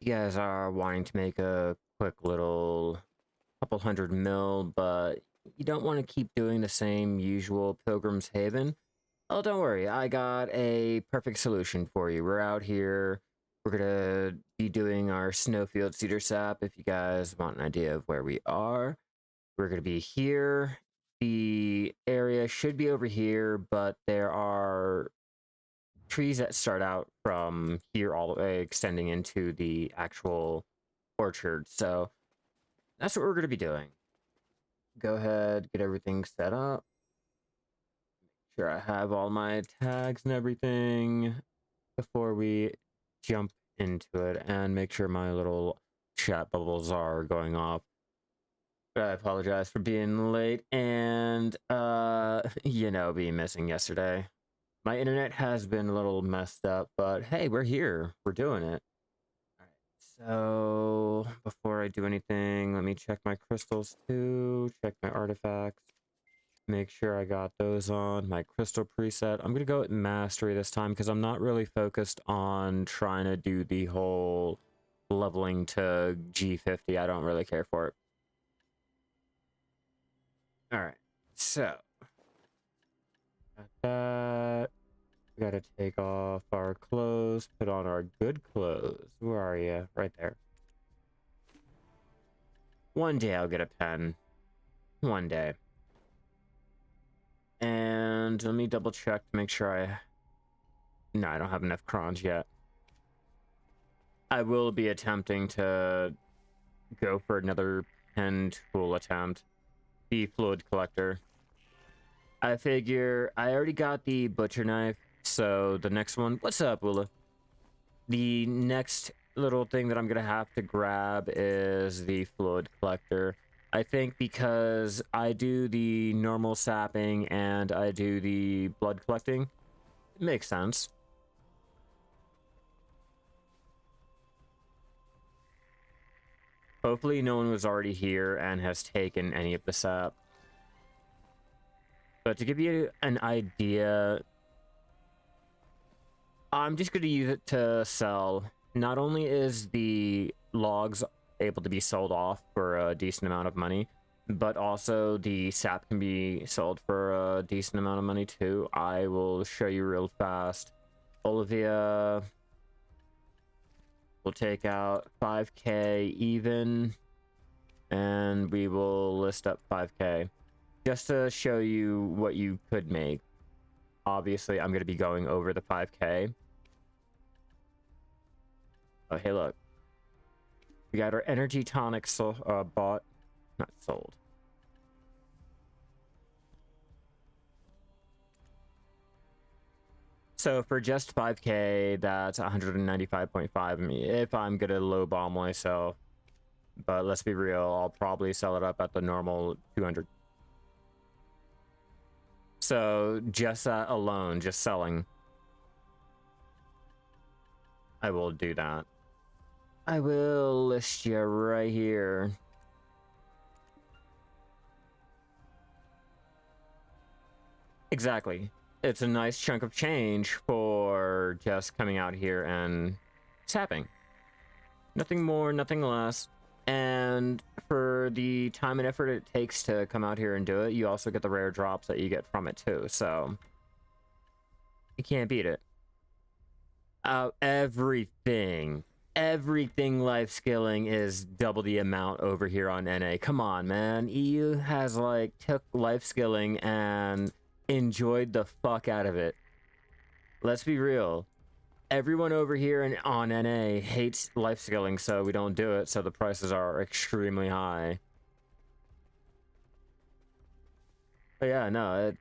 You guys are wanting to make a quick little couple 100 mil, but you don't want to keep doing the same usual Pilgrim's Haven. Oh, don't worry. I got a perfect solution for you. We're out here. We're going to be doing our Snowfield Cedar Sap if you guys want an idea of where we are. We're going to be here. The area should be over here, but there are trees that start out from here all the way extending into the actual orchard. So that's what we're going to be doing. Go ahead, get everything set up. Make sure I have all my tags and everything before we jump into it, and make sure my little chat bubbles are going off. I apologize for being late and, being missing yesterday. My internet has been a little messed up, but hey, we're here. We're doing it. All right. So before I do anything, let me check my crystals too, check my artifacts, make sure I got those on. My crystal preset. I'm going to go with mastery this time because I'm not really focused on trying to do the whole leveling to G50. I don't really care for it. All right. So got that. We gotta take off our clothes, put on our good clothes. Where are you? Right there. One day I'll get a pen. One day. And let me double check to make sure No, I don't have enough crons yet. I will be attempting to go for another pen tool attempt. The fluid collector. I figure I already got the butcher knife. So the next one, what's up, Willa? The next little thing that I'm gonna have to grab is the fluid collector. I think because I do the normal sapping and I do the blood collecting, it makes sense. Hopefully no one was already here and has taken any of the sap. But to give you an idea, I'm just going to use it to sell. Not only is the logs able to be sold off for a decent amount of money, but also the sap can be sold for a decent amount of money too. I will show you real fast. Olivia will take out 5k even, and we will list up 5k just to show you what you could make. Obviously, I'm going to be going over the 5k. Oh, hey, look. We got our energy tonic bought. Not sold. So for just 5k, that's 195.5. I mean, if I'm going to low bomb myself. But let's be real, I'll probably sell it up at the normal 200. So just that alone, just selling, I will do that. I will list you right here. Exactly. It's a nice chunk of change for just coming out here and sapping. Nothing more, nothing less. And for the time and effort it takes to come out here and do it, you also get the rare drops that you get from it too. So you can't beat it. Everything life skilling is double the amount over here on NA. Come on, man. EU has like took life skilling and enjoyed the fuck out of it. Let's be real. Everyone over here on NA hates life skilling, so we don't do it, so the prices are extremely high. But yeah, no,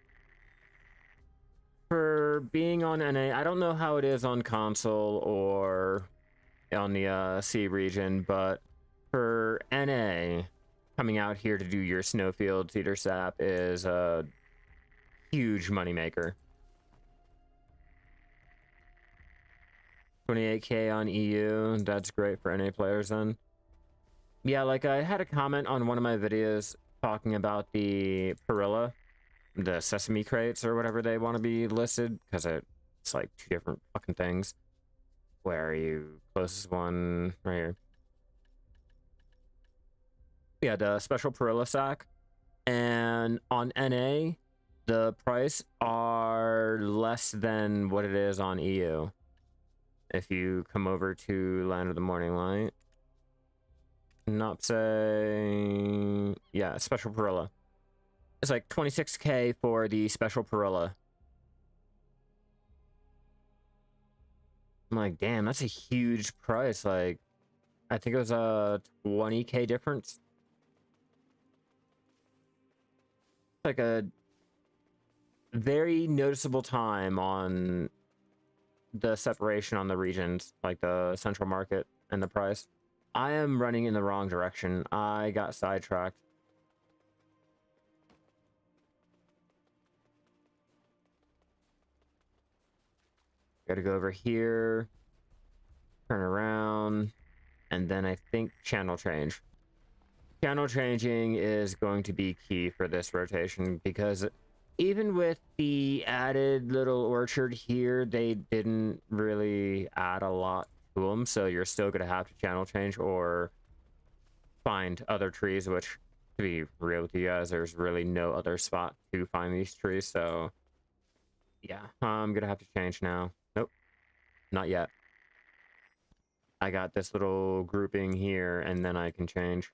for being on NA, I don't know how it is on console or on the C region, but for NA, coming out here to do your Snowfield Cedar Sap is a huge moneymaker. 28k on EU, that's great for NA players then. Yeah, like I had a comment on one of my videos talking about the Perilla, the sesame crates or whatever they want to be listed, because it's like two different fucking things. Where are you? Closest one right here. We had a special Perilla sack, and on NA, the price are less than what it is on EU. If you come over to Land of the Morning Light, not say, yeah, special Perilla. It's like 26k for the special Perilla. I'm like, damn, that's a huge price. Like, I think it was a 20k difference. Like a very noticeable time on the separation on the regions, like the central market and the price. I am running in the wrong direction. I got sidetracked. Gotta go over here, turn around, and then I think channel change. Channel changing is going to be key for this rotation, because even with the added little orchard here, they didn't really add a lot to them, so you're still going to have to channel change or find other trees, which, to be real with you guys, there's really no other spot to find these trees, so yeah, I'm going to have to change now. Nope, not yet. I got this little grouping here, and then I can change.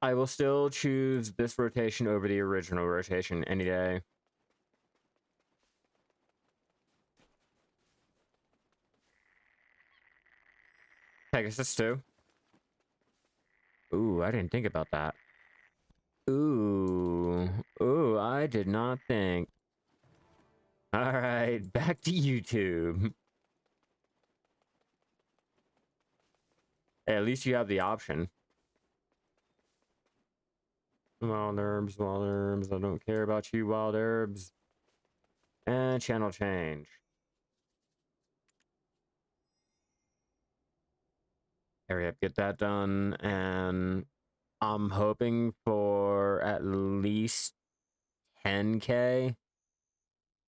I will still choose this rotation over the original rotation any day. Pegasus too. Ooh, I didn't think about that. Ooh, I did not think. All right, back to YouTube. Hey, at least you have the option. Wild herbs, I don't care about you, wild herbs. And channel change. Hurry up, get that done, and I'm hoping for at least 10k.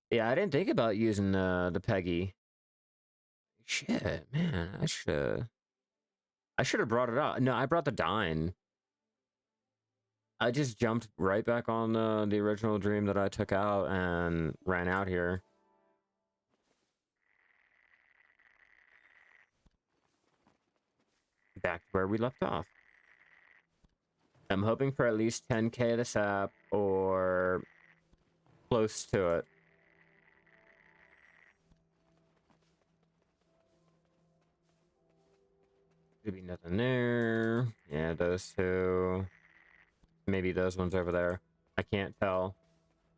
Yeah, I didn't think about using the Peggy. Shit, man, I should have brought it out. No, I brought the Dine. I just jumped right back on the original dream that I took out and ran out here. Back to where we left off. I'm hoping for at least 10k of the sap or close to it. Should be nothing there. Yeah, those two. Maybe those ones over there. I can't tell.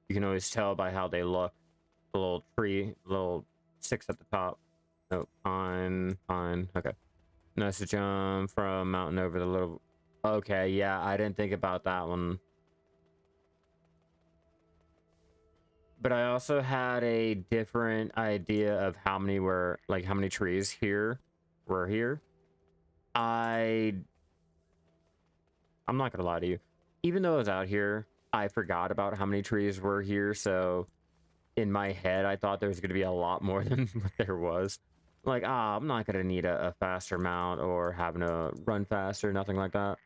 You can always tell by how they look. The little tree, little sticks at the top. Oh, fine. Okay. Nice to jump from mountain over the little... Okay, yeah, I didn't think about that one. But I also had a different idea of how many were... Like, how many trees here were here. I'm not gonna lie to you. Even though I was out here, I forgot about how many trees were here, so... In my head, I thought there was going to be a lot more than what there was. Like, I'm not going to need a faster mount or having to run faster, nothing like that.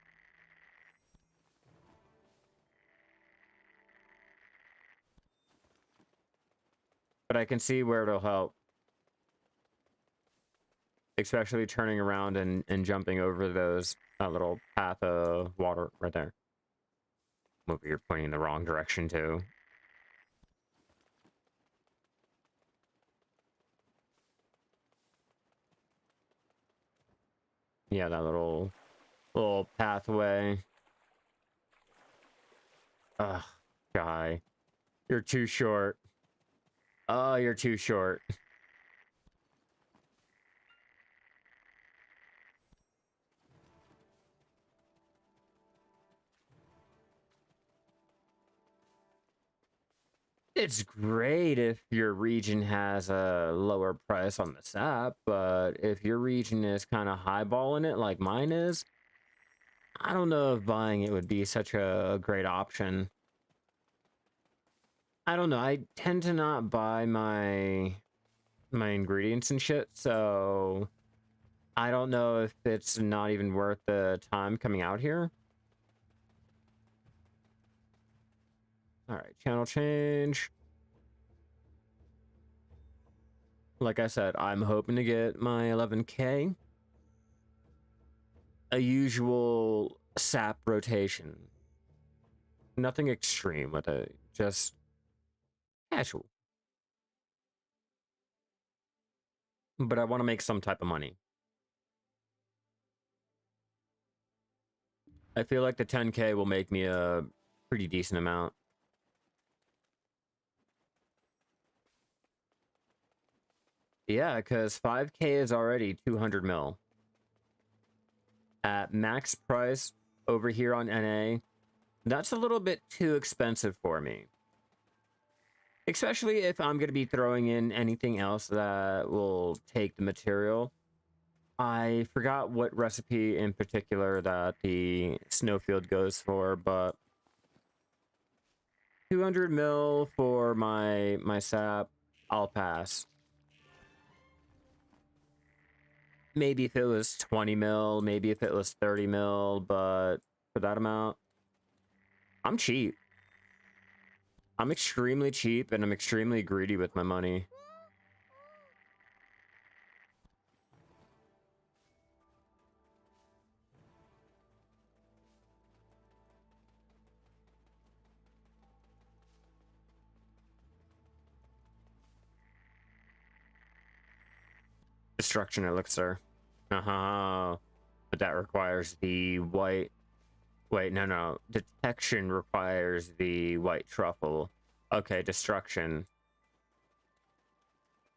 But I can see where it'll help. Especially turning around and jumping over that little path of water right there. Maybe you're pointing in the wrong direction, too. Yeah, that little pathway. Ugh, Shai. You're too short. Oh, you're too short. It's great if your region has a lower price on the sap, but if your region is kind of highballing it like mine is, I don't know if buying it would be such a great option. I don't know. I tend to not buy my ingredients and shit, so I don't know if it's not even worth the time coming out here. All right, channel change. Like I said, I'm hoping to get my 11K. A usual sap rotation. Nothing extreme with it, just casual. But I want to make some type of money. I feel like the 10K will make me a pretty decent amount. Yeah, because 5K is already 200 mil. At max price over here on NA, that's a little bit too expensive for me. Especially if I'm going to be throwing in anything else that will take the material. I forgot what recipe in particular that the Snowfield goes for, but 200 mil for my sap, I'll pass. Maybe if it was 20 mil, maybe if it was 30 mil, but for that amount, I'm cheap. I'm extremely cheap and I'm extremely greedy with my money. Destruction elixir. Uh-huh. But that requires the white... Wait, no. Detection requires the white truffle. Okay, destruction.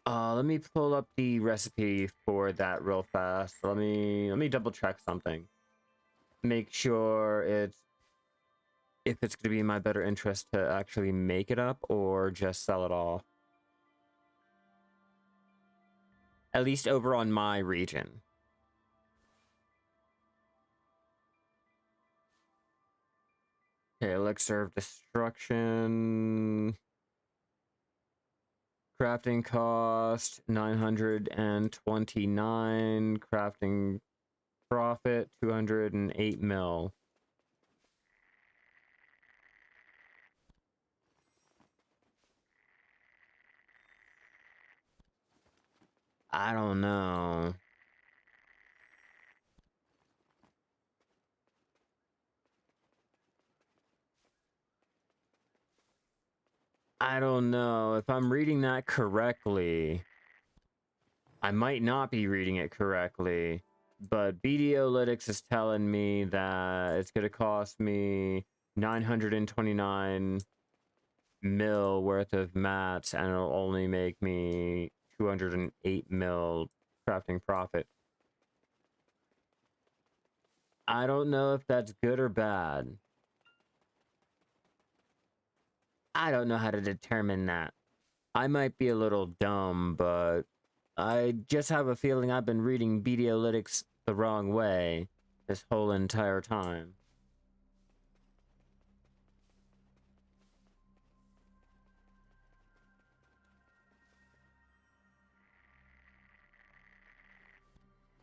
Let me pull up the recipe for that real fast. Let me double check something. Make sure if it's gonna be in my better interest to actually make it up or just sell it all. At least over on my region. Okay, elixir of destruction. Crafting cost 929. Crafting profit 208 mil. I don't know. I don't know if I'm reading that correctly. I might not be reading it correctly, but BDOlytics is telling me that it's going to cost me 929 mil worth of mats, and it'll only make me 208 mil crafting profit. I don't know if that's good or bad. I don't know how to determine that. I might be a little dumb, but I just have a feeling I've been reading BDOlytics the wrong way this whole entire time.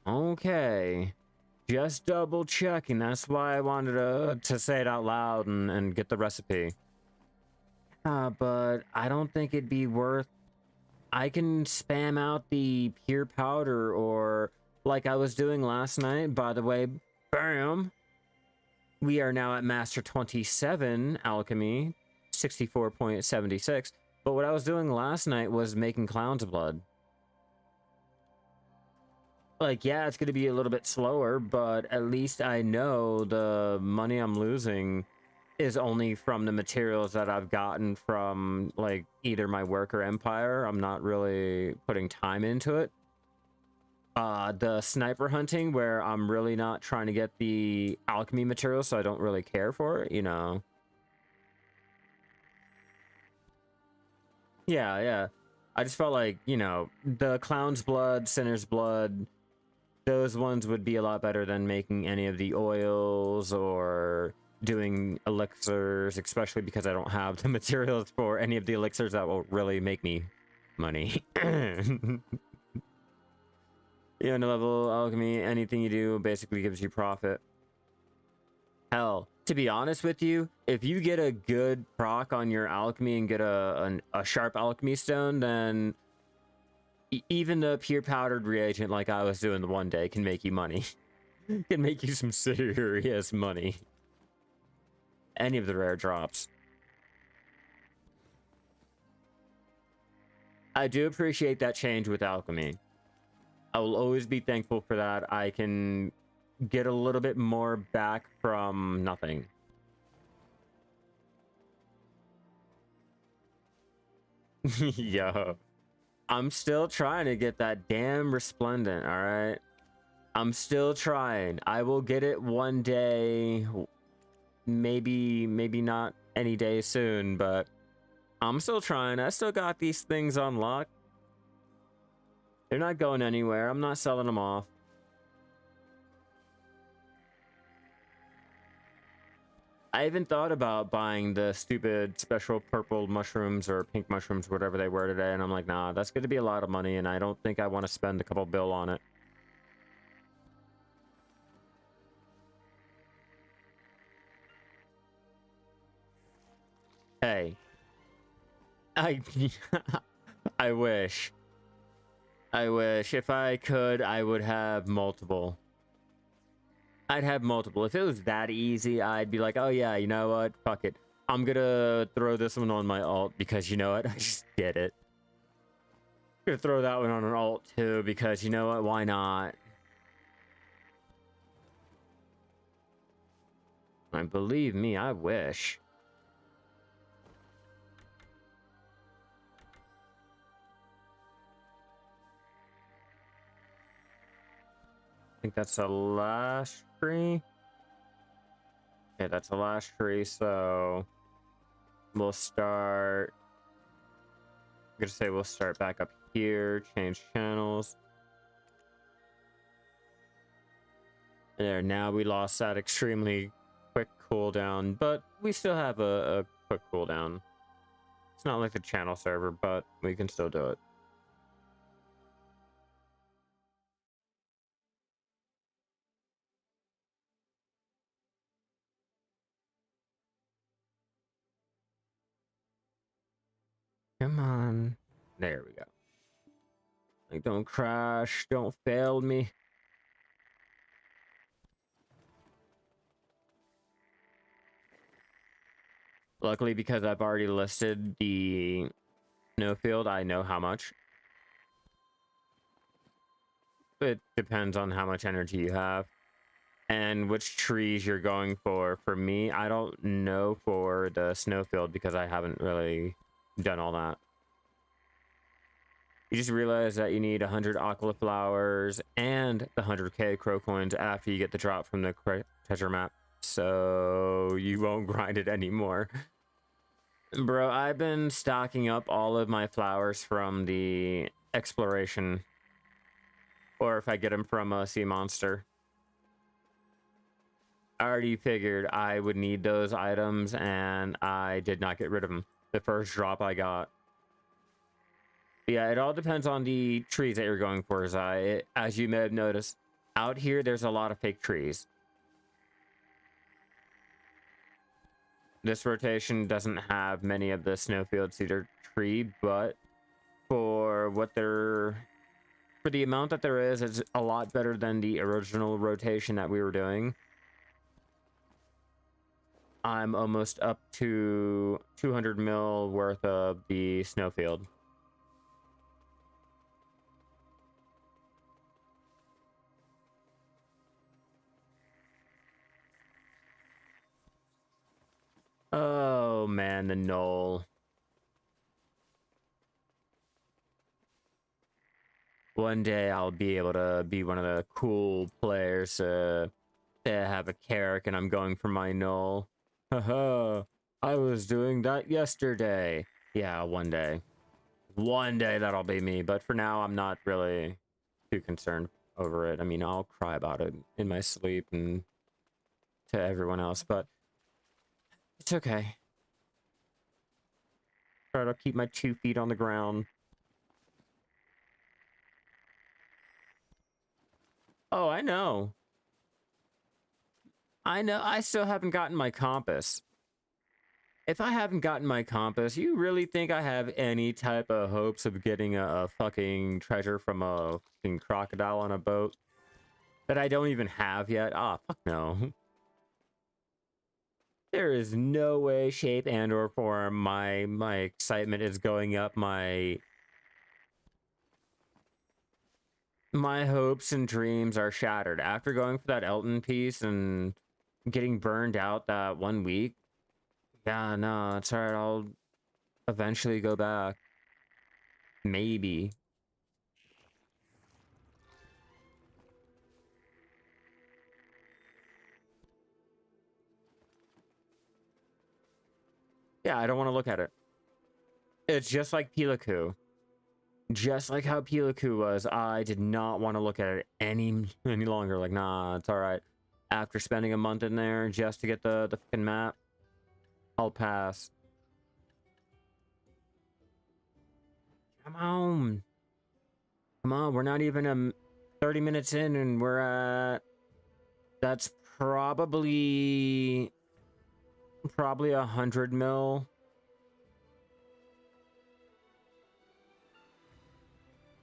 Okay. Just double checking. That's why I wanted to say it out loud and get the recipe. But I don't think it'd be worth... I can spam out the pure powder or like I was doing last night. By the way, bam! We are now at Master 27 Alchemy, 64.76. But what I was doing last night was making clown's blood. Like, yeah, it's going to be a little bit slower, but at least I know the money I'm losing is only from the materials that I've gotten from, like, either my work or Empire. I'm not really putting time into it. The sniper hunting, where I'm really not trying to get the alchemy material, so I don't really care for it, you know. Yeah. I just felt like, you know, the clown's blood, sinner's blood, those ones would be a lot better than making any of the oils or doing elixirs, especially because I don't have the materials for any of the elixirs that will really make me money. You know, level alchemy, anything you do basically gives you profit. Hell, to be honest with you, if you get a good proc on your alchemy and get a sharp alchemy stone, then even the pure powdered reagent like I was doing the one day can make you money. Can make you some serious money. Any of the rare drops. I do appreciate that change with alchemy. I will always be thankful for that. I can get a little bit more back from nothing. Yo, I'm still trying to get that damn resplendent, all right? I'm still trying. I will get it one day. Maybe not any day soon, but I'm still trying. I still got these things unlocked. They're not going anywhere. I'm not selling them off. I even thought about buying the stupid special purple mushrooms or pink mushrooms, whatever they were today, and I'm like, nah, that's going to be a lot of money, and I don't think I want to spend a couple bill on it. Hey. I wish. I wish. If I could, I would have multiple. I'd have multiple. If it was that easy, I'd be like, oh yeah, you know what? Fuck it. I'm gonna throw this one on my alt because you know what? I just did it. I'm gonna throw that one on an alt too because you know what? Why not? And believe me, I wish. I think that's the last tree. Okay, that's the last tree, so we'll start. I'm gonna say we'll start back up here, change channels. There, now we lost that extremely quick cooldown, but we still have a quick cooldown. It's not like the channel server, but we can still do it. Come on. There we go. Like, don't crash. Don't fail me. Luckily, because I've already listed the Snowfield, I know how much. It depends on how much energy you have and which trees you're going for. For me, I don't know for the Snowfield because I haven't really done all that. You just realize that you need 100 Aquila flowers and the 100k crow coins after you get the drop from the treasure map, so you won't grind it anymore. Bro, I've been stocking up all of my flowers from the exploration, or if I get them from a sea monster. I already figured I would need those items, and I did not get rid of them the first drop I got. Yeah, it all depends on the trees that you're going for, Zai. As you may have noticed, out here there's a lot of fake trees. This rotation doesn't have many of the Snowfield Cedar tree, but for the amount that there is, it's a lot better than the original rotation that we were doing. I'm almost up to 200 mil worth of the Snowfield. Oh man, the knoll. One day I'll be able to be one of the cool players to have a Carrick and I'm going for my knoll. Haha, I was doing that yesterday. Yeah, one day. One day that'll be me, but for now I'm not really too concerned over it. I mean, I'll cry about it in my sleep and to everyone else, but It's okay. Try to keep my 2 feet on the ground. Oh, I know. I know. I still haven't gotten my compass. If I haven't gotten my compass, you really think I have any type of hopes of getting a fucking treasure from a fucking crocodile on a boat that I don't even have yet? Ah, fuck no. There is no way, shape, and or form my excitement is going up. My hopes and dreams are shattered after going for that Elton piece and getting burned out that 1 week. Yeah, no, it's alright. I'll eventually go back. Maybe. Yeah, I don't want to look at it. It's just like Pilaku. Just like how Pilaku was, I did not want to look at it any longer. Like, nah, it's alright. After spending a month in there just to get the fucking map, I'll pass. Come on. Come on, we're not even 30 minutes in and we're at... That's probably 100 mil.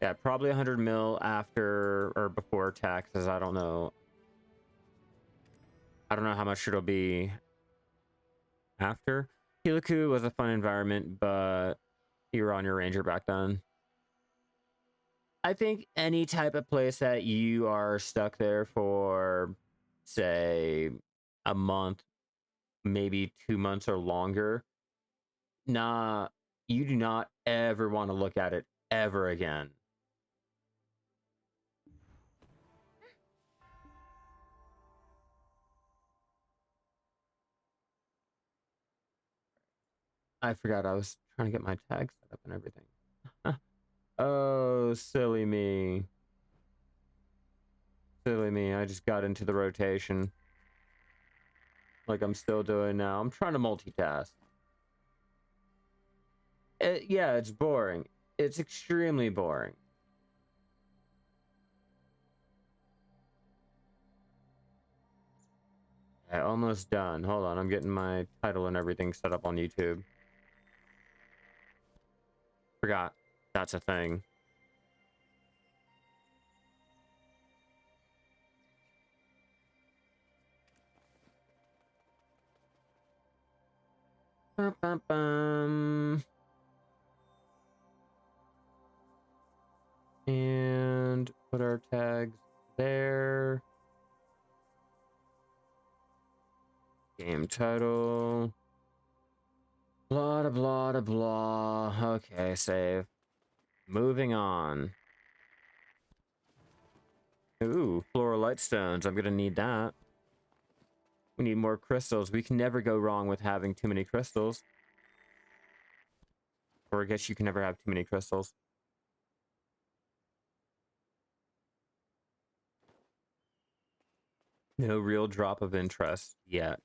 Yeah, probably 100 mil after or before taxes. I don't know. I don't know how much it'll be after. Pilaku was a fun environment, but you were on your ranger back then. I think any type of place that you are stuck there for, say, a month, maybe 2 months or longer, nah, you do not ever want to look at it ever again. I forgot I was trying to get my tag set up and everything. Oh, silly me. Silly me. I just got into the rotation. Like I'm still doing now. I'm trying to multitask. Yeah, it's boring. It's extremely boring. Yeah, almost done. Hold on, I'm getting my title and everything set up on YouTube. Forgot. That's a thing. Bum, bum, bum. And put our tags there. Game title. Blah, blah, blah, blah. Okay, save. Moving on. Ooh, floral light stones. I'm gonna need that. We need more crystals. We can never go wrong with having too many crystals. Or I guess you can never have too many crystals. No real drop of interest yet.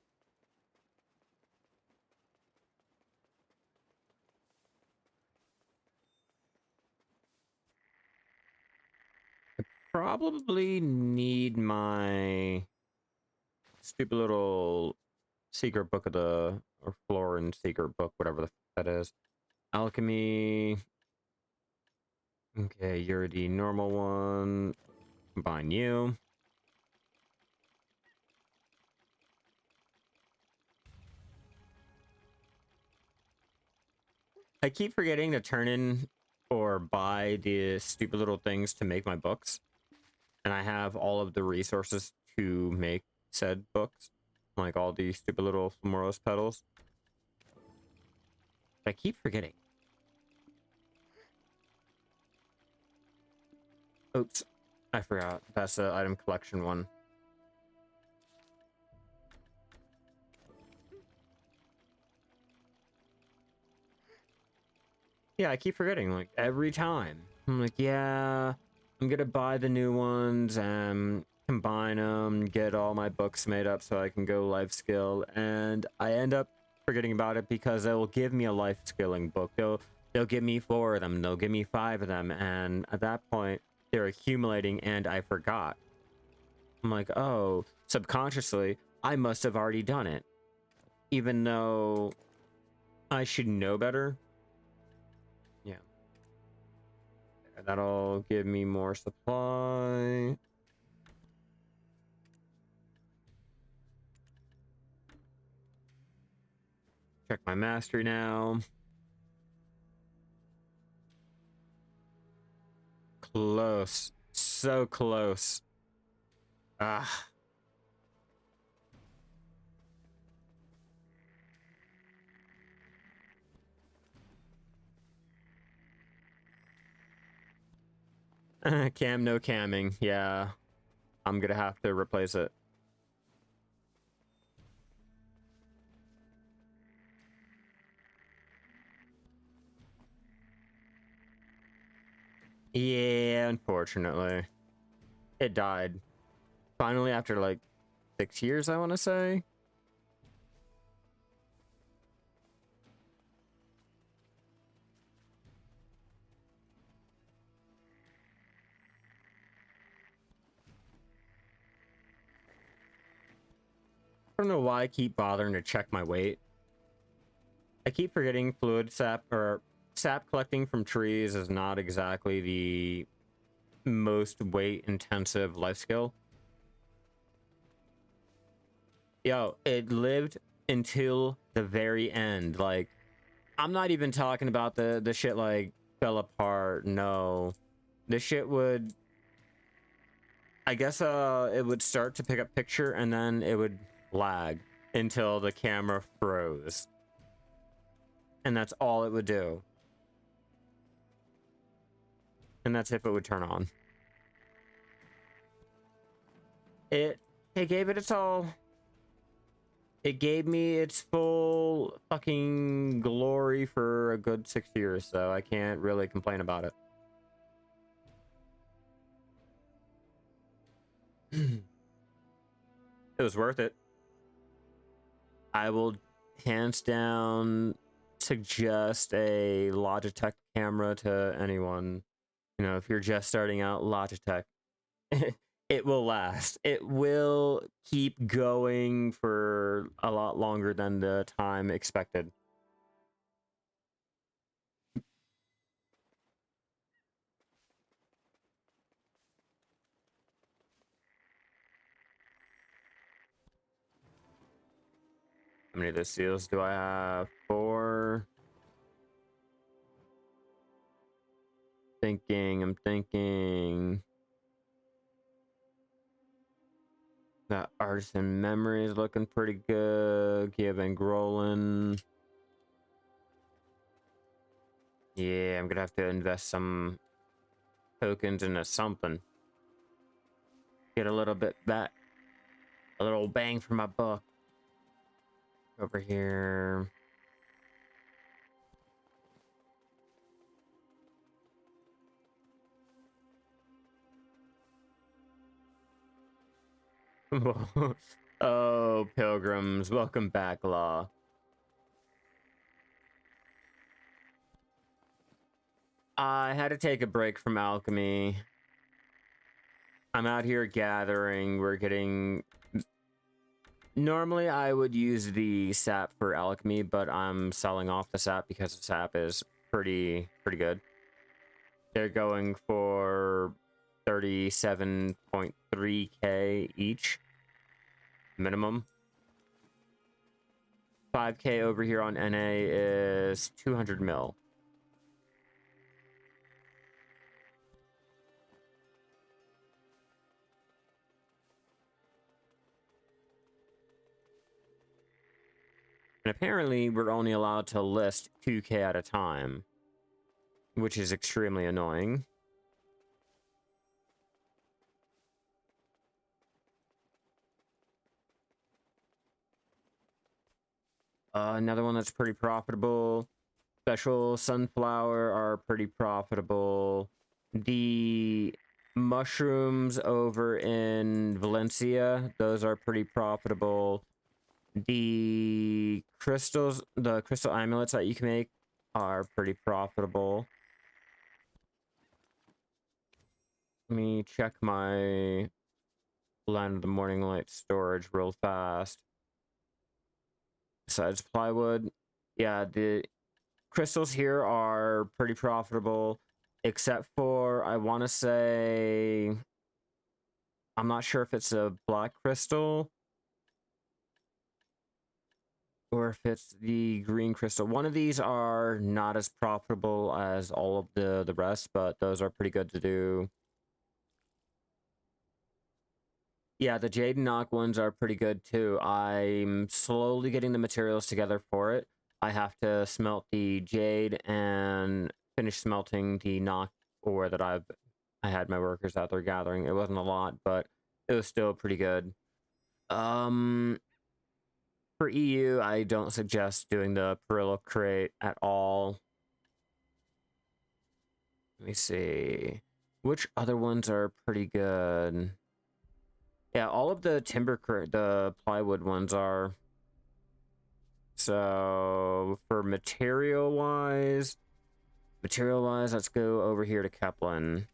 I probably need my stupid little secret book of the... or Florin secret book, whatever the that is. Alchemy. Okay, you're the normal one. Combine you. I keep forgetting to turn in or buy the stupid little things to make my books. And I have all of the resources to make said books. Like all these stupid little Femoros petals. But I keep forgetting. Oops. I forgot. That's the item collection one. Yeah, I keep forgetting, like, every time. I'm like, yeah, I'm gonna buy the new ones and combine them, get all my books made up so I can go life skill, and I end up forgetting about it because they'll give me a life skilling book. They'll give me 4 of them. They'll give me 5 of them. And at that point, they're accumulating and I forgot. I'm like, oh, subconsciously, I must have already done it. Even though I should know better. Yeah. That'll give me more supply. Check my mastery now. Close. So close. Ah. Cam, no camming. Yeah. I'm gonna have to replace it. Yeah, unfortunately. It died. Finally, after like 6 years, I want to say. I don't know why I keep bothering to check my weight. I keep forgetting fluid sap or sap collecting from trees is not exactly the most weight intensive life skill. Yo, it lived until the very end. Like, I'm not even talking about the shit like fell apart. No, the shit would, I guess it would start to pick up picture and then it would lag until the camera froze. And that's all it would do. And that's if it would turn on. It gave it its all. It gave me its full fucking glory for a good 6 years, so I can't really complain about it. It was worth it. I will hands down suggest a Logitech camera to anyone. You know, if you're just starting out, Logitech. It will last. It will keep going for a lot longer than the time expected. How many of those seals do I have? 4. I'm thinking. That artisan memory is looking pretty good. Giving Grolin. Yeah, I'm gonna have to invest some tokens into something. Get a little bit back. A little bang for my buck. Over here. Oh, pilgrims, welcome back, Law. I had to take a break from Alchemy. I'm out here gathering. We're getting... Normally, I would use the sap for Alchemy, but I'm selling off the sap because the sap is pretty good. They're going for 37.3k each. Minimum. 5k over here on NA is 200 mil. And apparently, we're only allowed to list 2k at a time, which is extremely annoying. Another one that's pretty profitable. Special sunflower are pretty profitable. The mushrooms over in Valencia, those are pretty profitable. The crystals, the crystal amulets that you can make are pretty profitable. Let me check my Land of the Morning Light storage real fast. Besides plywood, yeah, the crystals here are pretty profitable, except for, I want to say, I'm not sure if it's a black crystal or if it's the green crystal. One of these are not as profitable as all of the rest, but those are pretty good to do. Yeah, the Jade and Nock ones are pretty good too. I'm slowly getting the materials together for it. I have to smelt the Jade and finish smelting the Nock ore that I had my workers out there gathering. It wasn't a lot, but it was still pretty good. For EU, I don't suggest doing the Perillo crate at all. Let me see. Which other ones are pretty good? Yeah, all of the the plywood ones are. So for material-wise, let's go over here to Kaplan.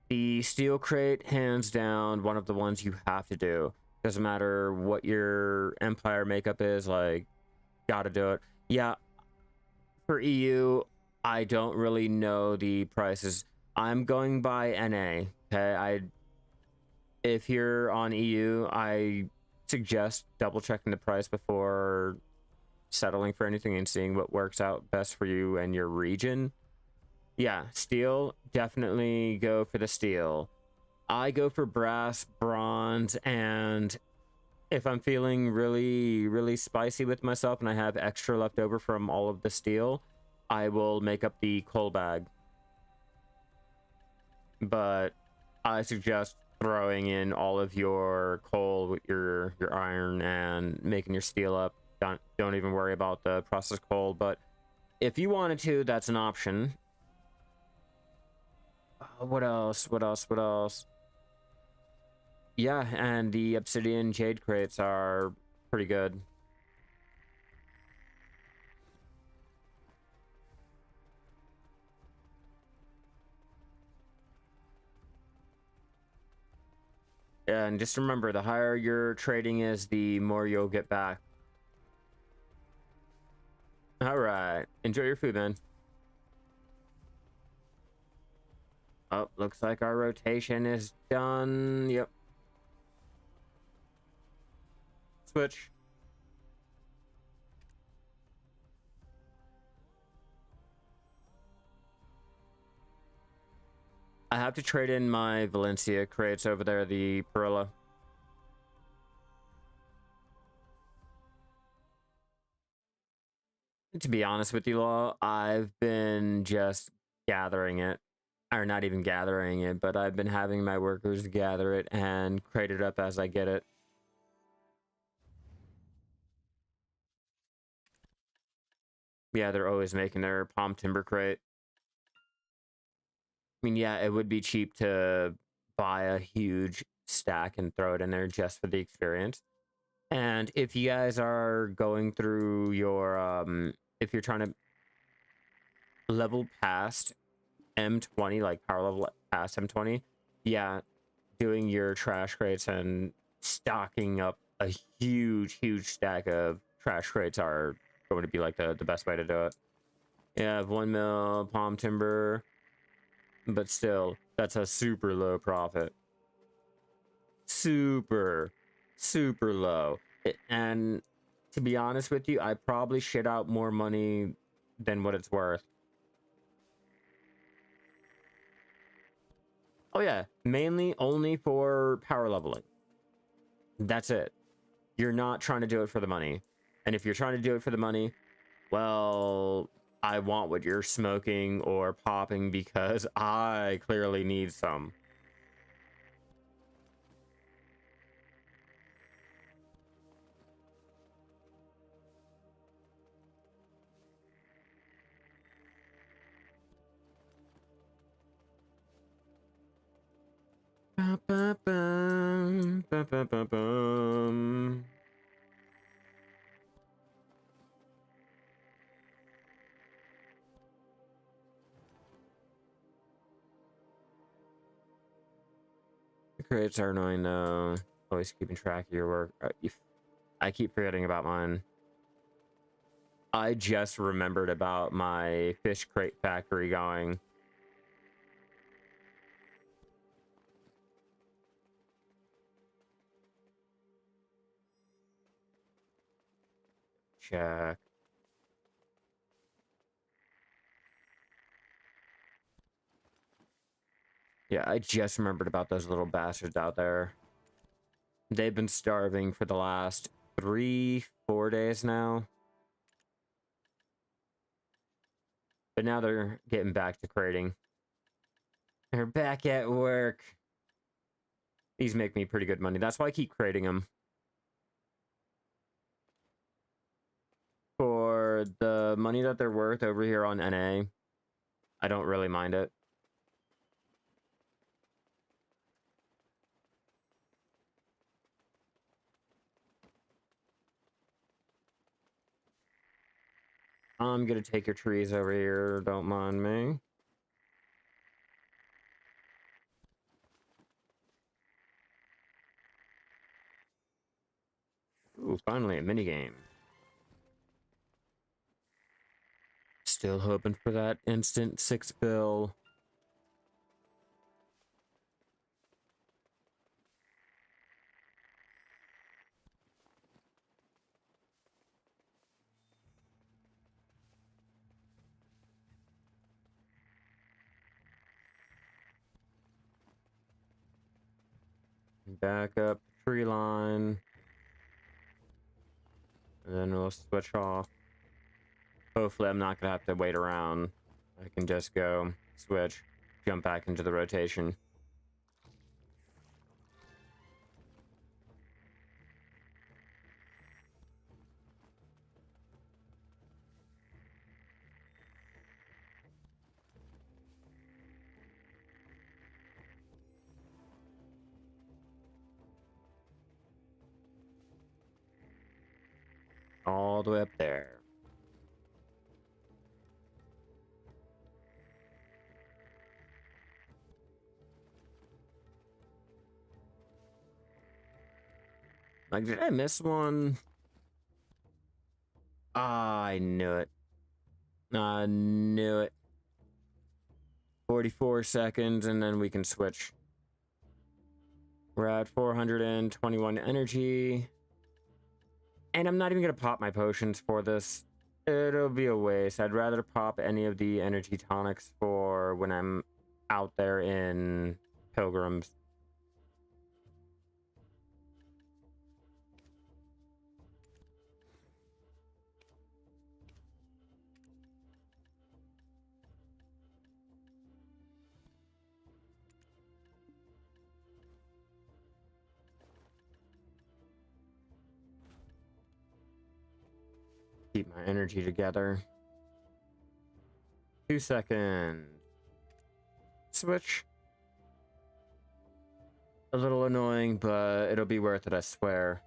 The steel crate, hands down, one of the ones you have to do. Doesn't matter what your empire makeup is, like, gotta do it. Yeah, for EU, I don't really know the prices. I'm going by NA, okay? If you're on EU, I suggest double checking the price before settling for anything and seeing what works out best for you and your region. Yeah, steel, definitely go for the steel. I go for brass, bronze, and if I'm feeling really spicy with myself and I have extra left over from all of the steel, I will make up the coal bag. But I suggest throwing in all of your coal with your iron and making your steel up. Don't even worry about the processed coal, but if you wanted to, that's an option. What else? Yeah, and the obsidian jade crates are pretty good. And just remember, the higher your trading is, the more you'll get back. All right, enjoy your food, man. Oh, looks like our rotation is done. Yep. Switch. I have to trade in my Valencia crates over there, the Perilla. To be honest with you, Law, I've been just gathering it. Or not even gathering it, but I've been having my workers gather it and crate it up as I get it. Yeah, they're always making their palm timber crate. I mean, yeah, it would be cheap to buy a huge stack and throw it in there just for the experience. And if you guys are going through your, if you're trying to level past M20, like power level past M20, yeah, doing your trash crates and stocking up a huge stack of trash crates are going to be like the best way to do it. Yeah, 1 mil palm timber, but still, that's a super low profit. Super low. And to be honest with you, I probably shit out more money than what it's worth. Oh yeah, mainly only for power leveling. That's it. You're not trying to do it for the money. And if you're trying to do it for the money, well, I want what you're smoking or popping because I clearly need some. Crates are annoying though. Always keeping track of your work. I keep forgetting about mine. I just remembered about my fish crate factory going. Check. Yeah, I just remembered about those little bastards out there. They've been starving for the last 3-4 days now. But now they're getting back to crating. They're back at work. These make me pretty good money. That's why I keep crating them. For the money that they're worth over here on NA, I don't really mind it. I'm gonna take your trees over here, don't mind me. Ooh, finally a minigame. Still hoping for that instant 6 bill. Back up tree line. And then we'll switch off. Hopefully I'm not gonna have to wait around. I can just go, switch, jump back into the rotation. All the way up there. Like, did I miss one? Ah, I knew it. I knew it. 44 seconds, and then we can switch. We're at 421 energy. And I'm not even going to pop my potions for this. It'll be a waste. I'd rather pop any of the energy tonics for when I'm out there in Pilgrims. Keep my energy together. 2 seconds. Switch. A little annoying, but it'll be worth it, I swear.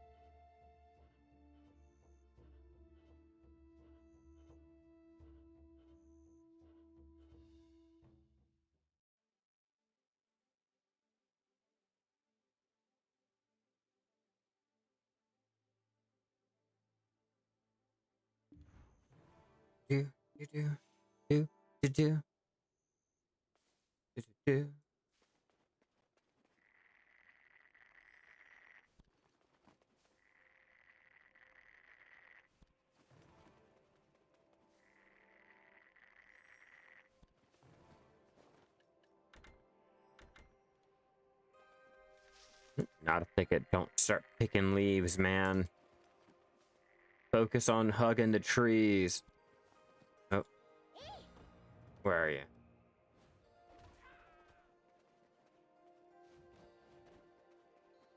Do, do, do, do, do, do, do, do. Not a thicket. Don't start picking leaves, man. Focus on hugging the trees. Oh. Where are you?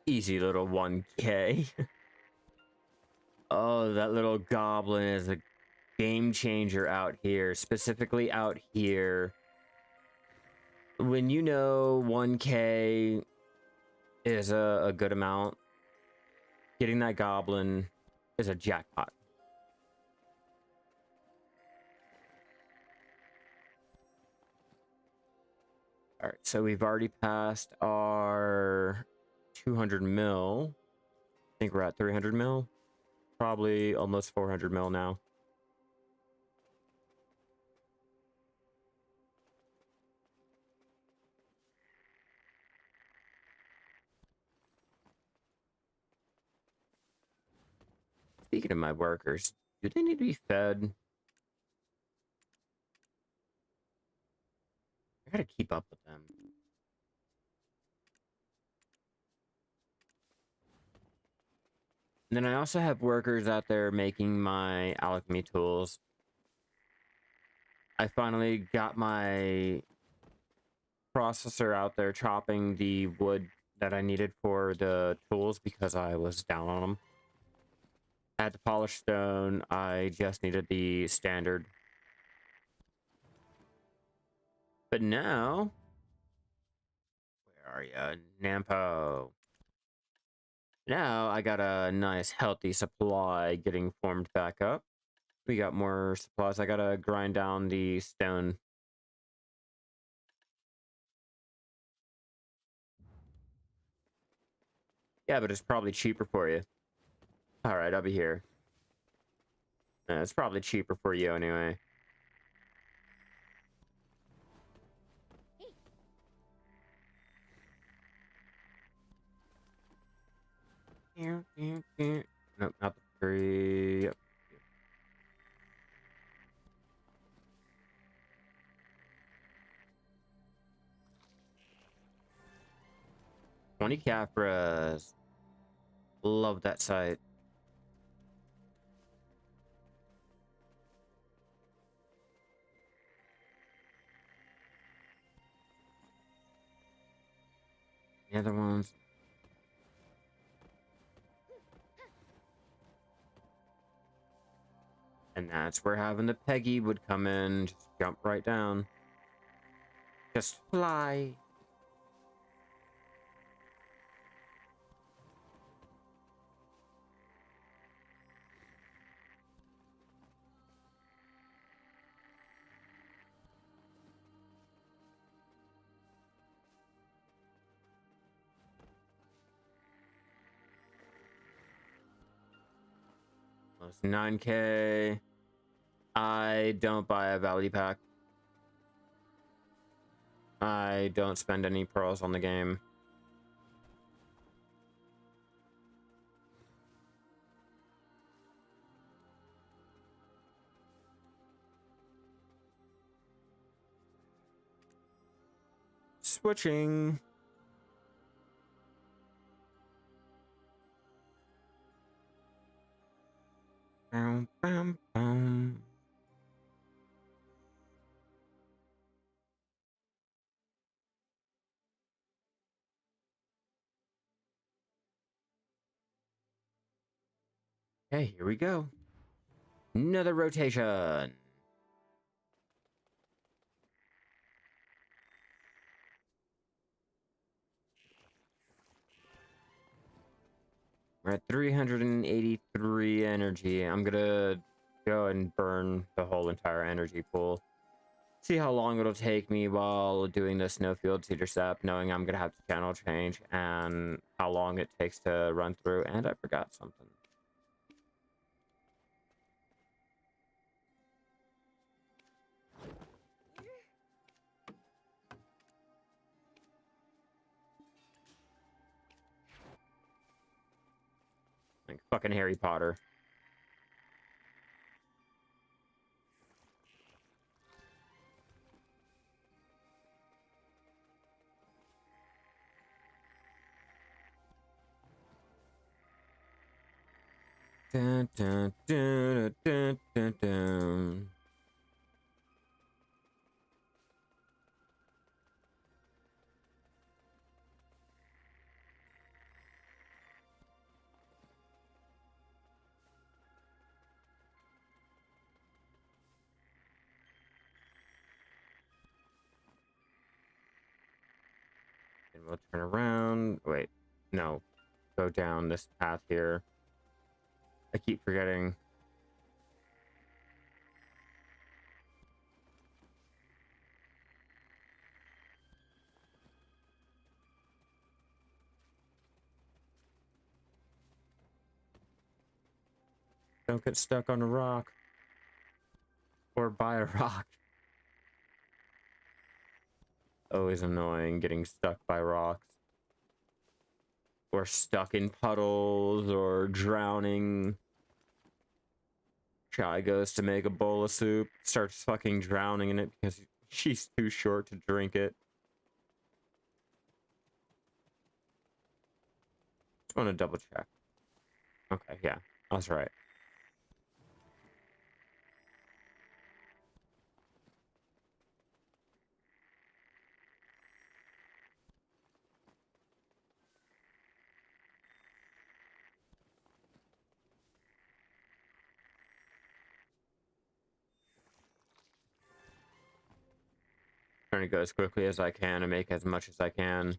Easy little 1K. Oh, that little goblin is a game changer out here. Specifically out here. When you know 1K is a good amount, getting that goblin is a jackpot. All right, so we've already passed our 200 mil. I think we're at 300 mil. Probably almost 400 mil now. Speaking of my workers, do they need to be fed? I gotta keep up with them. And then I also have workers out there making my alchemy tools. I finally got my processor out there chopping the wood that I needed for the tools because I was down on them. I had to polish stone. I just needed the standard. But now, where are you, Nampo? Now I got a nice healthy supply getting formed back up. We got more supplies. I gotta grind down the stone. Yeah, but it's probably cheaper for you. All right, I'll be here. It's probably cheaper for you anyway. Nope, not the tree. Yep. 20 capras. Love that site. The other ones. And that's where having the Peggy would come in. Just jump right down. Just fly. Plus 9K. I don't buy a value pack. I don't spend any pearls on the game. Switching. Bam, bam, bam. Okay, here we go. Another rotation. We're at 383 energy. I'm gonna go and burn the whole entire energy pool. See how long it'll take me while doing the Snowfield Cedar Sap, knowing I'm gonna have to channel change, and how long it takes to run through. And I forgot something. Like fucking Harry Potter. Dun, dun, dun, dun, dun, dun. And we'll turn around. Wait, no. Go down this path here. I keep forgetting. Don't get stuck on a rock. Or by a rock. Always annoying getting stuck by rocks. Or stuck in puddles, or drowning. Shai goes to make a bowl of soup, starts fucking drowning in it because she's too short to drink it. Just want to double check. Okay, yeah, I was right. Trying to go as quickly as I can and make as much as I can.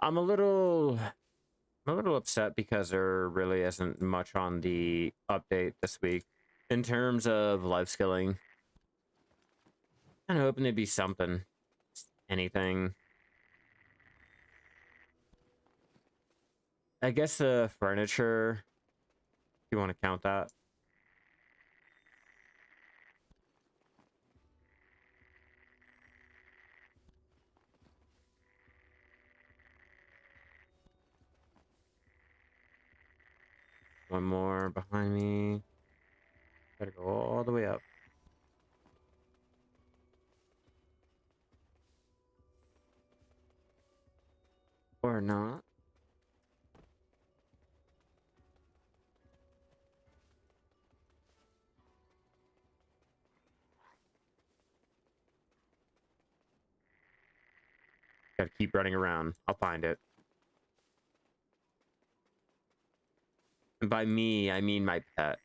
I'm a little upset because there really isn't much on the update this week in terms of life skilling. I'm hoping it'd be something. Anything. I guess the furniture, if you want to count that. One more behind me. Gotta go all the way up. Or not. Gotta keep running around. I'll find it. And by me, I mean my pet.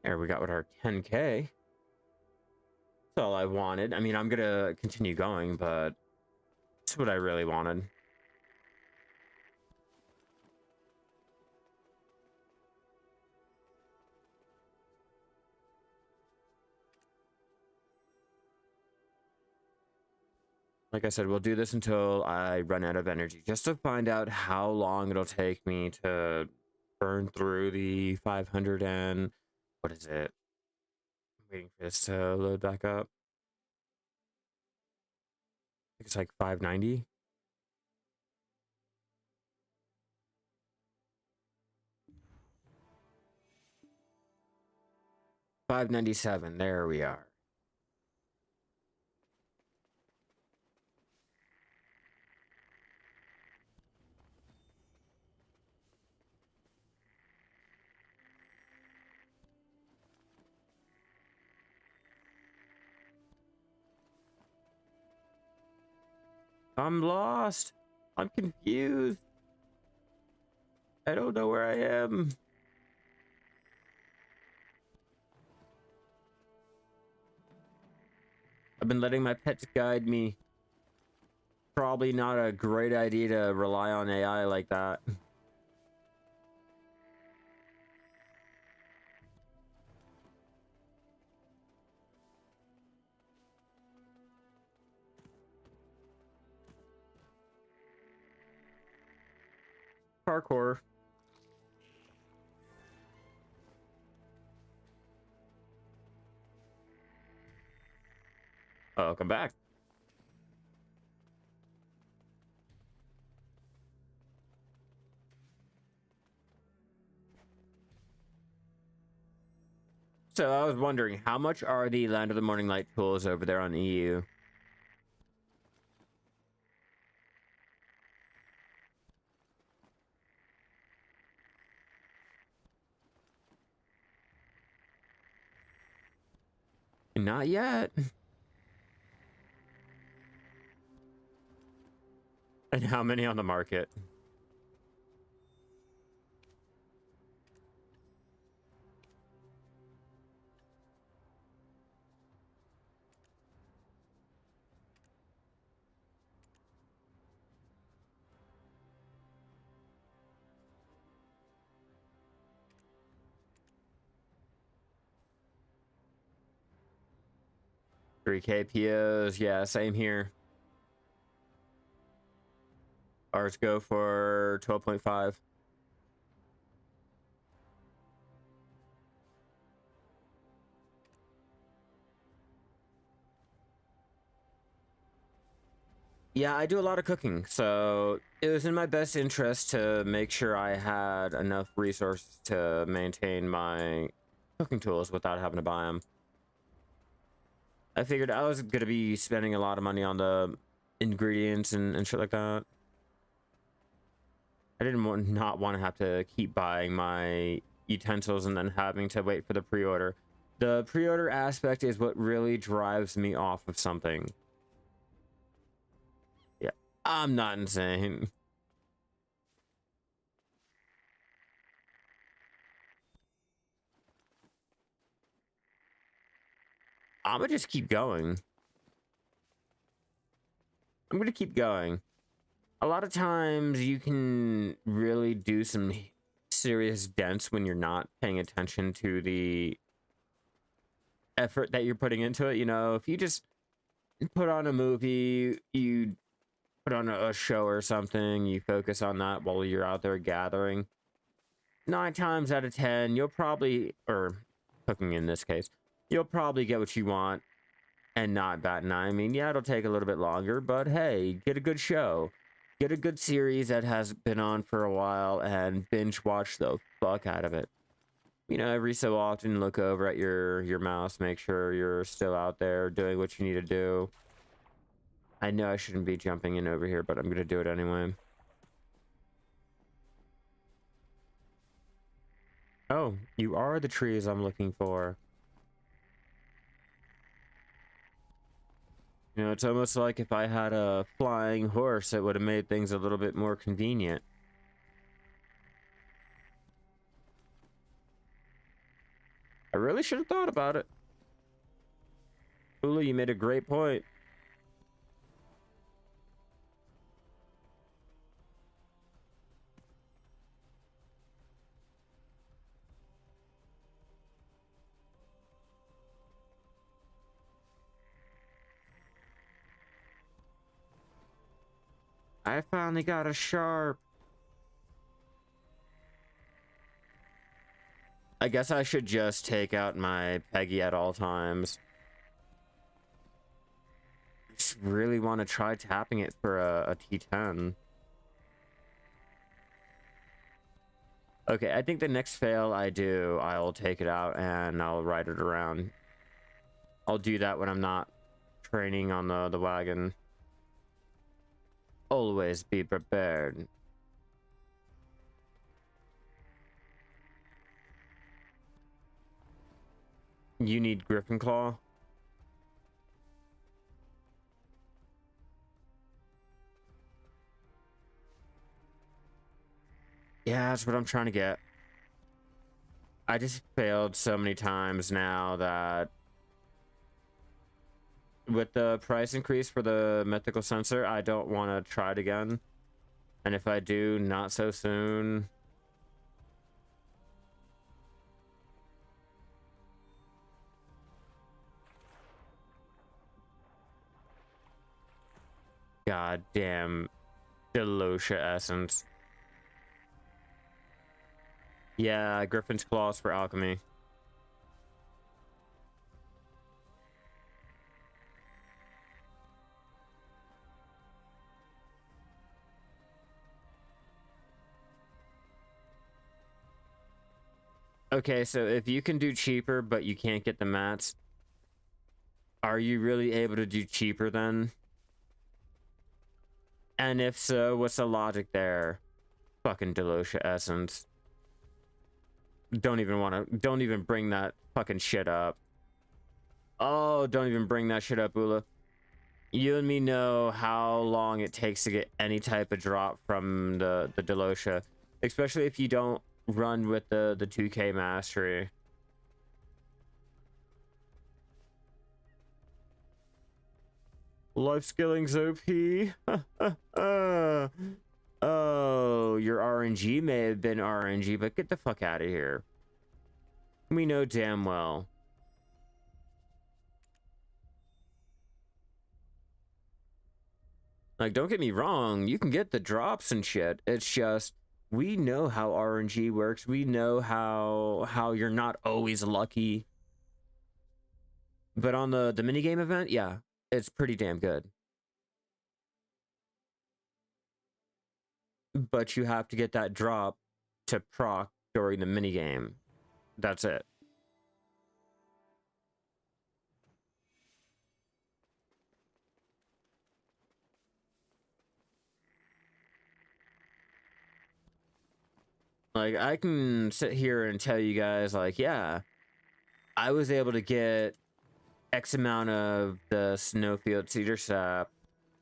There, we got with our 10K. That's all I wanted. I mean, I'm gonna continue going, but that's what I really wanted. Like I said, we'll do this until I run out of energy, just to find out how long it'll take me to burn through the 500 and... What is it? I'm waiting for this to load back up. I think it's like 590. $597. There we are. I'm lost. I'm confused. I don't know where I am. I've been letting my pets guide me. Probably not a great idea to rely on AI like that. Parkour. Oh, come back. So I was wondering, how much are the Land of the Morning Light tools over there on EU? Not yet. And how many on the market? $3K POs, yeah, same here. Ours go for 12.5. Yeah, I do a lot of cooking, so it was in my best interest to make sure I had enough resources to maintain my cooking tools without having to buy them. I figured I was going to be spending a lot of money on the ingredients and shit like that. I didn't not want to have to keep buying my utensils and then having to wait for the pre-order. The pre-order aspect is what really drives me off of something. Yeah, I'm not insane. I'm gonna just keep going. I'm gonna keep going. A lot of times you can really do some serious dents when you're not paying attention to the effort that you're putting into it. You know, if you just put on a movie, you put on a show or something, you focus on that while you're out there gathering, 9 times out of 10, you'll probably, or cooking in this case, you'll probably get what you want and not bat an eye. I mean, yeah, it'll take a little bit longer, but hey, get a good show. Get a good series that has been on for a while and binge watch the fuck out of it. You know, every so often look over at your mouse, make sure you're still out there doing what you need to do. I know I shouldn't be jumping in over here, but I'm gonna do it anyway. Oh, you are the trees I'm looking for. You know, it's almost like if I had a flying horse, it would have made things a little bit more convenient. I really should have thought about it. Ulu, you made a great point. I finally got a sharp. I guess I should just take out my Peggy at all times. I just really want to try tapping it for a T10. Okay, I think the next fail I do, I'll take it out and I'll ride it around. I'll do that when I'm not training on the wagon. Always be prepared. You need Griffin Claw? Yeah, that's what I'm trying to get. I just failed so many times now that with the price increase for the mythical sensor, I don't want to try it again. And if I do, not so soon. God damn Delocia essence. Yeah, Griffin's Claws for Alchemy. Okay, so if you can do cheaper, but you can't get the mats, are you really able to do cheaper then? And if so, what's the logic there? Fucking Delocia essence. Don't even bring that fucking shit up. Oh, don't even bring that shit up, Ula. You and me know how long it takes to get any type of drop from the Delosha, especially if you don't run with the 2K mastery. Life skilling's OP. Oh, your RNG may have been RNG, but get the fuck out of here. We know damn well. Like, don't get me wrong, you can get the drops and shit. It's just, we know how RNG works. We know how you're not always lucky. But on the minigame event, yeah, it's pretty damn good. But you have to get that drop to proc during the minigame. That's it. Like, I can sit here and tell you guys, like, yeah, I was able to get X amount of the Snowfield Cedar Sap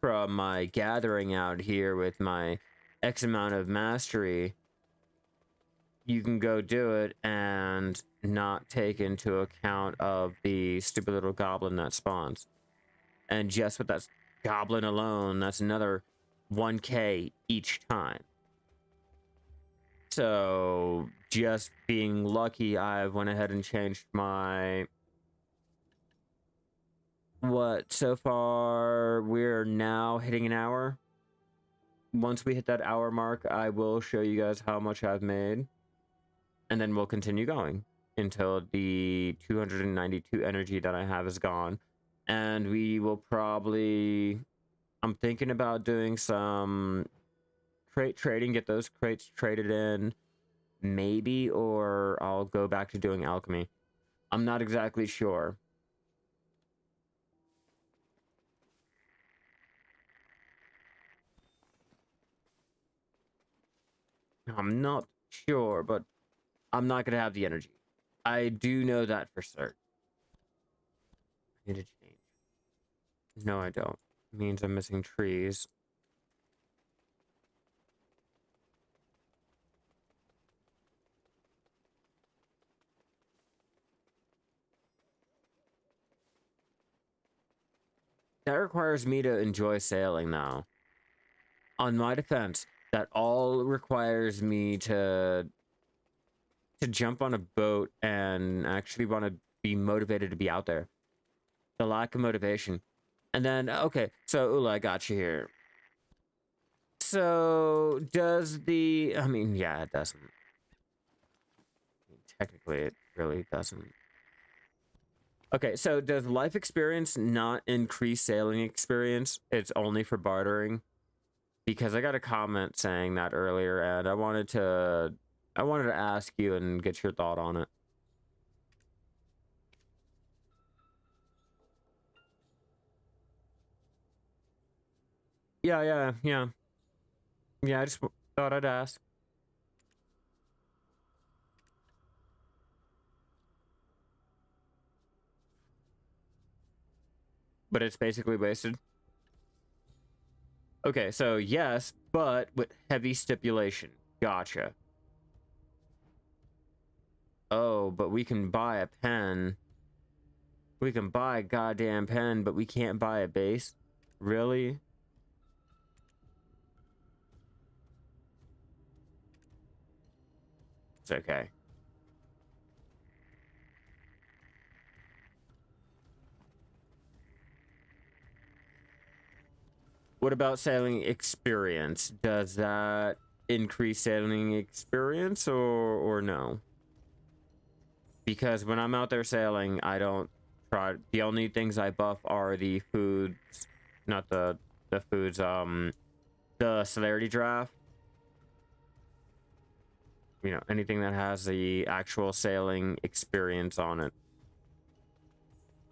from my gathering out here with my X amount of mastery. You can go do it and not take into account of the stupid little goblin that spawns. And just with that goblin alone, that's another 1K each time. So just being lucky, I've went ahead and changed my... What, so far we're now hitting an hour. Once we hit that hour mark, I will show you guys how much I've made. And then we'll continue going until the 292 energy that I have is gone. And we will probably... I'm thinking about doing some crate trading, get those crates traded in, maybe, or I'll go back to doing alchemy. I'm not exactly sure. I'm not sure, but I'm not going to have the energy. I do know that for certain. I need to change. No, I don't. It means I'm missing trees. That requires me to enjoy sailing now. On my defense, that all requires me to jump on a boat and actually want to be motivated to be out there. The lack of motivation. And then, okay, so Ula, I got you here. So, does the... I mean, yeah, it doesn't. Technically, it really doesn't. Okay, so does life experience not increase sailing experience? It's only for bartering? Because I got a comment saying that earlier, and I wanted to ask you and get your thought on it. Yeah. Yeah, I just thought I'd ask. But it's basically wasted. Okay, so yes, but with heavy stipulation. Gotcha. Oh, but we can buy a pen. We can buy a goddamn pen, but we can't buy a base? Really? It's okay. What about sailing experience? Does that increase sailing experience or no? Because when I'm out there sailing, I don't try. The only things I buff are the foods, not the foods, the celerity draft. You know, anything that has the actual sailing experience on it.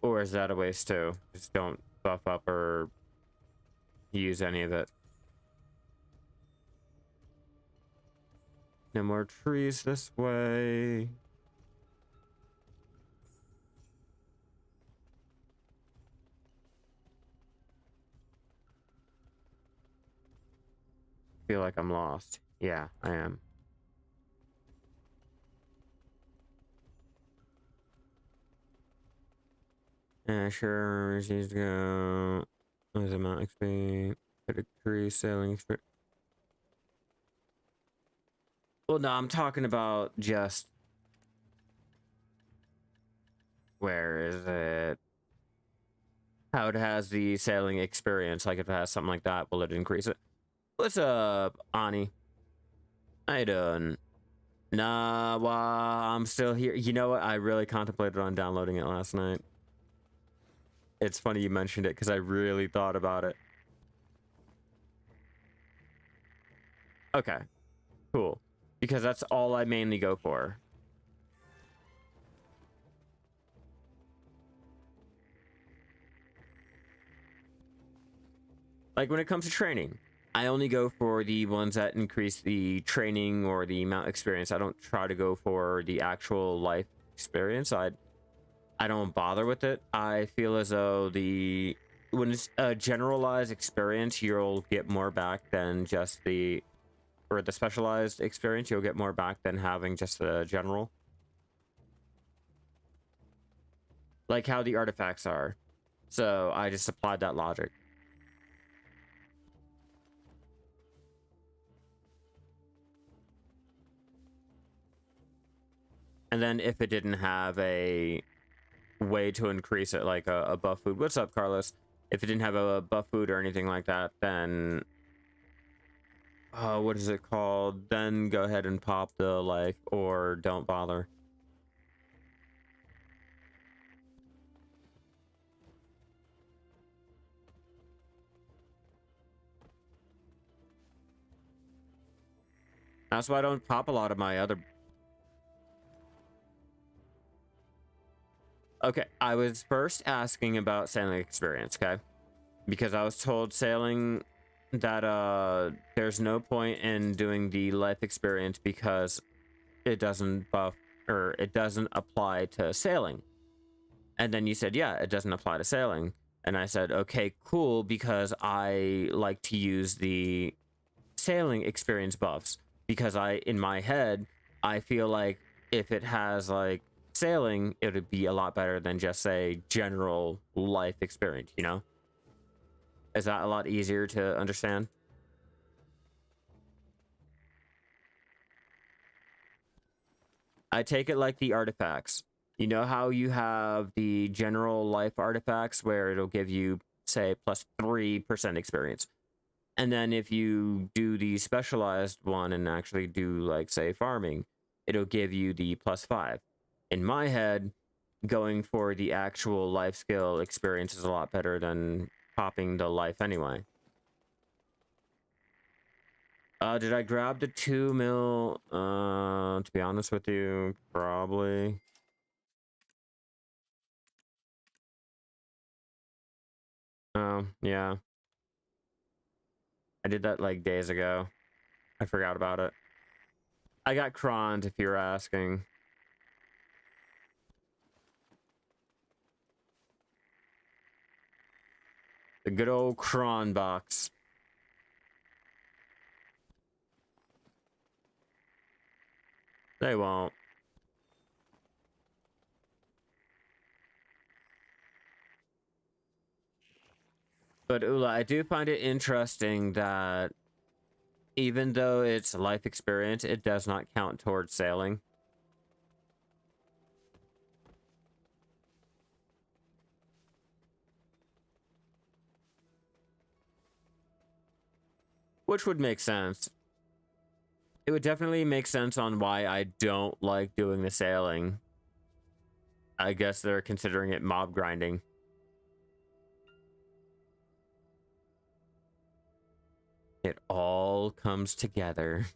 Or is that a waste too? Just don't buff up or use any of it. No more trees this way. feel like I'm lost. Yeah, I am. Sure, she's go. What is it, Mount XP? Tree sailing experience. Well, no, I'm talking about just. Where is it? How it has the sailing experience. Like if it has something like that, will it increase it? What's up, Ani? How you doing? Nah, well, I'm still here. You know what? I really contemplated on downloading it last night. It's funny you mentioned it because I really thought about it. Okay, cool. Because that's all I mainly go for. Like when it comes to training, I only go for the ones that increase the training or the amount experience. I don't try to go for the actual life experience. I don't bother with it. I feel as though when it's a generalized experience, you'll get more back than just the specialized experience. You'll get more back than having just the general. Like how the artifacts are. So I just applied that logic. And then if it didn't have a way to increase it, like a buff food. What's up, Carlos? If it didn't have a buff food or anything like that, then what is it called? Then go ahead and pop the life or don't bother. That's why I don't pop a lot of my other. Okay, I was first asking about sailing experience, okay? Because I was told sailing that there's no point in doing the life experience because it doesn't buff or it doesn't apply to sailing. And then you said, yeah, it doesn't apply to sailing. And I said, okay, cool, because I like to use the sailing experience buffs because in my head, I feel like if it has like sailing, it would be a lot better than just say general life experience, you know? Is that a lot easier to understand? I take it like the artifacts. You know how you have the general life artifacts where it'll give you, say, plus 3% experience. And then if you do the specialized one and actually do, like, say, farming, it'll give you the plus 5. In my head, going for the actual life skill experience is a lot better than popping the life anyway. Did I grab the 2 mil? To be honest with you, probably. Oh, yeah. I did that like days ago. I forgot about it. I got croned, if you're asking. The good old cron box. They won't. But Ula, I do find it interesting that even though it's life experience, it does not count towards sailing. Which would make sense. It would definitely make sense on why I don't like doing the sailing. I guess they're considering it mob grinding. It all comes together.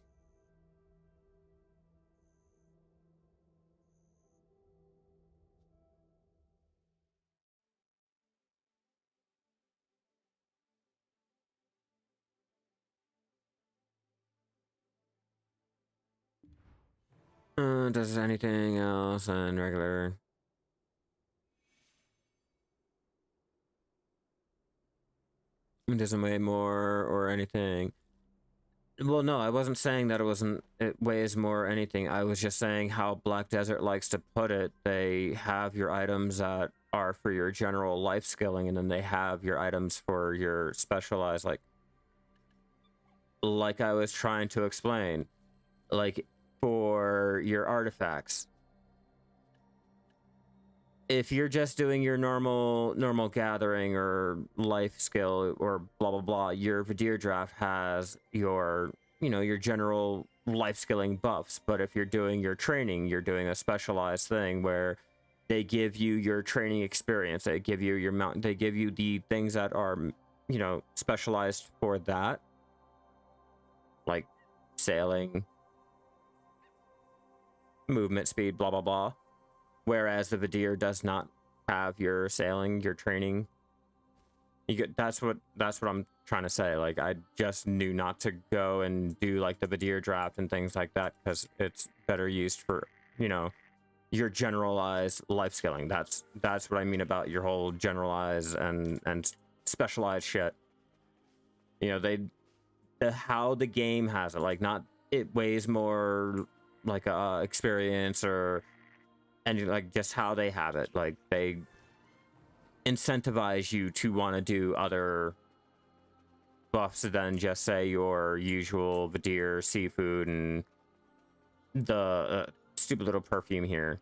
Does anything else in regular? It doesn't weigh more or anything. Well, no, I wasn't saying that it weighs more or anything. I was just saying how Black Desert likes to put it. They have your items that are for your general life skilling, and then they have your items for your specialized, like I was trying to explain, like for your artifacts. If you're just doing your normal gathering or life skill or blah blah blah, your Vidir draft has your your general life skilling buffs. But if you're doing your training, you're doing a specialized thing where they give you your training experience. They give you your mount. They give you the things that are specialized for that, like sailing, movement speed, blah blah blah. Whereas the Vidir does not have your sailing, your training. That's what I'm trying to say. Like, I just knew not to go and do like the Vidir draft and things like that because it's better used for your generalized life skilling. That's what I mean about your whole generalized and specialized shit. How the game has it, like, not it weighs more like experience or and like just how they have it, like they incentivize you to want to do other buffs than just say your usual Vidir seafood and the stupid little perfume here.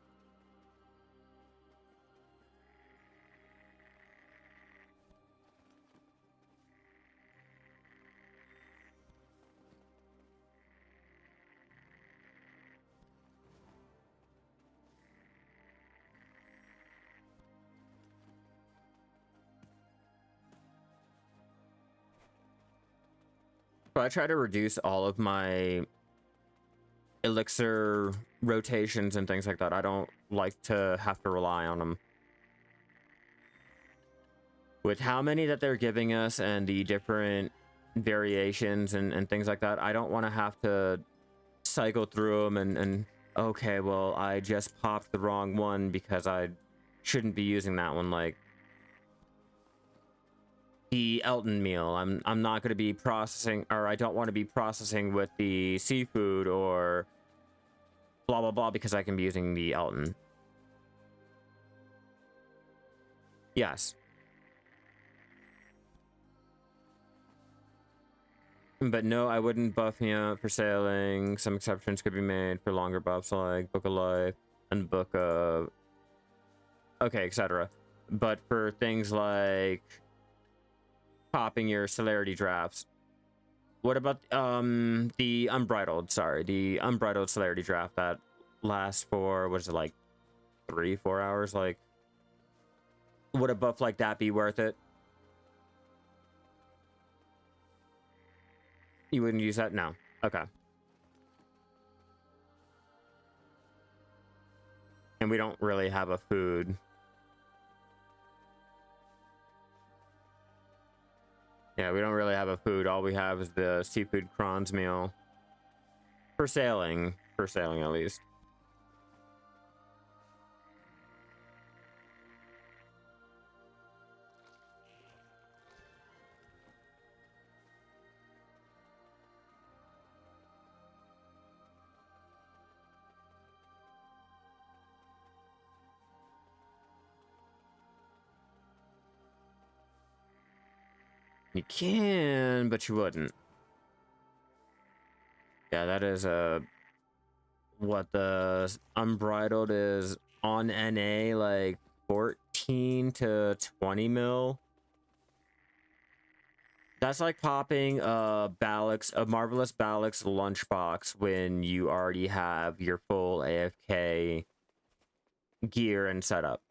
So I try to reduce all of my elixir rotations and things like that. I don't like to have to rely on them. With how many that they're giving us and the different variations and things like that, I don't want to have to cycle through them and okay, well, I just popped the wrong one because I shouldn't be using that one. Like the Elton meal, I'm not going to be processing, or I don't want to be processing with the seafood or blah blah blah because I can be using the Elton. Yes. But no, I wouldn't buff me out for sailing. Some exceptions could be made for longer buffs like Book of Life and Book of... Okay, etc. But for things like popping your celerity drafts, what about the unbridled? Sorry, the unbridled celerity draft that lasts for, what is it, like 3-4 hours? Like, would a buff like that be worth it? You wouldn't use that? No. Okay. And we don't really have a food. Yeah, we don't really have a food. All we have is the seafood Kron's meal. For sailing. For sailing, at least. You can, but you wouldn't. Yeah, that is what the unbridled is on NA, like 14 to 20 mil. That's like popping a Marvelous Balix lunchbox when you already have your full AFK gear and setup.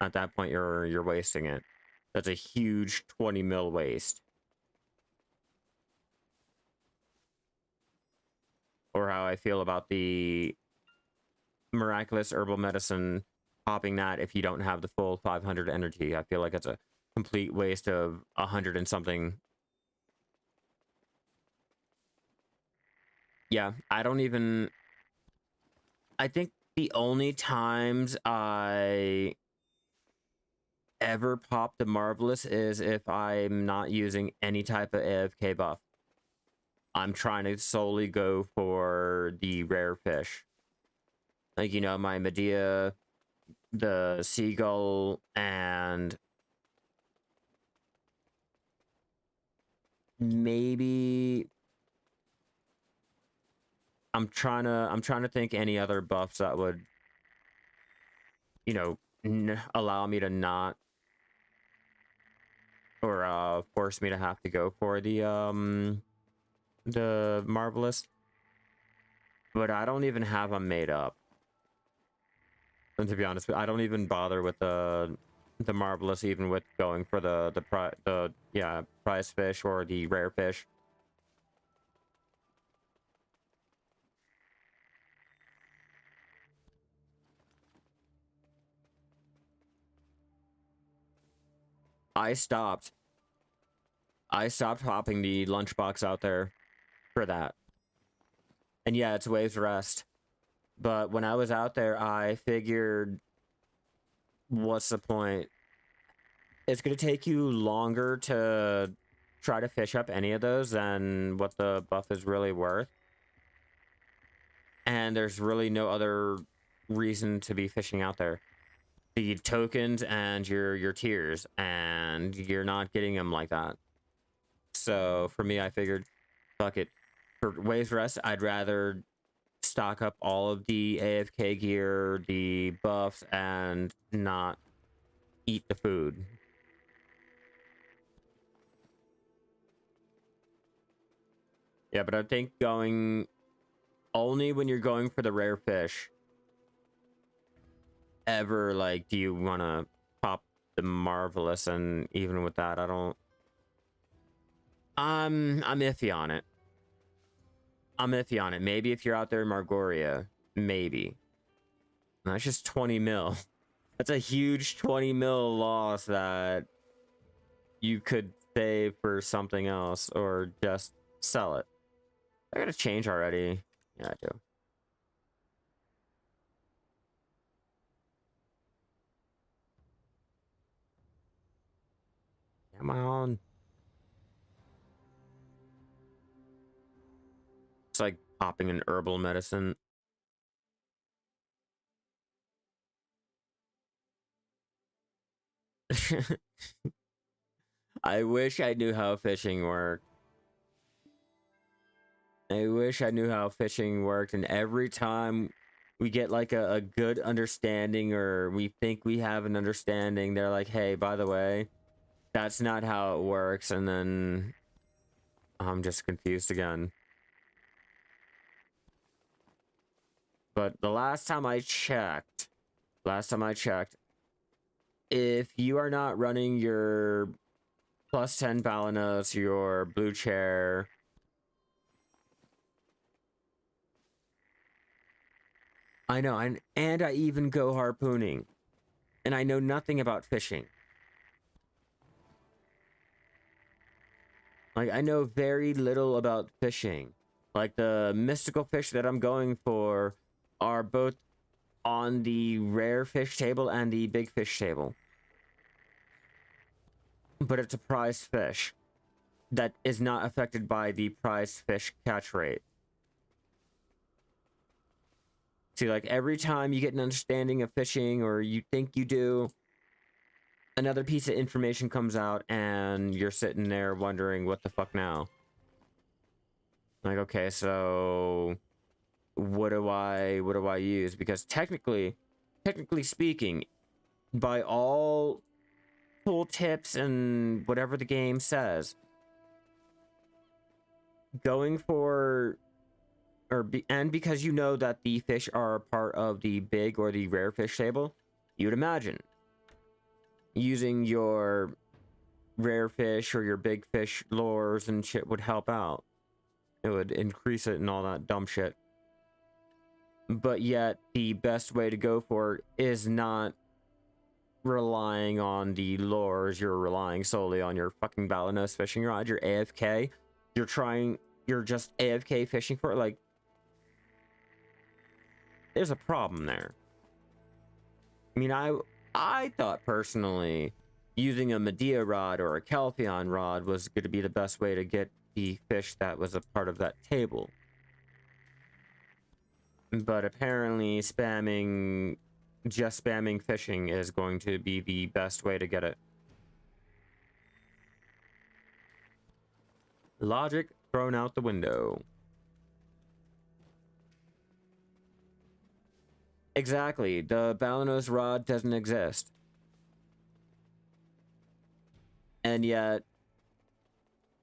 At that point, you're wasting it. That's a huge 20 mil waste. Or how I feel about the miraculous herbal medicine, popping that if you don't have the full 500 energy. I feel like it's a complete waste of 100 and something. Yeah, I think the only times I ever pop the Marvelous is if I'm not using any type of AFK buff. I'm trying to solely go for the rare fish. Like, you know, my Medea, the seagull, and maybe I'm trying to think any other buffs that would, you know, allow me to not, or force me to have to go for the marvelous. But I don't even have them made up. And to be honest, I don't even bother with the marvelous, even with going for the prize fish or the rare fish. I stopped hopping the lunchbox out there for that. And yeah, it's Waves Rest. But when I was out there, I figured, what's the point? It's going to take you longer to try to fish up any of those than what the buff is really worth. And there's really no other reason to be fishing out there. The tokens and your tiers, and you're not getting them like that. So for me, I figured, fuck it. For Waves Rest, I'd rather stock up all of the AFK gear, the buffs, and not eat the food. Yeah, but I think going only when you're going for the rare fish. Ever, like, do you want to pop the marvelous? And even with that, I don't. I'm iffy on it. I'm iffy on it. Maybe if you're out there in Margoria, maybe. And that's just 20 mil. That's a huge 20 mil loss that you could save for something else or just sell it. I gotta change already. Yeah, I do. Come on. It's like popping an herbal medicine. I wish I knew how fishing worked. I wish I knew how fishing worked, and every time we get like a good understanding, or we think we have an understanding, they're like, hey, by the way, that's not how it works, and then I'm just confused again. But the last time I checked, if you are not running your +10 Balanos, your blue chair, I know, and I even go harpooning, and I know nothing about fishing. Like, I know very little about fishing. Like, the mystical fish that I'm going for are both on the rare fish table and the big fish table. But it's a prize fish that is not affected by the prize fish catch rate. See, like, every time you get an understanding of fishing, or you think you do, another piece of information comes out, and you're sitting there wondering, what the fuck now? Like, okay, so what do I use? Because technically speaking, by all tool tips and whatever the game says, going for and because you know that the fish are a part of the big or the rare fish table, you'd imagine using your rare fish or your big fish lures and shit would help out. It would increase it and all that dumb shit. But yet, the best way to go for it is not relying on the lures. You're relying solely on your fucking Balanos fishing rod, your AFK. You're just AFK fishing for it. Like, there's a problem there. I mean, I thought personally using a Medea rod or a Calpheon rod was going to be the best way to get the fish that was a part of that table. But apparently just spamming fishing is going to be the best way to get it. Logic thrown out the window. Exactly. The bottlenose rod doesn't exist. And yet,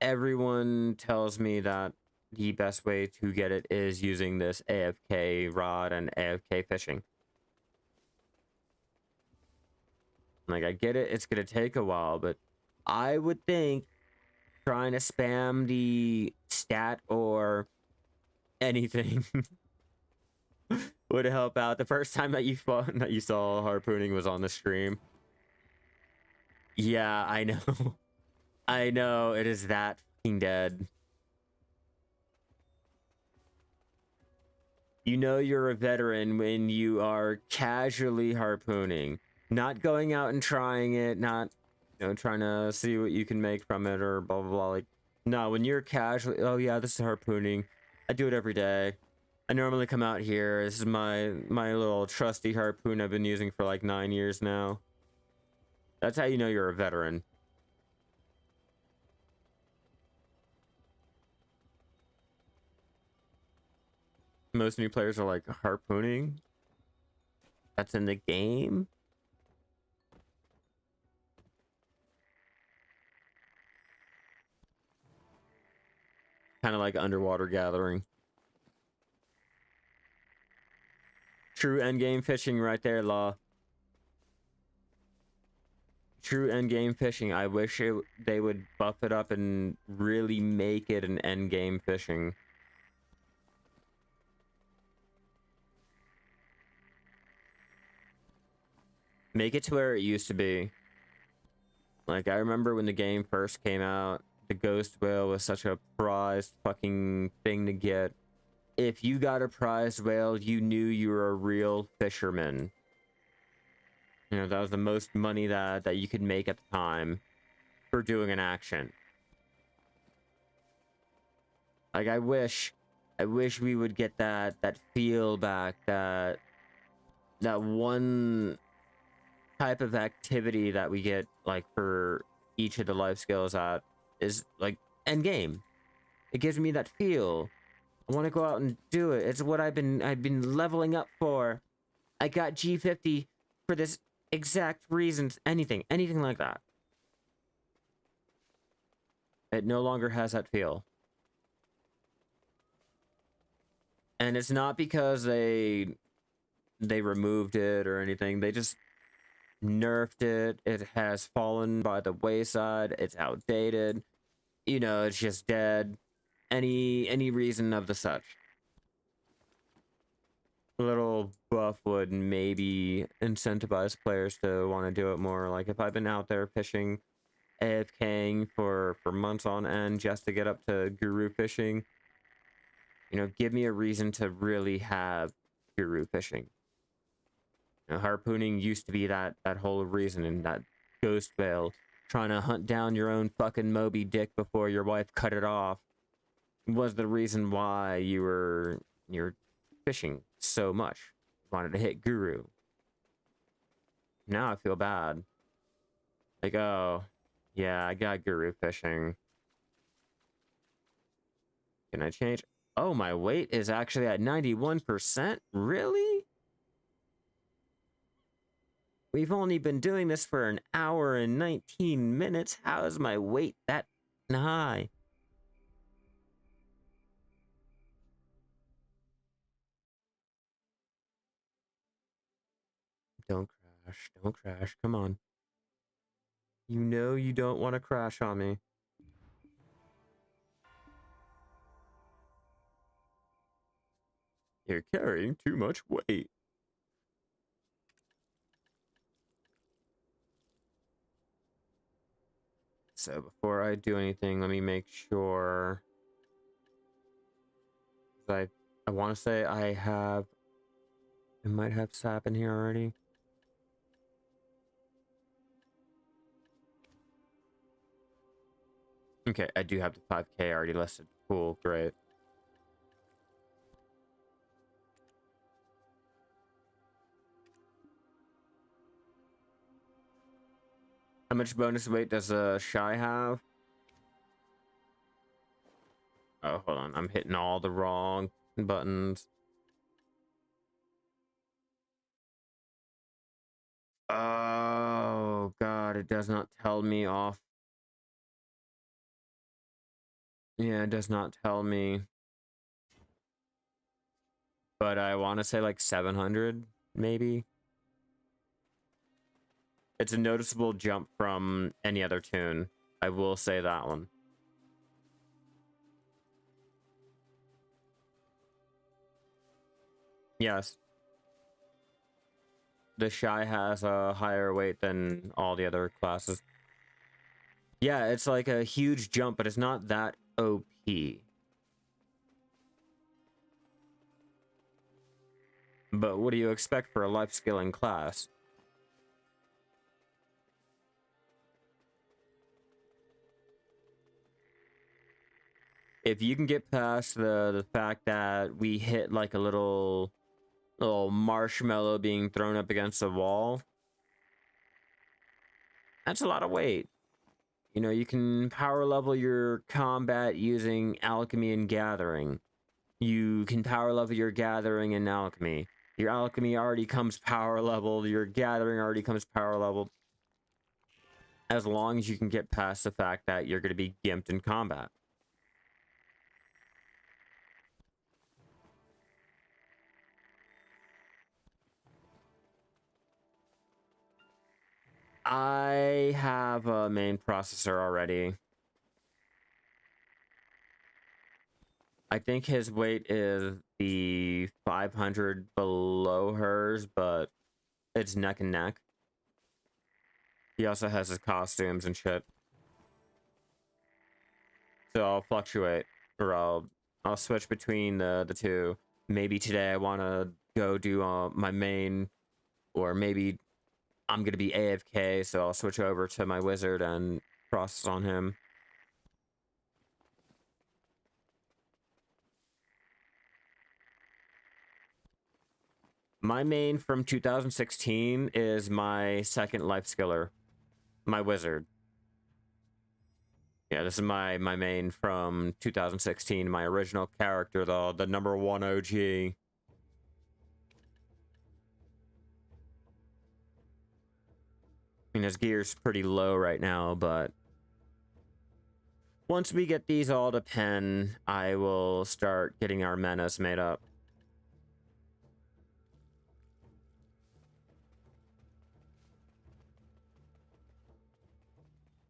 everyone tells me that the best way to get it is using this AFK rod and AFK fishing. Like, I get it, it's gonna take a while, but I would think trying to spam the stat or anything would help out. The first time that you saw harpooning was on the stream. Yeah, I know. I know, it is that fucking dead. You know you're a veteran when you are casually harpooning. Not going out and trying it, not, you know, trying to see what you can make from it or blah, blah, blah. Like, no, when you're casually, oh yeah, this is harpooning. I do it every day. I normally come out here. This is my little trusty harpoon I've been using for like 9 years now. That's how you know you're a veteran. Most new players are like, harpooning? That's in the game? Kind of like underwater gathering. True endgame fishing right there, Law. True endgame fishing. I wish they would buff it up and really make it an endgame fishing. Make it to where it used to be. Like, I remember when the game first came out, the ghost whale was such a prized fucking thing to get. If you got a prized whale, you knew you were a real fisherman. You know, that was the most money that you could make at the time for doing an action. Like, I wish we would get that feel back, that one type of activity that we get, like, for each of the life skills that is like end game. It gives me that feel. I want to go out and do it. It's what I've been leveling up for. I got G50 for this exact reasons. Anything like that. It no longer has that feel. And it's not because they removed it or anything. They just nerfed it. It has fallen by the wayside. It's outdated. You know, it's just dead. Any reason of the such. A little buff would maybe incentivize players to want to do it more. Like, if I've been out there fishing, AFKing for months on end just to get up to guru fishing, you know, give me a reason to really have guru fishing. You know, harpooning used to be that whole reason, and that ghost whale, trying to hunt down your own fucking Moby Dick before your wife cut it off, was the reason why you're fishing so much. Wanted to hit guru. Now I feel bad. Like, oh, yeah, I got guru fishing. Can I change? Oh, my weight is actually at 91%? Really? We've only been doing this for an hour and 19 minutes. How is my weight that high? Don't crash. Don't crash. Come on. You know you don't want to crash on me. You're carrying too much weight. So before I do anything, let me make sure. I want to say I might have sap in here already. Okay, I do have the 5K already listed. Cool, great. How much bonus weight does Shai have? Oh, hold on. I'm hitting all the wrong buttons. Oh, God. It does not tell me off. Yeah, it does not tell me. But I want to say like 700, maybe. It's a noticeable jump from any other tune. I will say that one. Yes. The Shai has a higher weight than all the other classes. Yeah, it's like a huge jump, but it's not that OP. But what do you expect for a life skilling class? If you can get past the fact that we hit like a little marshmallow being thrown up against a wall, that's a lot of weight. You know, you can power level your combat using alchemy and gathering. You can power level your gathering and alchemy. Your alchemy already comes power level. Your gathering already comes power level. As long as you can get past the fact that you're going to be gimped in combat. I have a main processor already. I think his weight is the 500 below hers, but it's neck and neck. He also has his costumes and shit. So I'll fluctuate, or I'll switch between the two. Maybe today I want to go do my main, or maybe I'm going to be AFK, so I'll switch over to my wizard and process on him. My main from 2016 is my second life skiller, my wizard. Yeah, this is my main from 2016, my original character, the number 1 OG. I mean, his gear's pretty low right now, but once we get these all to pen, I will start getting our menace made up.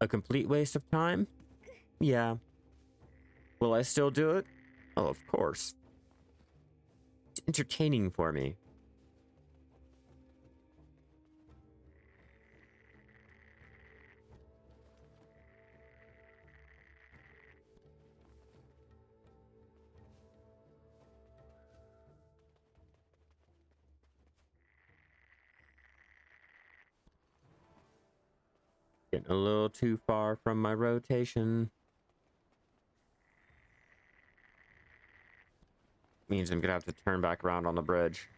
A complete waste of time? Yeah. Will I still do it? Oh, of course. It's entertaining for me. Getting a little too far from my rotation. Means I'm gonna have to turn back around on the bridge.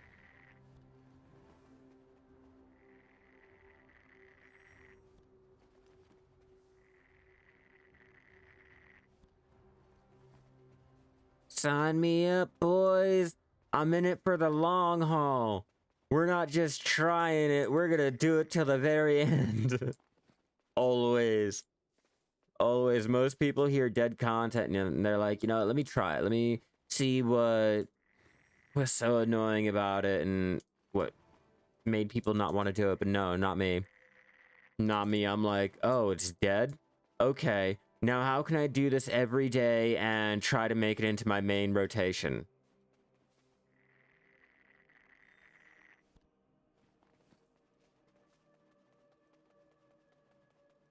Sign me up, boys. I'm in it for the long haul. We're not just trying it, we're gonna do it till the very end. Always. Always. Most people hear dead content and they're like, you know, let me try it. Let me see what was so annoying about it and what made people not want to do it. But no, not me. Not me. I'm like, oh, it's dead? Okay. Now how can I do this every day and try to make it into my main rotation?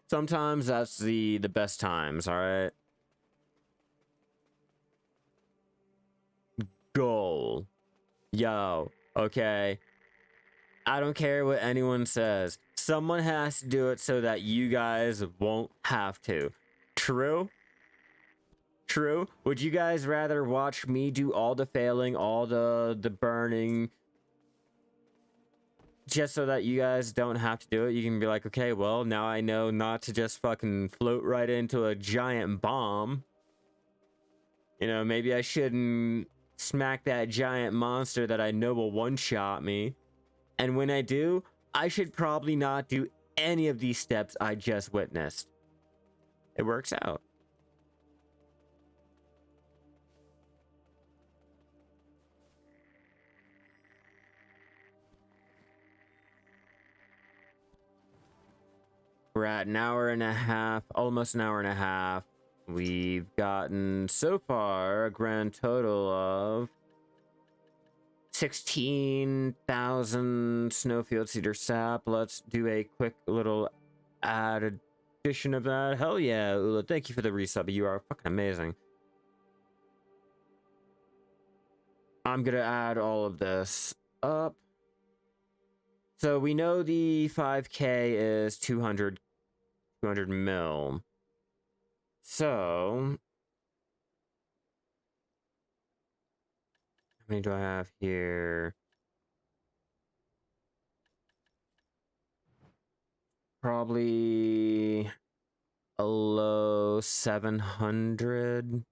Sometimes that's the best times, all right? Goal. Yo, okay. I don't care what anyone says. Someone has to do it so that you guys won't have to. True? True. Would you guys rather watch me do all the failing, all the burning, just so that you guys don't have to do it? You can be like, okay, well, now I know not to just fucking float right into a giant bomb. You know, maybe I shouldn't smack that giant monster that I know will one-shot me. And when I do, I should probably not do any of these steps I just witnessed. It works out. We're at an hour and a half, almost an hour and a half. We've gotten so far a grand total of 16,000 Snowfield Cedar Sap. Let's do a quick little addition of that. Hell yeah, Ula. Thank you for the resub. You are fucking amazing. I'm gonna add all of this up. So we know the 5K is 200 mil. So how many do I have here? Probably a low 700.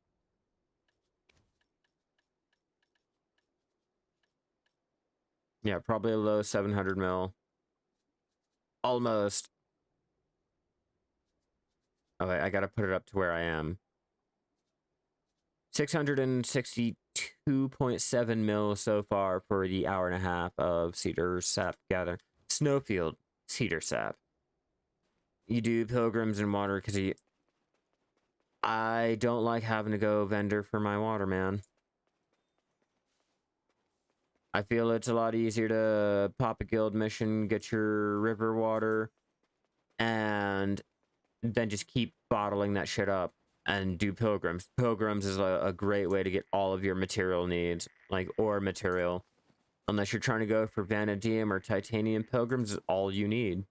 Yeah, probably a low 700 mil. Almost. Okay, I gotta put it up to where I am. 662.7 mil so far for the hour and a half of Cedar Sap gather. Snowfield Cedar Sap. You do pilgrims and water because I don't like having to go vendor for my water, man. I feel it's a lot easier to pop a guild mission, get your river water, and then just keep bottling that shit up and do pilgrims. Pilgrims is a great way to get all of your material needs, like ore material. Unless you're trying to go for vanadium or titanium, pilgrims is all you need.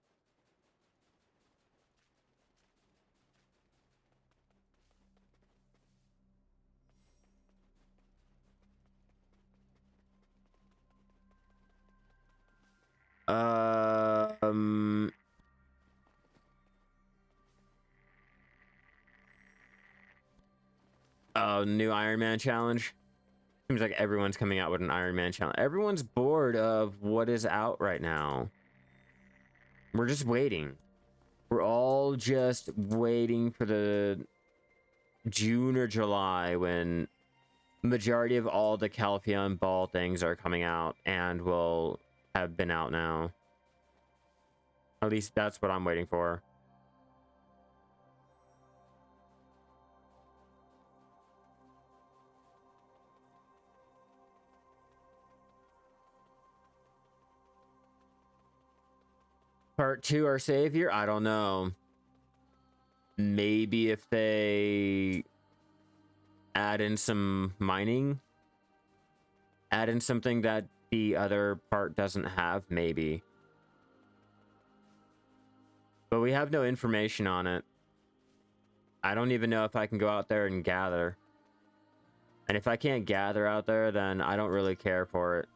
Oh, new Iron Man challenge. Seems like everyone's coming out with an Iron Man challenge. Everyone's bored of what is out right now. We're just waiting. We're all just waiting for the June or July when majority of all the Calpheon ball things are coming out and will have been out now. At least that's what I'm waiting for. Part 2, our savior? I don't know. Maybe if they add in some mining, add in something that the other part doesn't have, maybe. But we have no information on it. I don't even know if I can go out there and gather. And if I can't gather out there, then I don't really care for it.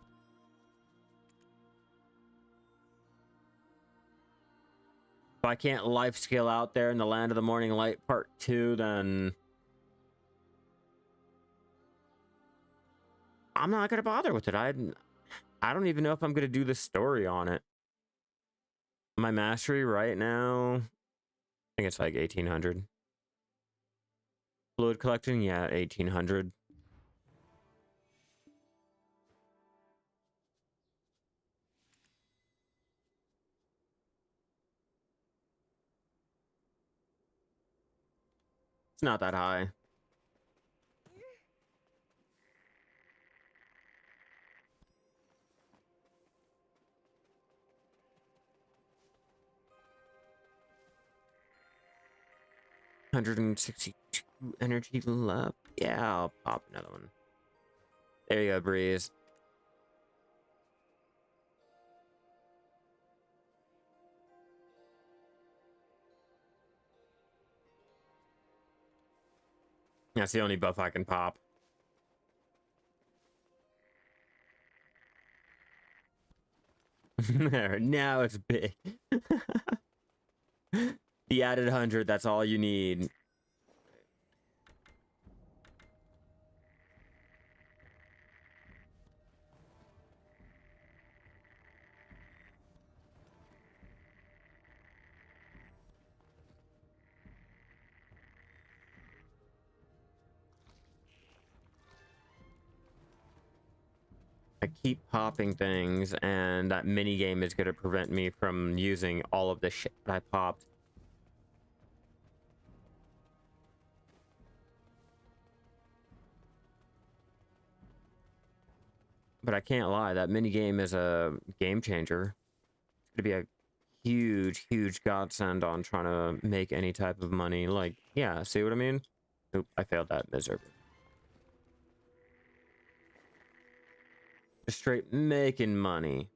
If I can't life skill out there in the Land of the Morning Light Part 2, then I'm not gonna bother with it. I don't even know if I'm gonna do the story on it. My mastery right now, I think it's like 1800. Fluid collecting, yeah, 1800. It's not that high. $162 energy left. Yeah, I'll pop another one. There you go, Breeze. That's the only buff I can pop. Now it's big. The added 100, that's all you need. I keep popping things, and that mini game is going to prevent me from using all of the shit that I popped. But I can't lie, that mini game is a game changer. It's going to be a huge, huge godsend on trying to make any type of money. Like, yeah, see what I mean? Oop, I failed that miserably. Just straight making money.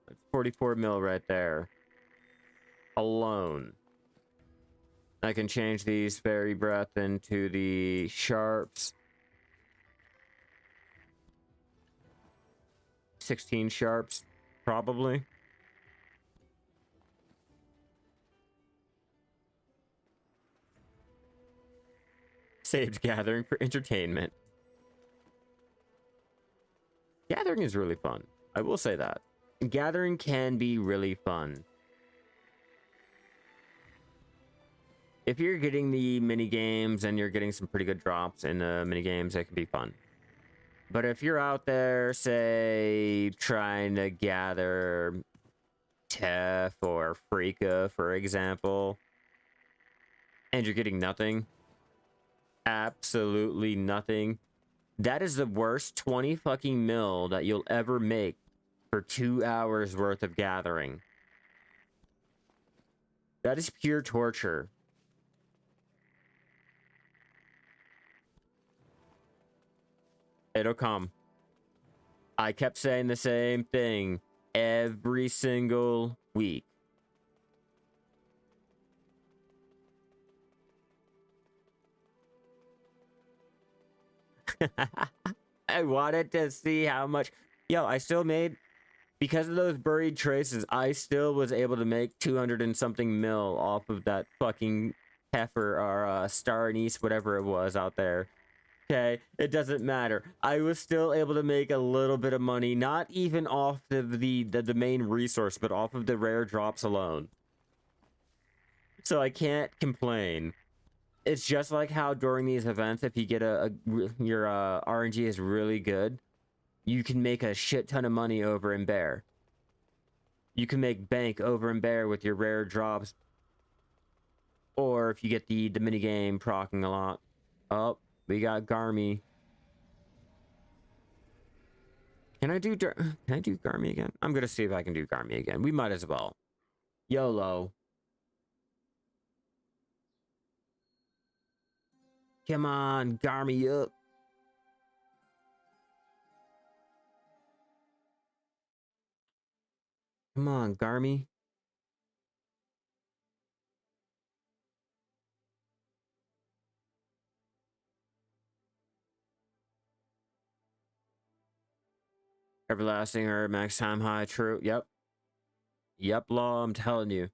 That's 44 mil right there. Alone. I can change these fairy breath into the sharps. 16 sharps, probably. Saved gathering for entertainment. Gathering is really fun. I will say that. Gathering can be really fun. If you're getting the mini games and you're getting some pretty good drops in the mini games, it can be fun. But if you're out there, say, trying to gather Tef or Freaka, for example, and you're getting nothing, absolutely nothing, that is the worst 20 fucking mil that you'll ever make for 2 hours worth of gathering. That is pure torture. It'll come. I kept saying the same thing every single week. I wanted to see how much. Yo, I still made, because of those buried traces, I still was able to make 200 and something mil off of that fucking heifer or star anise, whatever it was out there. Okay, it doesn't matter. I was still able to make a little bit of money, not even off of the main resource, but off of the rare drops alone. So I can't complain. It's just like how during these events, if you get your RNG is really good, you can make a shit ton of money over in Bear. You can make bank over in Bear with your rare drops. Or if you get the mini game procking a lot. Oh, we got Garmy. Can I do Garmy again? I'm gonna see if I can do Garmy again. We might as well. YOLO. Come on, Garmy up. Come on, Garmy. Everlasting or max time high, true. Yep. Yep, law, I'm telling you.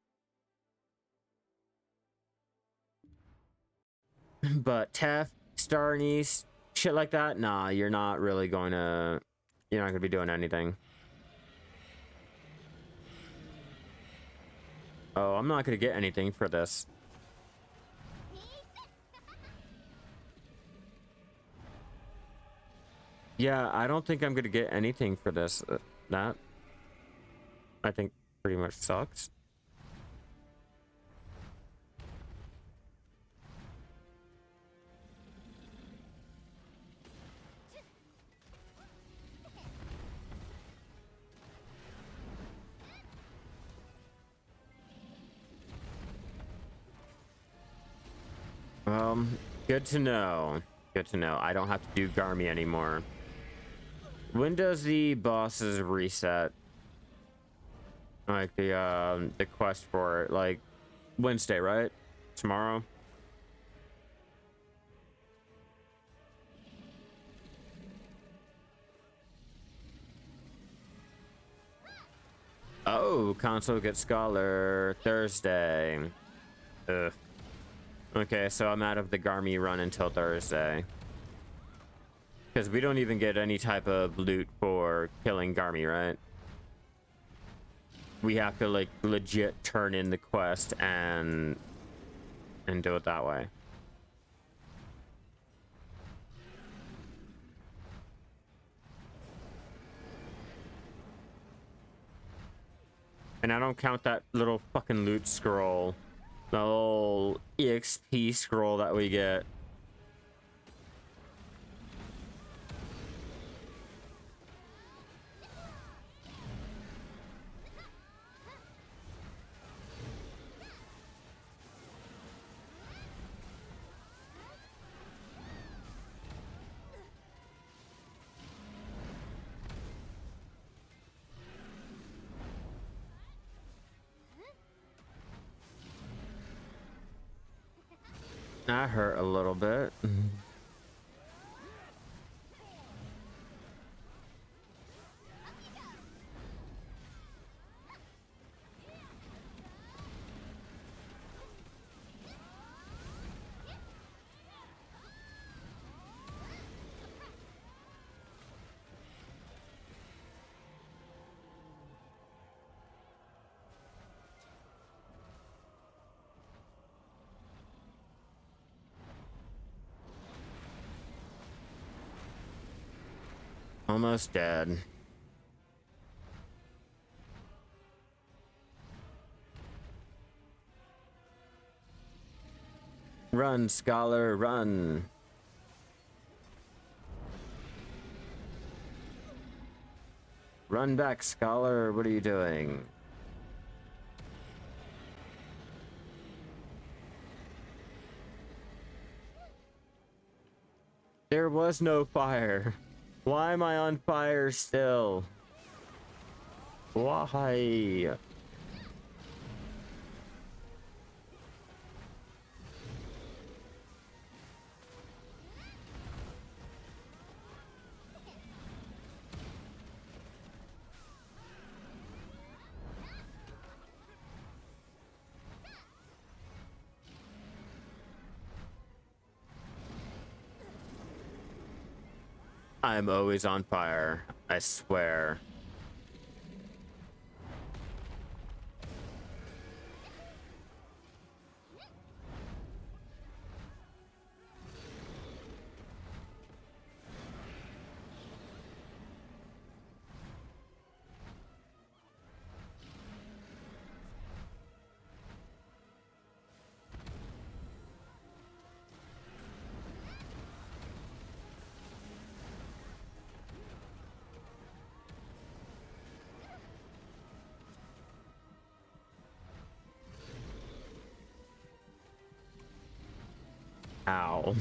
But Tef, Star Anise, shit like that, nah, you're not really going to... You're not going to be doing anything. Oh, I'm not going to get anything for this. Yeah, I don't think I'm going to get anything for this. That, I think, pretty much sucks. Good to know. Good to know. I don't have to do Garmy anymore. When does the bosses reset? Like the quest for it, like Wednesday, right? Tomorrow? Oh, console gets scholar Thursday. Ugh. Okay, so I'm out of the Garmy run until Thursday. Because we don't even get any type of loot for killing Garmy, right? We have to, like, legit turn in the quest and do it that way. And I don't count that little fucking loot scroll. The little EXP scroll that we get. That hurt a little bit. Almost dead. Run, scholar, run. Run back, scholar. What are you doing? There was no fire. Why am I on fire still? Why? I'm always on fire, I swear. Ow.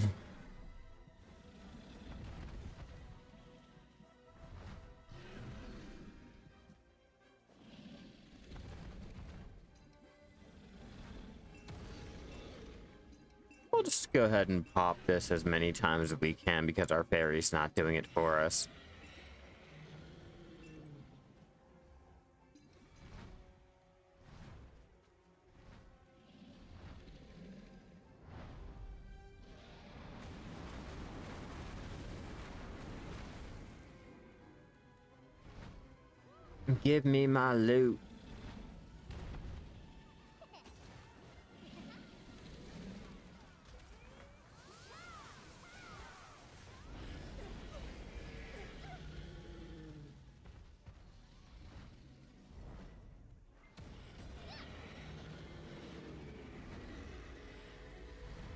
We'll just go ahead and pop this as many times as we can because our fairy's not doing it for us. Give me my loot.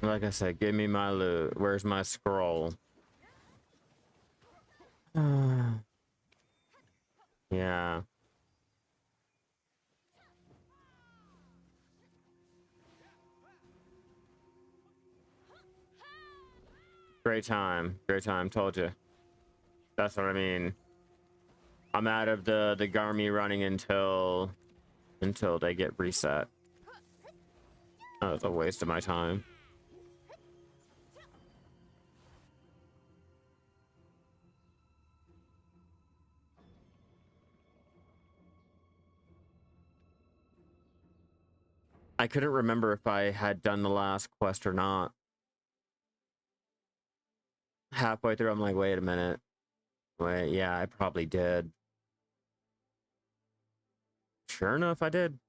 Like I said, give me my loot. Where's my scroll? Yeah. Great time. Great time. Told you. That's what I mean. I'm out of the Garmy running until they get reset. That was a waste of my time. I couldn't remember if I had done the last quest or not. Halfway through, I'm like, wait a minute. Wait, yeah, I probably did. Sure enough, I did.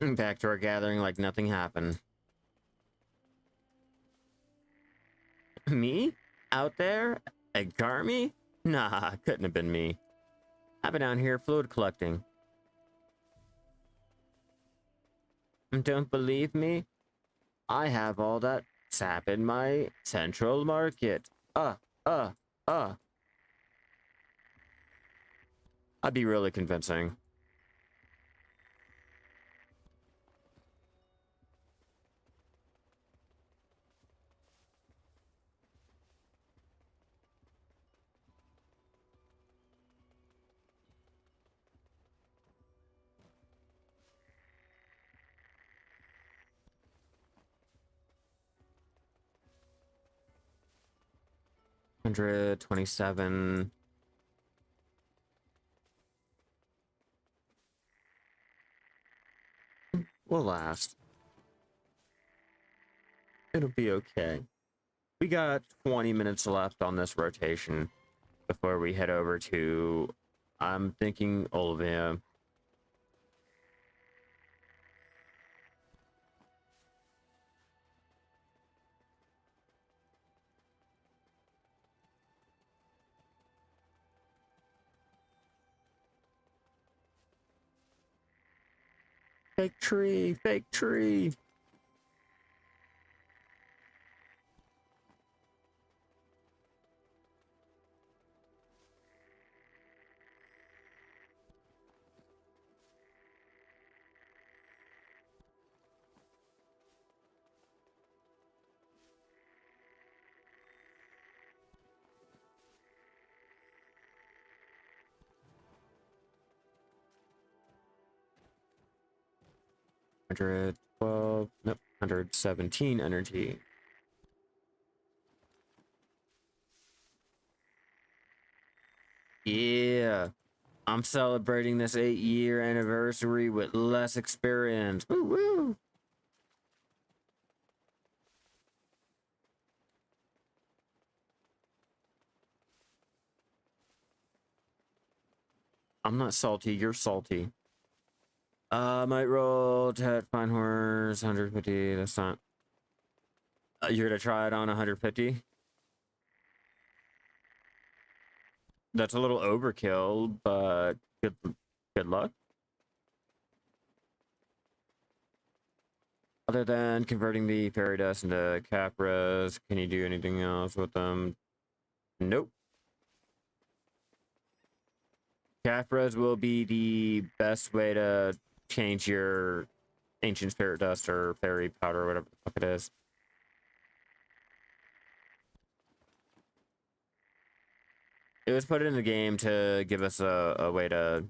Back to our gathering like nothing happened. Me? Out there? At Garmy? Nah, couldn't have been me. I've been down here fluid collecting. Don't believe me? I have all that sap in my central market. I'd be really convincing. $127. We'll last. It'll be okay. We got 20 minutes left on this rotation before we head over to, I'm thinking, Olivia. Fake tree, fake tree. $112, nope, 117 energy. Yeah, I'm celebrating this 8-year anniversary with less experience. Woo woo! I'm not salty, you're salty. Might roll to fine horse, 150, that's not... you're gonna try it on 150? That's a little overkill, but good luck. Other than converting the fairy dust into capras, can you do anything else with them? Nope. Capras will be the best way to change your ancient spirit dust or fairy powder or whatever the fuck it is. It was put in the game to give us a way to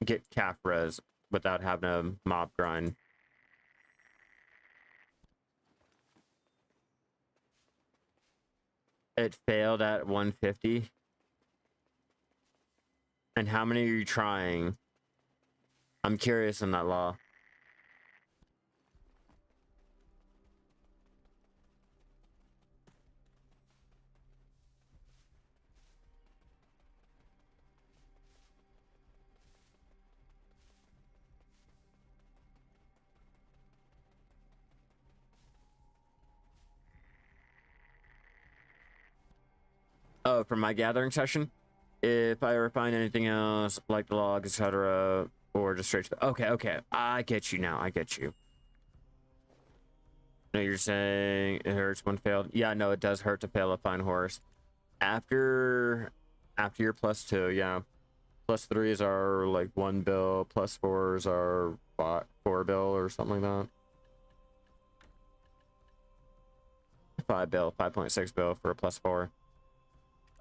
get capras without having a mob grind. It failed at 150. And how many are you trying? I'm curious in that law. Oh, from my gathering session? If I ever find anything else, like the log, etc., or just straight to... Okay, I get you now, I get you. No, you're saying it hurts when failed? Yeah, no, it does hurt to fail a fine horse. After your +2, yeah. +3s are like 1 bill, +4s are 4 bill or something like that. 5 bill, 5.6 bill for a +4.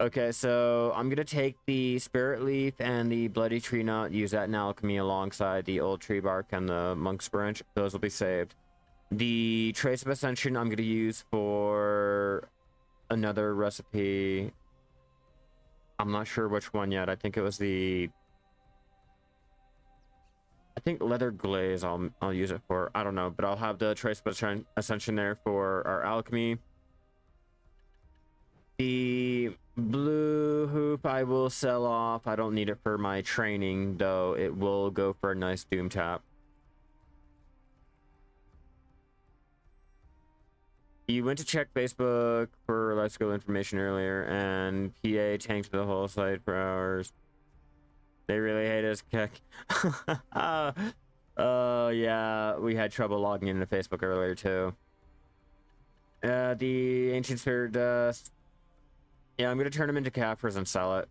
Okay, so I'm gonna take the spirit leaf and the bloody tree nut, use that in alchemy alongside the old tree bark and the monk's branch. Those will be saved. The Trace of Ascension I'm going to use for another recipe. I'm not sure which one yet. I think it was the... I think leather glaze I'll use it for. I don't know, but I'll have the Trace of Ascension there for our alchemy. The blue hoop I will sell off. I don't need it for my training, though. It will go for a nice doom tap. You went to check Facebook for Let's Go information earlier, and PA tanked the whole site for hours. They really hate us, Keck. Oh, yeah, we had trouble logging into Facebook earlier, too. The Ancient Spirit Dust. Yeah, I'm going to turn them into Caphras and sell it.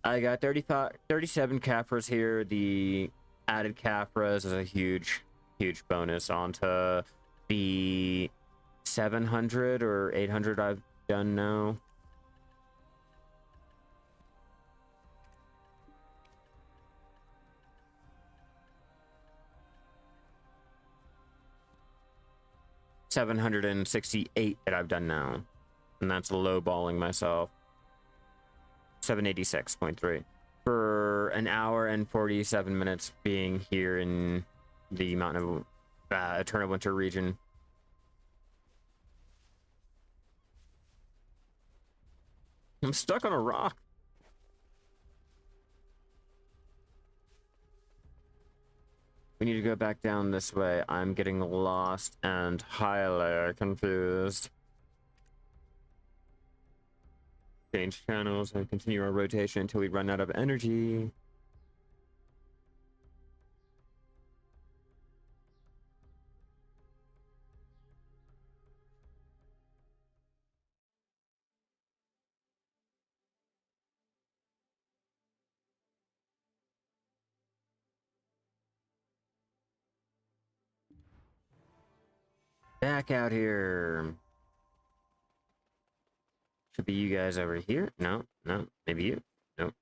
I got 37 Caphras here. The added Caphras is a huge bonus onto the 700 or 800 I've done now. $768 that I've done now, and that's lowballing myself. 786.3 for an hour and 47 minutes being here in the Mountain of Eternal Winter region. I'm stuck on a rock. We need to go back down this way. I'm getting lost and highly confused. Change channels and continue our rotation until we run out of energy. Back out here. Should be you guys over here. No, maybe you. Nope.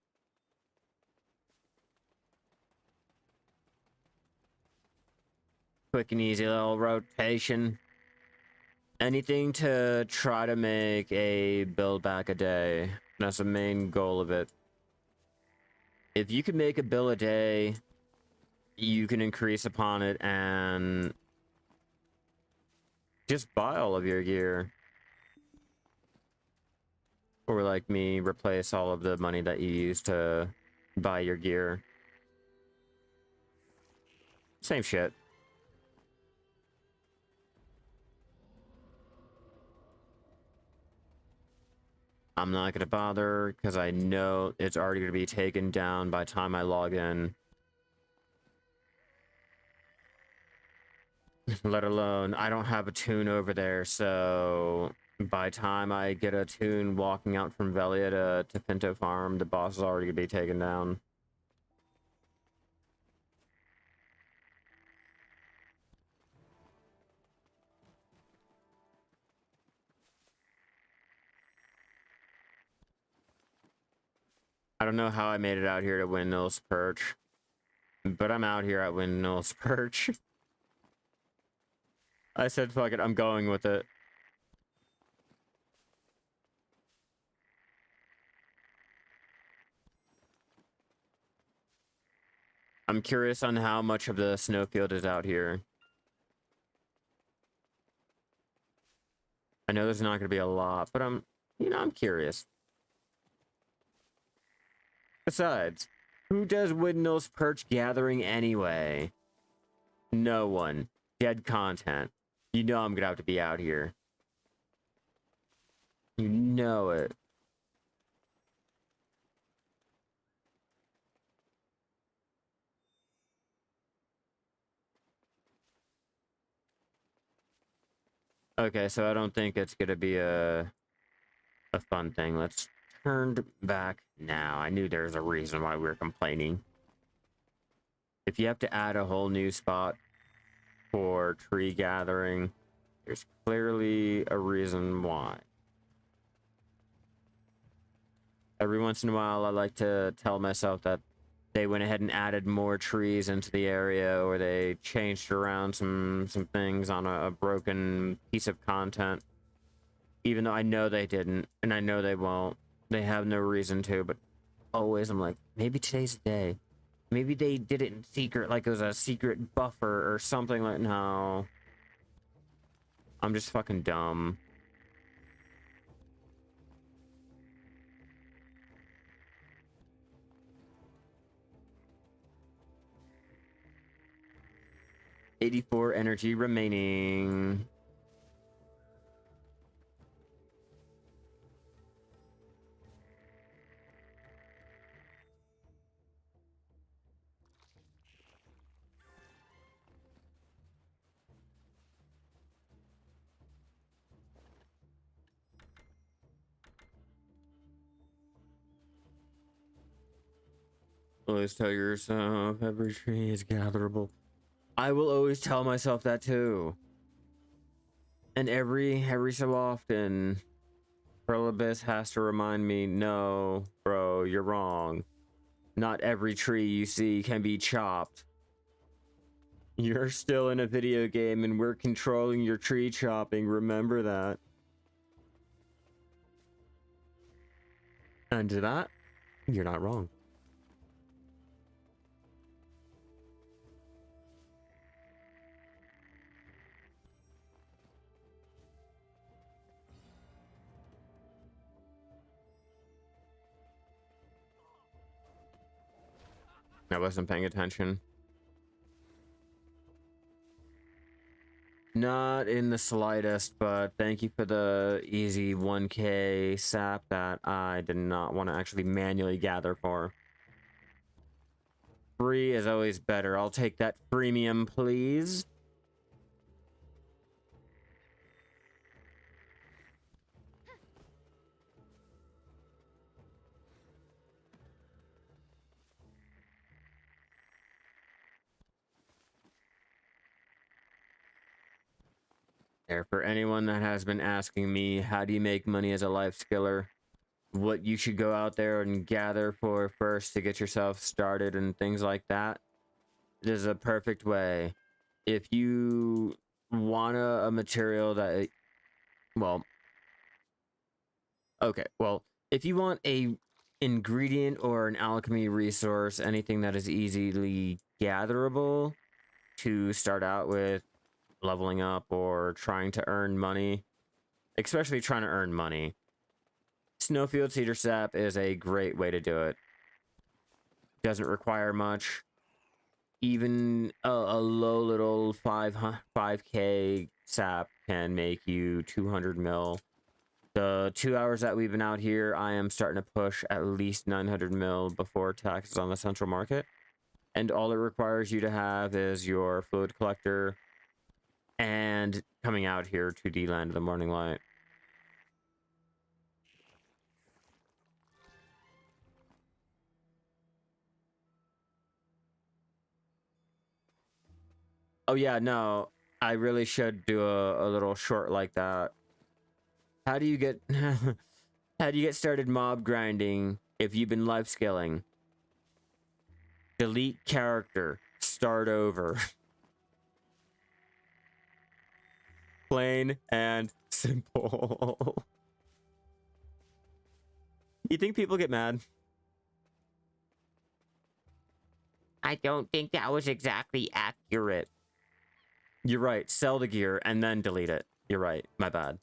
Quick and easy little rotation. Anything to try to make a build back a day. That's the main goal of it. If you can make a bill a day, you can increase upon it and just buy all of your gear. Or like me, replace all of the money that you use to buy your gear. Same shit. I'm not going to bother because I know it's already going to be taken down by the time I log in. Let alone, I don't have a tune over there, so by the time I get a tune walking out from Velia to Pinto Farm, the boss is already going to be taken down. I don't know how I made it out here to Windmill's Perch, but I'm out here at Windmill's Perch. I said, fuck it, I'm going with it. I'm curious on how much of the snowfield is out here. I know there's not going to be a lot, but I'm curious. Besides, who does Windmill's Perch gathering anyway? No one. Dead content. You know I'm gonna have to be out here. You know it. Okay, so I don't think it's gonna be a fun thing. Let's turn back now. I knew there was a reason why we were complaining. If you have to add a whole new spot for tree gathering, there's clearly a reason why. Every once in a while, I like to tell myself that they went ahead and added more trees into the area, or they changed around some things on a broken piece of content. Even though I know they didn't, and I know they won't. They have no reason to, but always I'm like, maybe today's the day. Maybe they did it in secret, like it was a secret buffer or something like... No. I'm just fucking dumb. $84 energy remaining. Always tell yourself every tree is gatherable. I will always tell myself that too. And every so often, Pearl Abyss has to remind me, no, bro, you're wrong. Not every tree you see can be chopped. You're still in a video game and we're controlling your tree chopping, remember that. And to that, you're not wrong. I wasn't paying attention. Not in the slightest, but thank you for the easy 1k sap that I did not want to actually manually gather for. Free is always better. I'll take that premium, please. There, for anyone that has been asking me, how do you make money as a life skiller? What you should go out there and gather for first to get yourself started and things like that. This is a perfect way. If you want a material that, well, okay, well, if you want a ingredient or an alchemy resource, anything that is easily gatherable to start out with, leveling up or trying to earn money, especially trying to earn money, Snowfield Cedar Sap is a great way to do it. Doesn't require much. Even a low little 5k sap can make you 200 mil. The 2 hours that we've been out here, I am starting to push at least 900 mil before taxes on the central market. And all it requires you to have is your fluid collector and coming out here to the Land of the Morning Light. Oh yeah, no, I really should do a little short like that. How do you get how do you get started mob grinding if you've been life skilling? Delete character, start over. Plain and simple. You think people get mad? I don't think that was exactly accurate. You're right. Sell the gear and then delete it. You're right. My bad.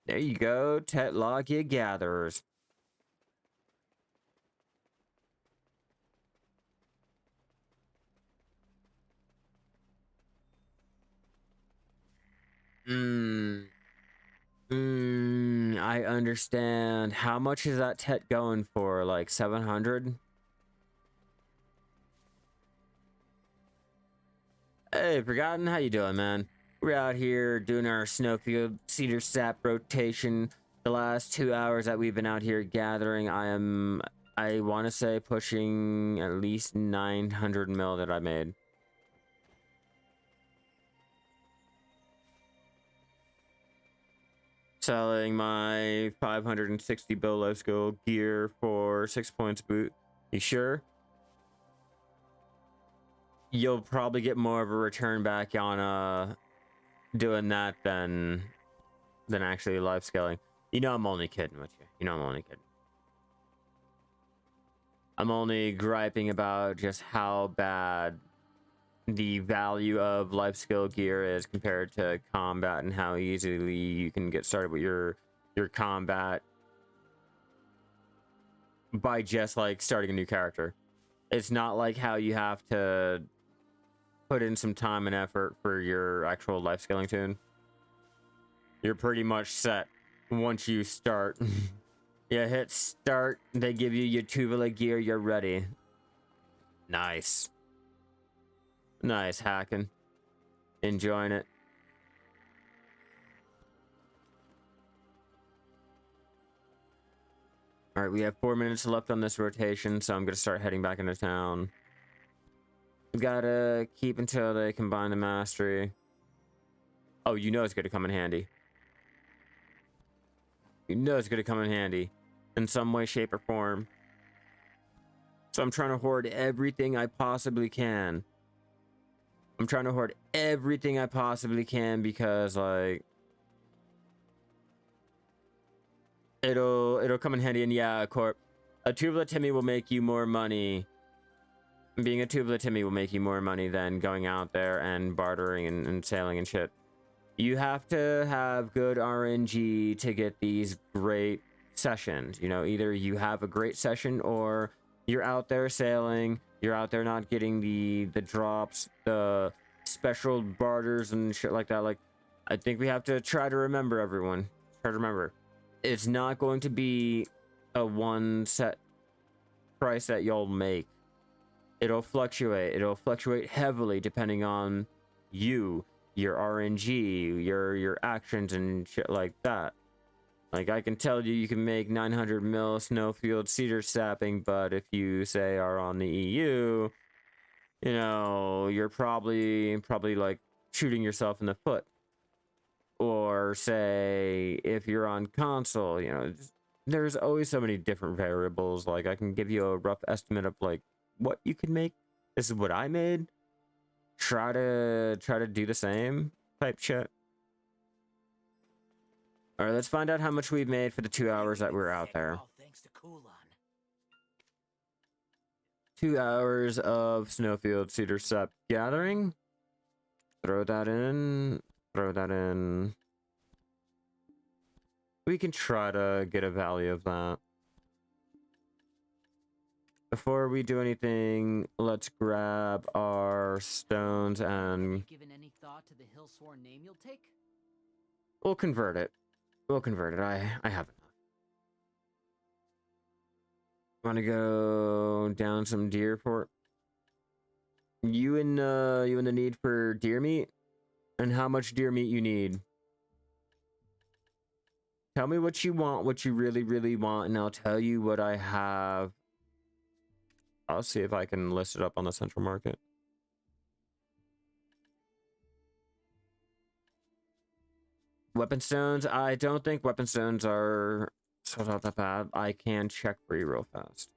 There you go. Tetlogia gatherers. I understand. How much is that Tet going for? Like 700? Hey, Forgotten, how you doing, man? We're out here doing our Snowfield Cedar Sap rotation. The last 2 hours that we've been out here gathering, I want to say pushing at least 900 mil that I made. Selling my 560 bill low skill gear for 6 points boot. You sure? You'll probably get more of a return back on doing that than actually live scaling. You know I'm only kidding with you. You know I'm only kidding. I'm only griping about just how bad the value of life skill gear is compared to combat and how easily you can get started with your combat by just like starting a new character. It's not like how you have to put in some time and effort for your actual life scaling tune. You're pretty much set once you start. You hit start, they give you your Twighlite gear, you're ready. Nice. Nice hacking. Enjoying it. All right, we have 4 minutes left on this rotation, so I'm going to start heading back into town. We gotta keep until they combine the mastery. Oh, you know it's going to come in handy. You know it's going to come in handy in some way, shape, or form. So I'm trying to hoard everything I possibly can. I'm trying to hoard everything I possibly can because, like, it'll come in handy. And yeah, Corp, a Twighlite Timmy will make you more money. Being a Twighlite Timmy will make you more money than going out there and bartering and sailing and shit. You have to have good RNG to get these great sessions. You know, either you have a great session or you're out there sailing, you're out there not getting the drops, the special barters and shit like that. Like, I think we have to try to remember, everyone. Try to remember. It's not going to be a one set price that you'll make. It'll fluctuate. It'll fluctuate heavily depending on you, your RNG, your actions and shit like that. Like, I can tell you can make 900 mil Snowfield Cedar Sapping, but if you say are on the EU, you know, you're probably like shooting yourself in the foot. Or say if you're on console, you know, there's always so many different variables. Like, I can give you a rough estimate of like what you can make. This is what I made. Try to do the same type shit. All right, let's find out how much we've made for the 2 hours that we were out there. 2 hours of Snowfield Cedar Sap gathering. Throw that in. Throw that in. We can try to get a value of that. Before we do anything, let's grab our stones and given any thought to the Hillsworn name you'll take? We'll convert it. We'll convert it. I have enough. Want to go down some deer for you in the need for deer meat? And how much deer meat you need? Tell me what you want, what you really, really want, and I'll tell you what I have. I'll see if I can list it up on the central market. Weapon stones? I don't think weapon stones are so not that bad. I can check for you real fast.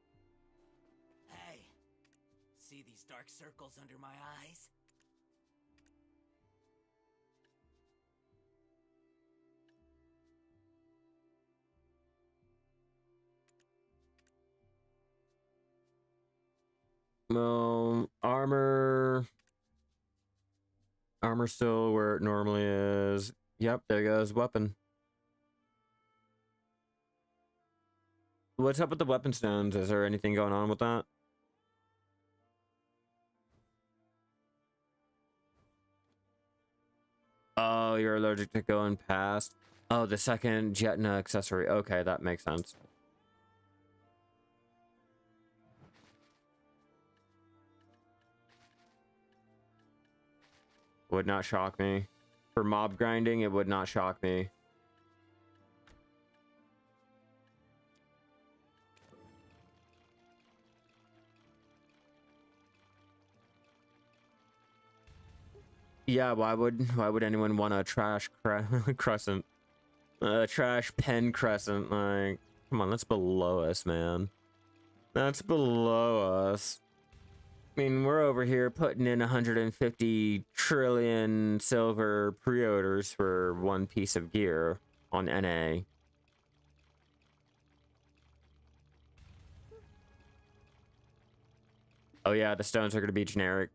Hey, see these dark circles under my eyes? Well, armor still where it normally is. Yep, there goes weapon. What's up with the weapon stones? Is there anything going on with that? Oh, you're allergic to going past. Oh, the second Jetna accessory. Okay, that makes sense. Would not shock me. For mob grinding, it would not shock me. Yeah, why would anyone want a trash crescent? Trash pen crescent, like, come on, that's below us, man. That's below us. I mean, we're over here putting in 150 trillion silver pre-orders for one piece of gear on NA. Oh yeah, the stones are going to be generic.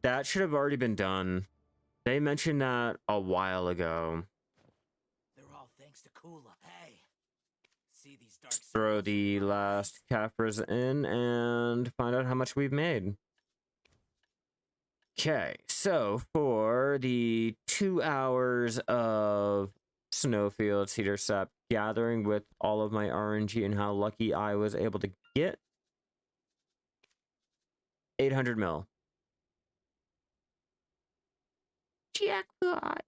That should have already been done. They mentioned that a while ago. They're all thanks to Kula. Hey, see these dark Throw circles? the last Caphras in and find out how much we've made. Okay, so for the 2 hours of Snowfield Cedar Sap gathering with all of my RNG and how lucky I was able to get 800 mil. Jackpot.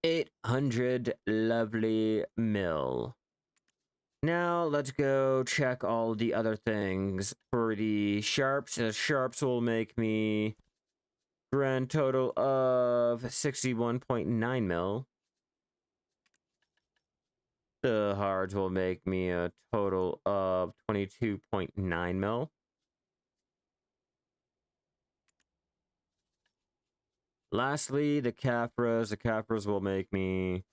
800 lovely mil. Now let's go check all the other things. For the sharps, the sharps will make me grand total of 61.9 mil. The hards will make me a total of 22.9 mil. Lastly, the Caphras. The Caphras will make me...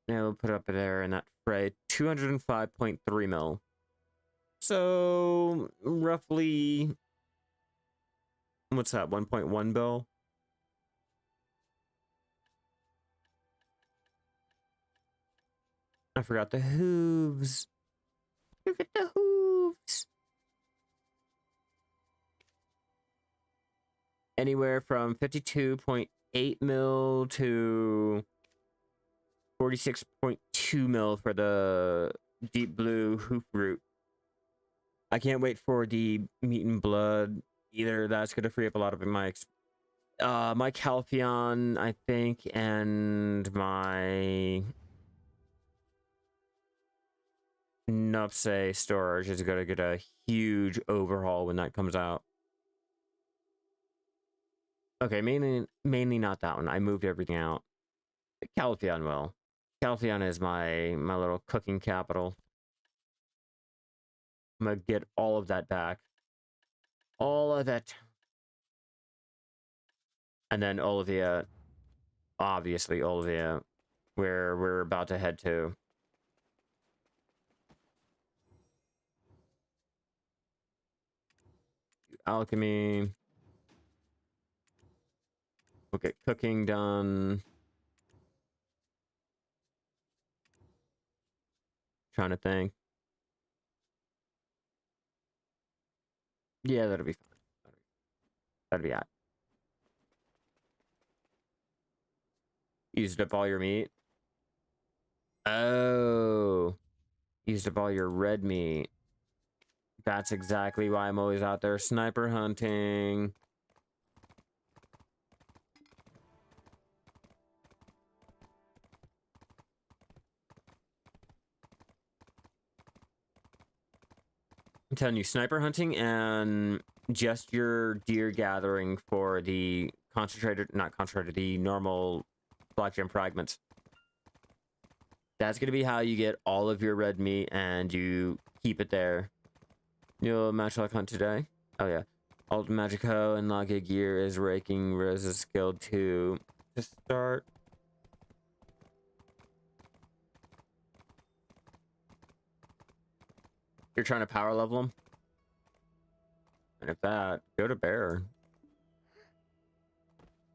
Now we'll put it up there in that fray. 205.3 mil. So, roughly... What's that? 1.1 bill? I forgot the hooves. Look at the hooves. Anywhere from 52.8 mil to 46.2 mil for the deep blue hoof root. I can't wait for the meat and blood either. That's going to free up a lot of my my Calpheon, I think, and my Nupse storage is going to get a huge overhaul when that comes out. Okay, mainly not that one. I moved everything out. Calpheon will. Calpheon is my little cooking capital. I'm gonna get all of that back. All of it. And then Olivia, obviously Olivia, where we're about to head to. Alchemy. We'll get cooking done. Trying to think. Yeah, that'll be fine. That'll be it. Used up all your meat. Oh. Used up all your red meat. That's exactly why I'm always out there sniper hunting. I'm telling you, sniper hunting and just your deer gathering for the concentrated, not concentrated, the normal black gem fragments. That's going to be how you get all of your red meat and you keep it there. You'll matchlock hunt today? Oh yeah. Alt Magic Hoe and Loggy Gear is raking Rose's skill 2 to start. You're trying to power level them? And if that, go to Bear.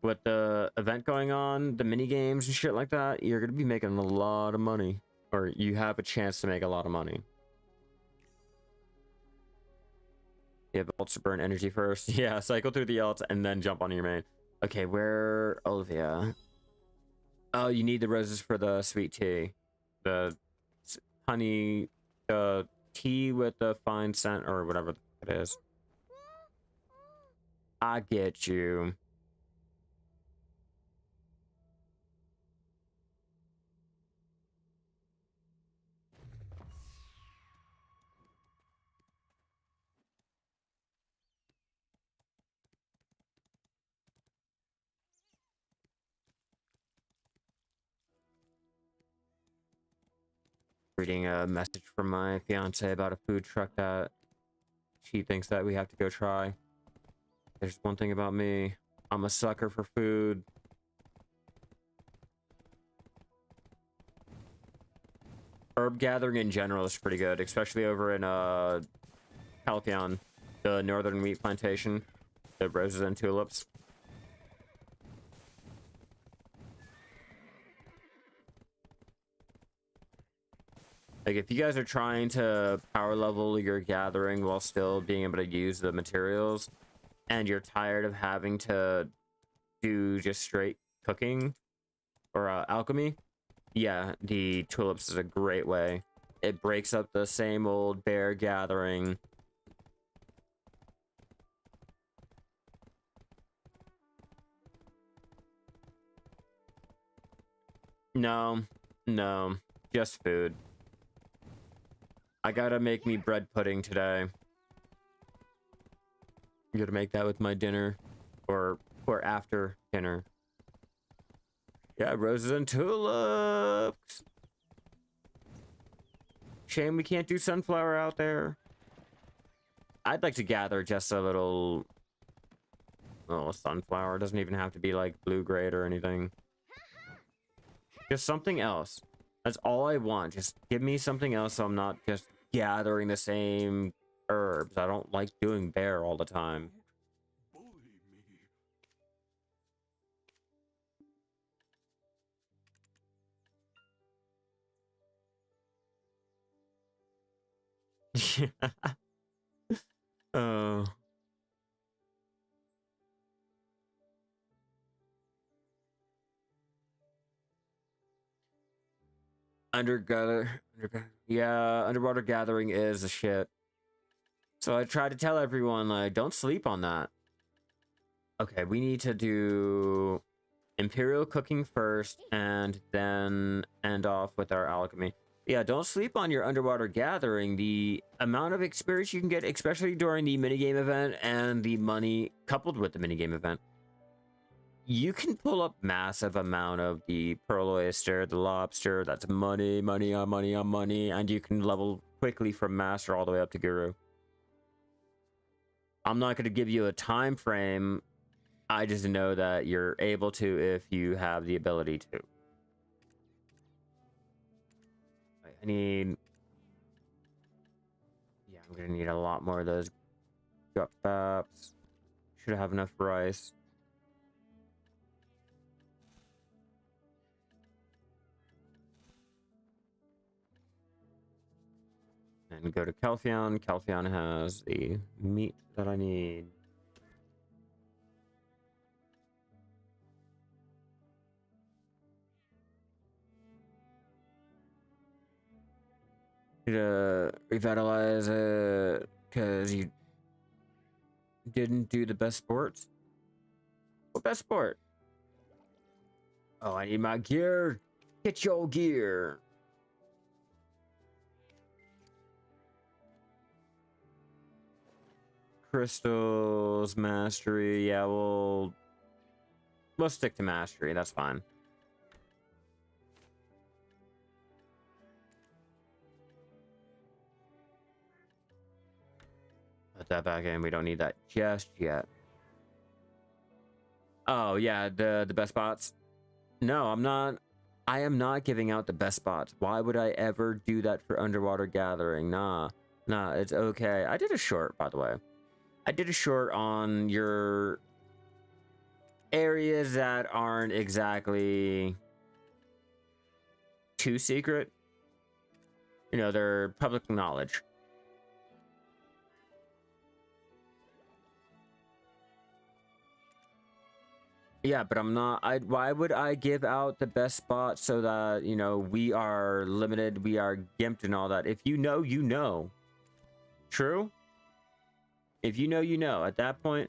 With the event going on, the mini games and shit like that, you're going to be making a lot of money. Or you have a chance to make a lot of money. You have ults to burn energy first. Yeah, cycle through the ults and then jump on your main. Okay, where... Olivia. Oh, you need the roses for the sweet tea. The honey... The tea with the fine scent or whatever it is. I get you. Reading a message from my fiance about a food truck that she thinks that we have to go try. There's one thing about me. I'm a sucker for food. Herb gathering in general is pretty good, especially over in Calpheon, the northern wheat plantation, the roses and tulips. Like, if you guys are trying to power level your gathering while still being able to use the materials, and you're tired of having to do just straight cooking or alchemy, yeah, the tulips is a great way. It breaks up the same old bear gathering. No, no, just food. I gotta make me bread pudding today. I'm gonna make that with my dinner, or after dinner. Yeah, roses and tulips. Shame we can't do sunflower out there. I'd like to gather just a little sunflower. It doesn't even have to be like blue grade or anything. Just something else. That's all I want. Just give me something else so I'm not just gathering the same herbs. I don't like doing bear all the time. Oh. Yeah, underwater gathering is a shit. So I try to tell everyone, like, don't sleep on that. Okay, we need to do Imperial cooking first, and then end off with our alchemy. Yeah, don't sleep on your underwater gathering. The amount of experience you can get, especially during the minigame event, and the money coupled with the minigame event. You can pull up massive amount of the pearl oyster, the lobster. That's money, money on money on money. And you can level quickly from master all the way up to guru. I'm not going to give you a time frame. I just know that you're able to if you have the ability to. I need... Yeah, I'm going to need a lot more of those gut baps. Should have enough rice. And go to Calpheon. Calpheon has the meat that I need. Need to revitalize it because you didn't do the best sports. What best sport? Oh, I need my gear. Get your gear. Crystals, mastery. Yeah, we'll stick to mastery. That's fine. Put that back in. We don't need that just yet. Oh yeah, the best bots. No, I'm not. I am not giving out the best bots. Why would I ever do that for underwater gathering? Nah, it's okay. I did a short, by the way. I did a short on your areas that aren't exactly too secret. You know, they're public knowledge. Yeah, but I'm not. Why would I give out the best spot so that, you know, we are limited, we are gimped and all that? If you know, you know. True? If you know, you know. At that point,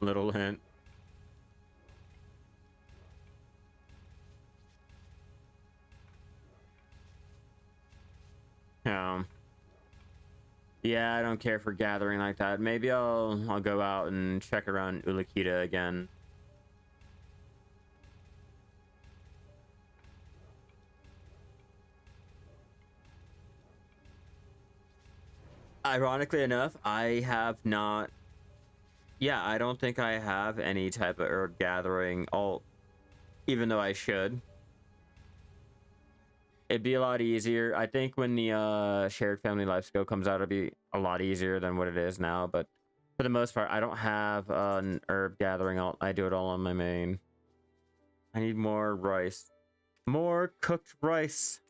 Little hint. Yeah, I don't care for gathering like that. Maybe I'll go out and check around Ulakita again. Ironically enough, I have not. Yeah, I don't think I have any type of herb gathering alt, even though I should. It'd be a lot easier. I think when the shared family life skill comes out, it'll be a lot easier than what it is now. But for the most part, I don't have an herb gathering alt. I do it all on my main. I need more rice. More cooked rice.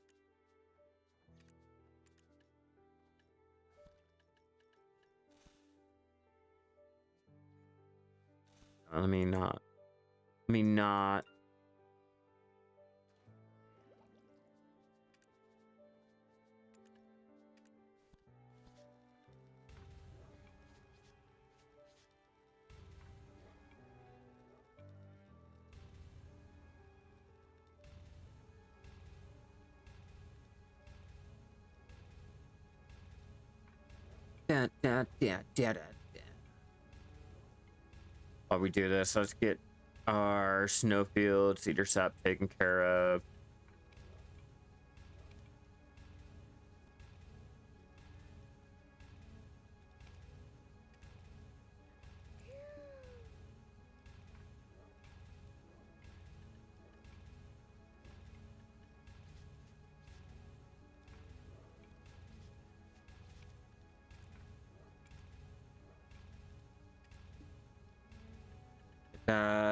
Let me not. Let me not. While we do this, let's get our Snowfield Cedar Sap taken care of.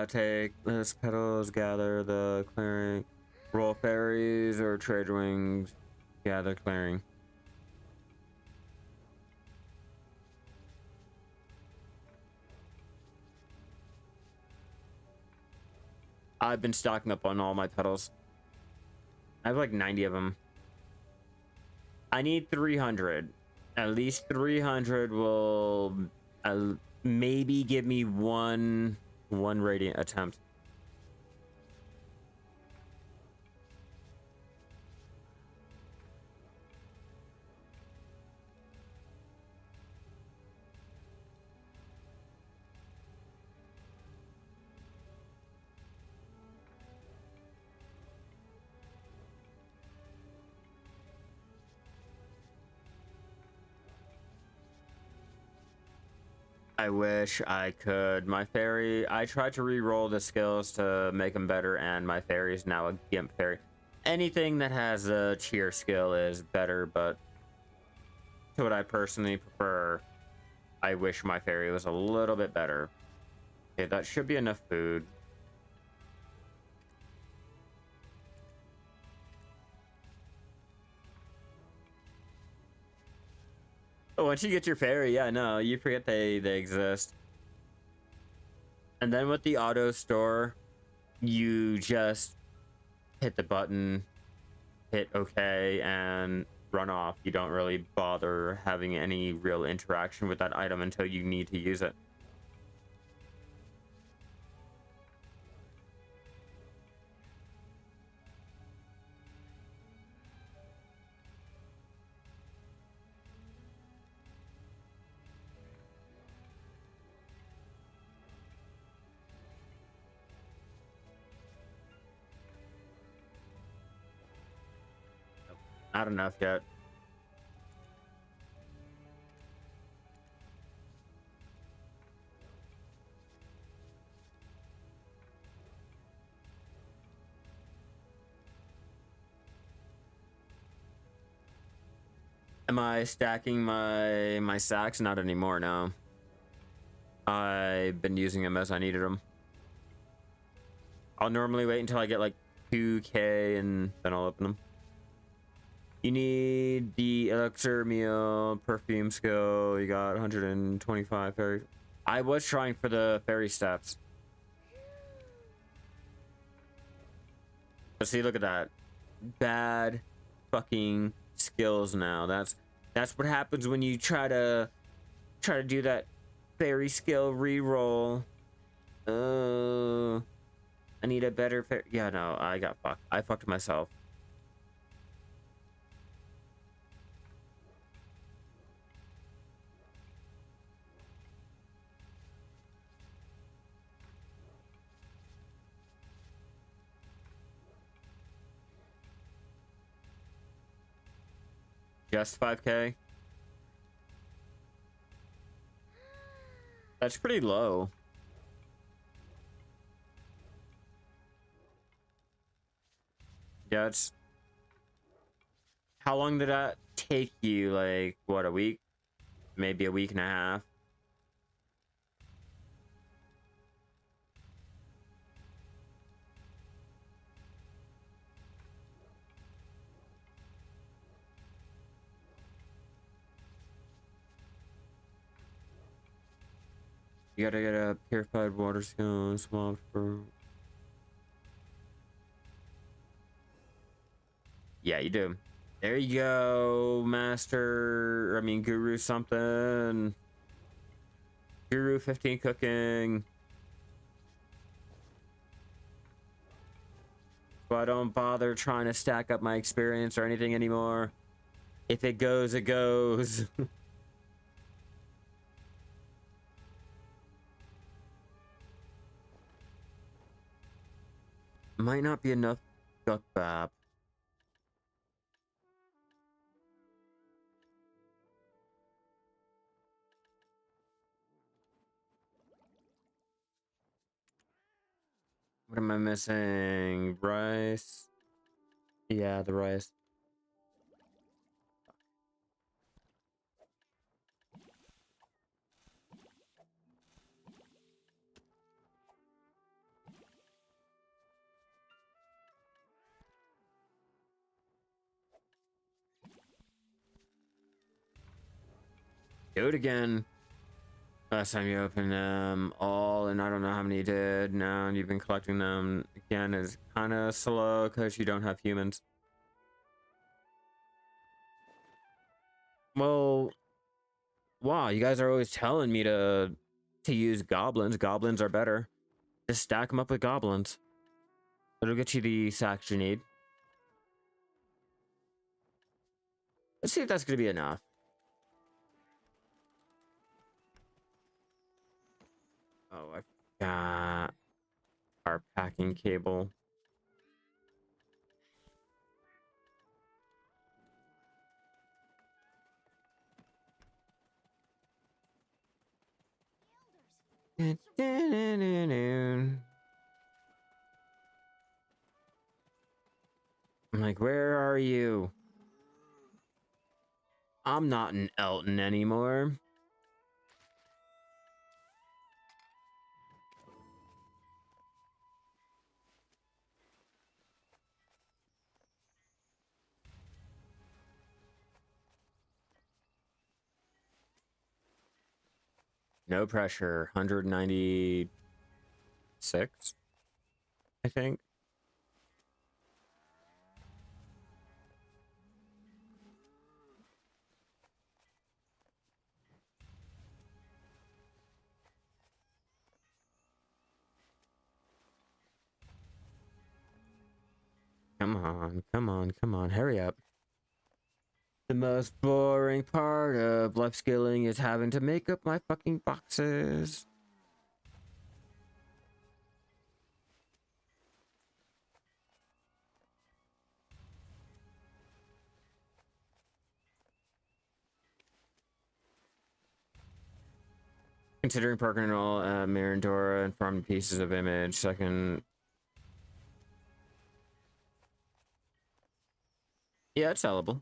Take this petals, gather the clearing, roll fairies or trade wings, gather clearing. I've been stocking up on all my petals. I have like 90 of them. I need 300. At least 300 will maybe give me one radiant attempt. I wish I could. My fairy, I tried to re-roll the skills to make them better, and my fairy is now a gimp fairy. Anything that has a cheer skill is better, but to what I personally prefer, I wish my fairy was a little bit better. Okay, that should be enough food. Oh, once you get your fairy, yeah, no, you forget they exist. And then with the auto store, you just hit the button, hit OK, and run off. You don't really bother having any real interaction with that item until you need to use it. Not enough yet. Am I stacking my sacks? Not anymore, no. I've been using them as I needed them. I'll normally wait until I get like 2k and then I'll open them. You need the elixir meal, perfume skill. You got 125 fairy. I was trying for the fairy steps. But see, look at that. Bad fucking skills now. That's what happens when you try to do that fairy skill reroll I need a better fair. Yeah, no, I got fucked. I fucked myself. Just 5K? That's pretty low. Yeah, it's... How long did that take you? Like, what, a week? Maybe a week and a half? You gotta get a purified water skill swap for... Yeah, you do. There you go, master. I mean, guru something. Guru 15 cooking. So I don't bother trying to stack up my experience or anything anymore. If it goes, it goes. Might not be enough duck bap. What am I missing? Rice? Yeah, the rice. Do it again. Last time you opened them all, and I don't know how many you did. Now you've been collecting them again. Is kind of slow because you don't have humans. Well, wow, you guys are always telling me to use goblins. Goblins are better. Just stack them up with goblins. It'll get you the sacks you need. Let's see if that's gonna be enough. Oh, I forgot our packing cable. I'm like, where are you? I'm not in Elton anymore. No pressure. 196, I think. Come on, come on, come on. Hurry up. The most boring part of life skilling is having to make up my fucking boxes. Considering parking all Mirandora and farming pieces of image, so I can... Yeah, it's sellable.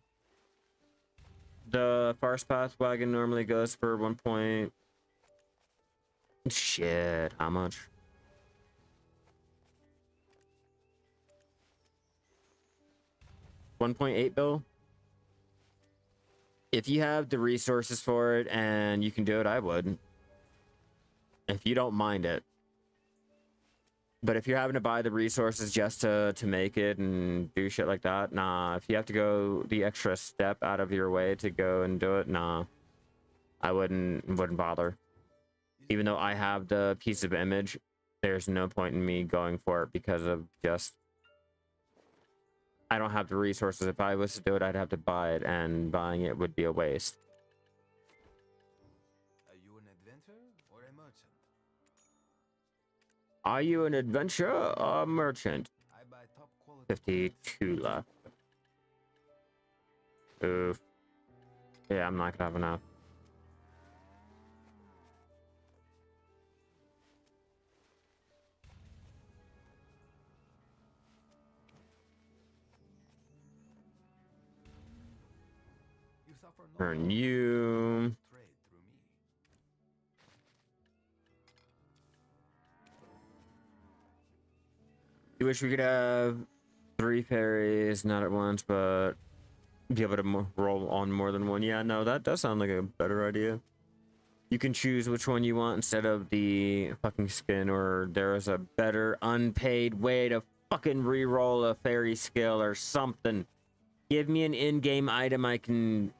The Farce Path wagon normally goes for 1 point... Shit, how much? 1.8 bill? If you have the resources for it and you can do it, I would. If you don't mind it. But if you're having to buy the resources just to make it and do shit like that, nah. If you have to go the extra step out of your way to go and do it, nah. I wouldn't bother. Even though I have the piece of image there's no point in me going for it because of just I don't have the resources. If I was to do it, I'd have to buy it, and buying it would be a waste. Are you an adventurer or a merchant? Are you an adventurer or a merchant? I buy top quality 52 left. Oof. Yeah, I'm not gonna have enough. You suffer no Turn loss. you. Trade through me. You wish we could have 3 fairies, not at once, but be able to roll on more than one. Yeah, no, that does sound like a better idea. You can choose which one you want instead of the fucking skin, or there is a better unpaid way to fucking re-roll a fairy skill or something. Give me an in-game item I can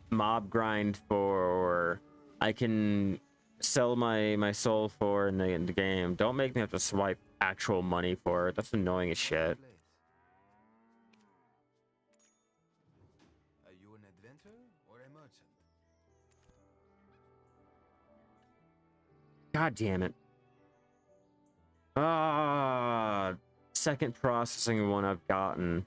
mob grind for, or I can sell my soul for in the game. Don't make me have to swipe actual money for it. That's annoying as shit. Place. Are you an adventurer or a merchant? God damn it. Ah, second processing one I've gotten.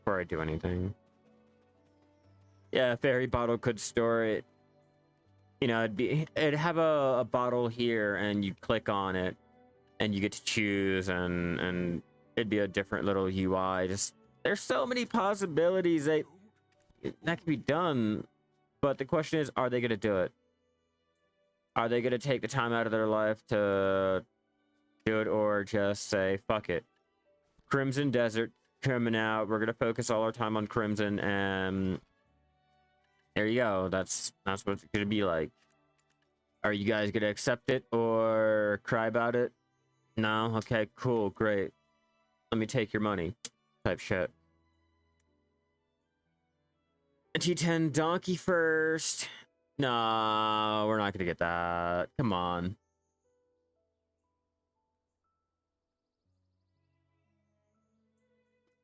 Before I do anything. Yeah, fairy bottle could store it. You know, it'd have a bottle here, and you click on it, and you get to choose, and it'd be a different little UI. Just there's so many possibilities that could be done, but the question is, are they gonna do it? Are they gonna take the time out of their life to do it, or just say fuck it? Crimson Desert coming out. We're gonna focus all our time on Crimson, and there you go. That's what it's gonna be like. Are you guys gonna accept it or cry about it? No? Okay, cool, great. Let me take your money. Type shit. T10 donkey first. No, we're not gonna get that. Come on.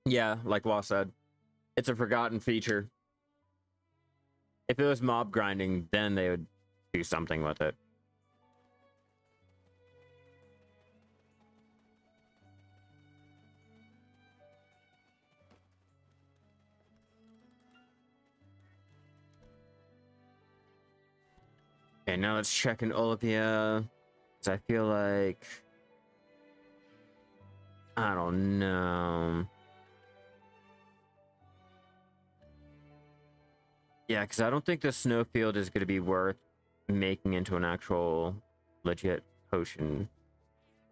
Yeah, like Wa said, it's a forgotten feature. If it was mob grinding, then they would do something with it. Okay, now let's check in Olivia. Because I feel like... I don't know. Yeah, because I don't think the Snowfield is going to be worth making into an actual legit potion.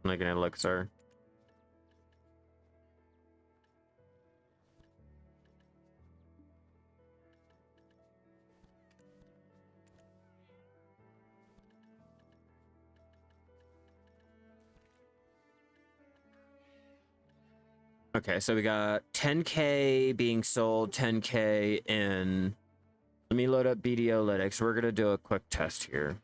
Like an elixir. Okay, so we got 10k being sold, 10k in. Let me load up BDolytics. We're gonna do a quick test here.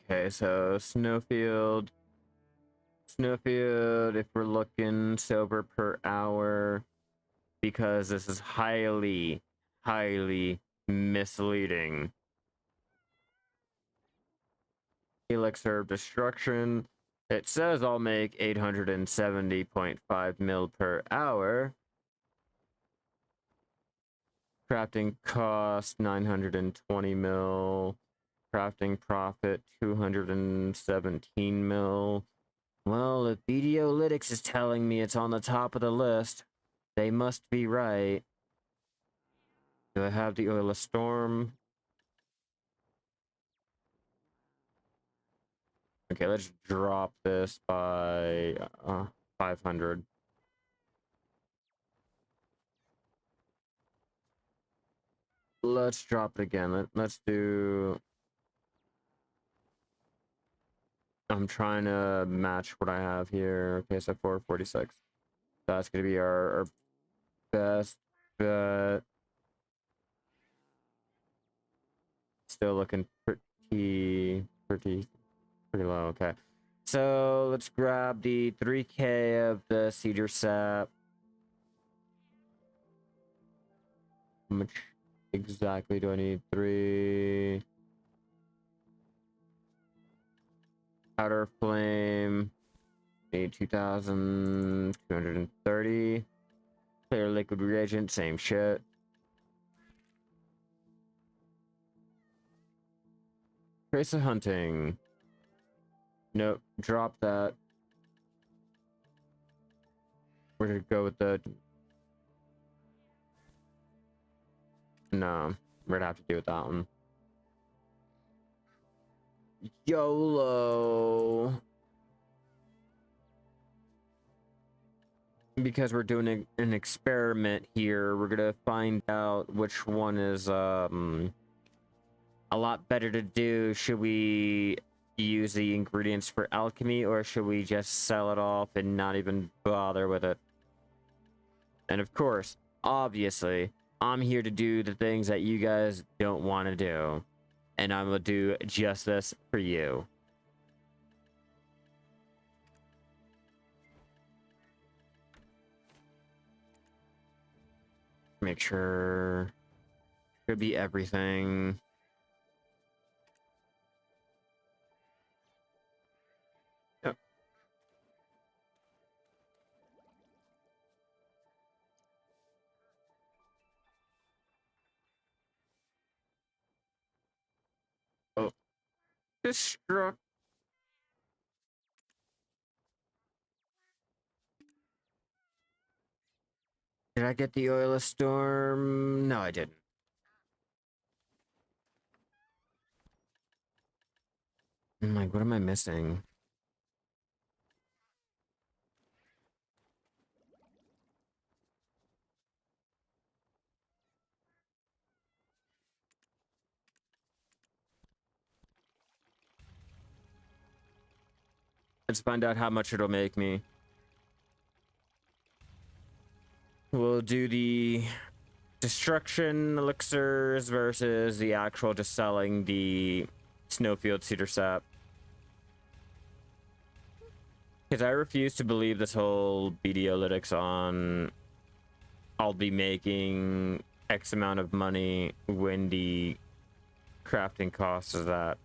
Okay, so Snowfield, if we're looking silver per hour, because this is highly misleading. Elixir of Destruction. It says I'll make 870.5 mil per hour. Crafting cost 920 mil. Crafting profit 217 mil. Well, if BDolytics is telling me it's on the top of the list, they must be right. Do I have the Oil of Storm? Okay, let's drop this by 500. let's drop it again. Let's do... I'm trying to match what I have here. Okay, so 446. That's gonna be our best bet. Still looking pretty low. Okay, so let's grab the 3K of the cedar sap. How much exactly do I need? 3 powder flame. Need 2,230. Clear liquid reagent, same shit. Trace of hunting. Nope, drop that. We're gonna go with the... No, we're gonna have to do with that one. YOLO. Because we're doing an experiment here, we're gonna find out which one is a lot better to do. Should we use the ingredients for alchemy, or should we just sell it off and not even bother with it? And of course, obviously, I'm here to do the things that you guys don't want to do, and I'm gonna do just this for you. Make sure should be everything. Yep. Oh, destruct. Did I get the oilless storm? No, I didn't. I'm like, what am I missing? Let's find out how much it'll make me. We'll do the destruction elixirs versus the actual just selling the Snowfield Cedar Sap. Because I refuse to believe this whole BDolytics on I'll be making X amount of money when the crafting cost is that.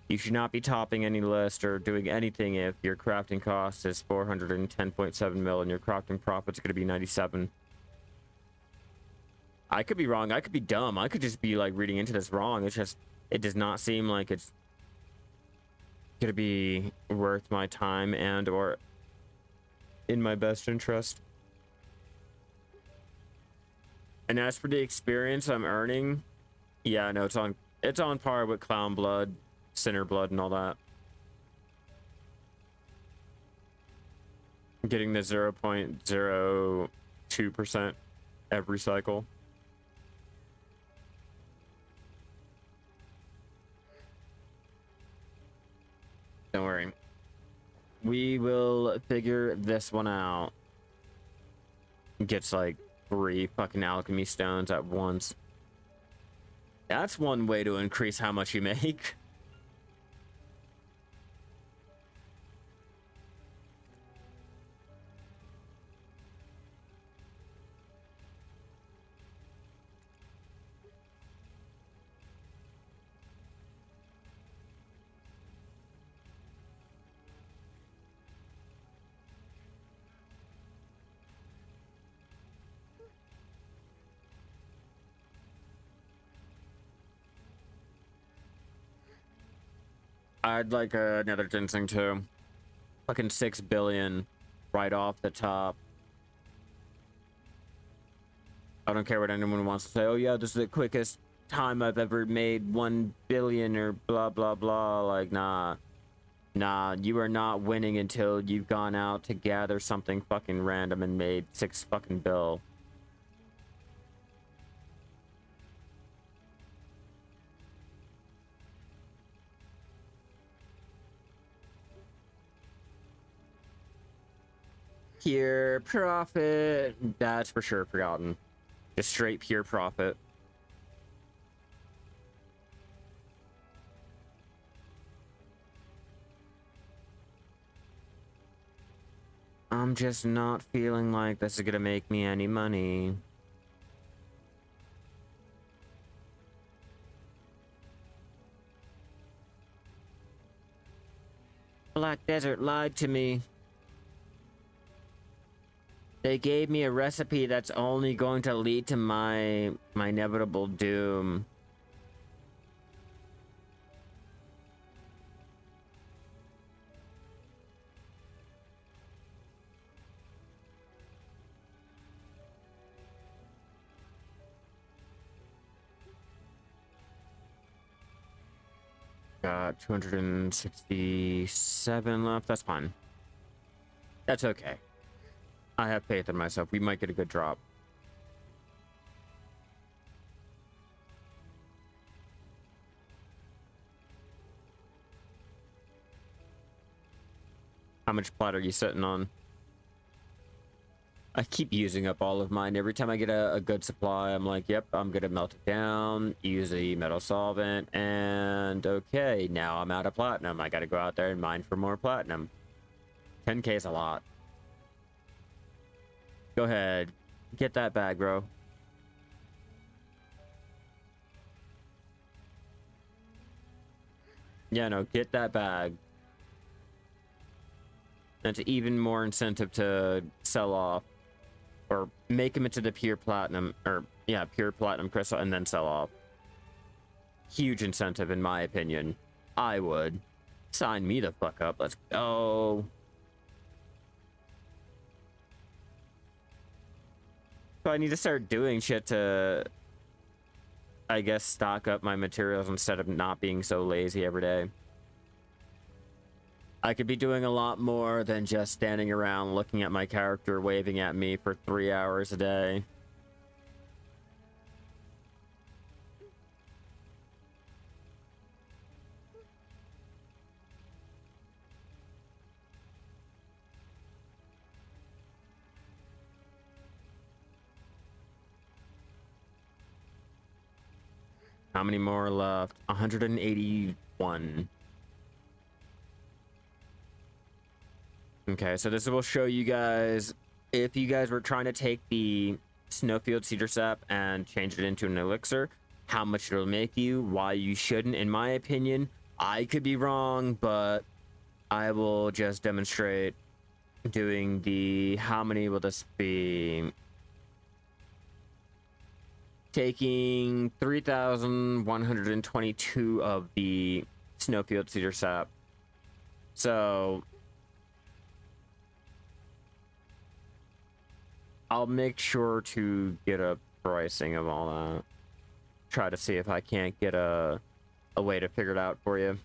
You should not be topping any list or doing anything if your crafting cost is 410.7 mil and your crafting profit's going to be 97. I could be wrong. I could be dumb. I could just be like reading into this wrong. It's just, it does not seem like it's going to be worth my time and or in my best interest. And as for the experience I'm earning, yeah, no, it's on par with Clown Blood, Sinner Blood, and all that. Getting the 0.02% every cycle. Don't worry. We will figure this one out. Gets like 3 fucking alchemy stones at once. That's one way to increase how much you make. I'd like another ginseng too. Fucking 6 billion right off the top. I don't care what anyone wants to say. Oh yeah, this is the quickest time I've ever made 1 billion or blah blah blah. Like, nah. Nah, you are not winning until you've gone out to gather something fucking random and made 6 fucking bill. Pure profit. That's for sure forgotten. Just straight pure profit. I'm just not feeling like this is gonna make me any money. Black Desert lied to me. They gave me a recipe that's only going to lead to my inevitable doom. Got 267 left. That's fine. That's okay. I have faith in myself. We might get a good drop. How much plat are you sitting on? I keep using up all of mine. Every time I get a good supply, I'm like, yep, I'm gonna melt it down, use a metal solvent, and okay, now I'm out of platinum. I gotta go out there and mine for more platinum. 10k is a lot. Go ahead. Get that bag, bro. Yeah, no, get that bag. That's even more incentive to sell off. Or make them into the pure platinum, or yeah, pure platinum crystal, and then sell off. Huge incentive, in my opinion. I would. Sign me the fuck up. Let's go. So I need to start doing shit to, I guess, stock up my materials instead of not being so lazy every day. I could be doing a lot more than just standing around looking at my character waving at me for 3 hours a day. How many more left? 181. Okay, so this will show you guys, if you guys were trying to take the Snowfield Cedar Sap and change it into an elixir, how much it'll make you, why you shouldn't. In my opinion, I could be wrong, but I will just demonstrate doing the, how many will this be? Taking 3,122 of the Snowfield Cedar Sap. So I'll make sure to get a pricing of all that. Try to see if I can't get a way to figure it out for you.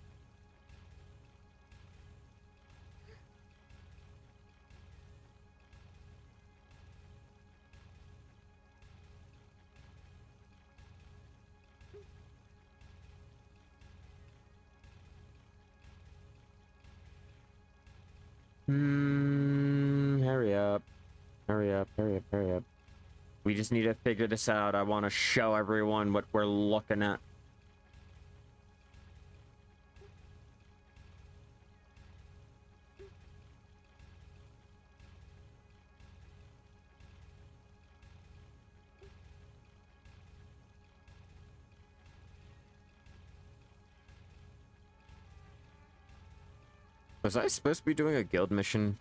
Hurry up. Hurry up, hurry up, hurry up. We just need to figure this out. I want to show everyone what we're looking at. Was I supposed to be doing a guild mission?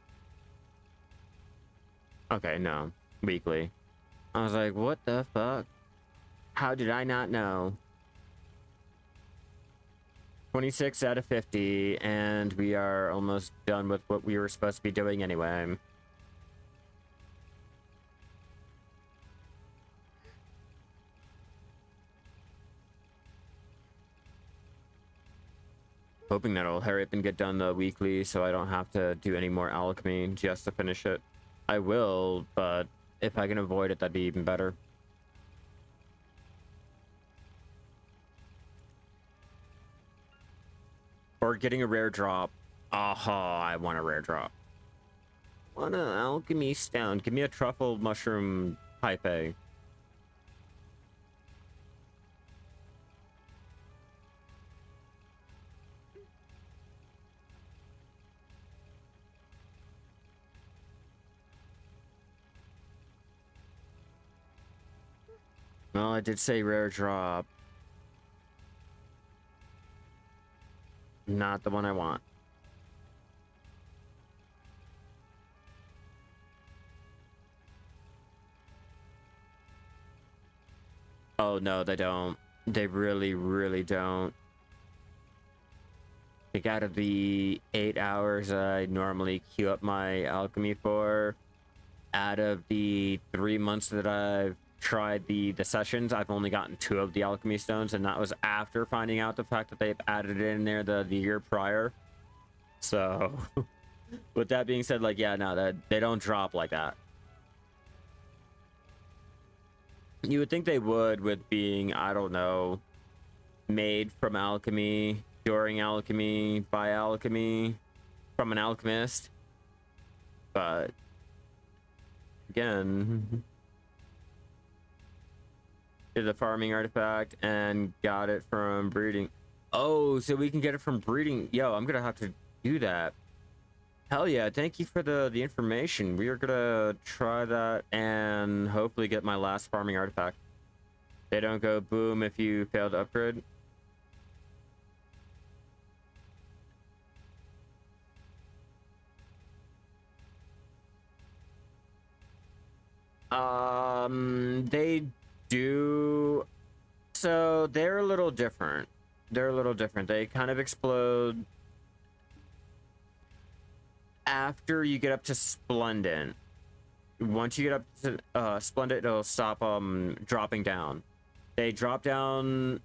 Okay, no. Weekly. I was like, what the fuck? How did I not know? 26 out of 50, and we are almost done with what we were supposed to be doing anyway. Hoping that I'll hurry up and get done the weekly so I don't have to do any more alchemy just to finish it. I will, but if I can avoid it, that'd be even better. Or getting a rare drop. Aha, I want a rare drop. want an alchemy stone. Give me a truffle mushroom hyphae. Well, I did say rare drop. Not the one I want. Oh, no, they don't. They really, really don't. Like, out of the 8 hours I normally queue up my alchemy for, out of the 3 months that I've tried the sessions, I've only gotten 2 of the alchemy stones, and that was after finding out the fact that they've added it in there the year prior. So, with that being said, like, yeah, no, they don't drop like that. You would think they would, with being, I don't know, made from alchemy, during alchemy, by alchemy, from an alchemist. But, again, did the farming artifact and got it from breeding. Oh, so we can get it from breeding. Yo, I'm gonna have to do that. Hell yeah, thank you for the information. We are gonna try that and hopefully get my last farming artifact. They don't go boom if you fail to upgrade. They do. So they're a little different. They're a little different. They kind of explode after you get up to Splendent. Once you get up to Splendent, it'll stop dropping down. They drop down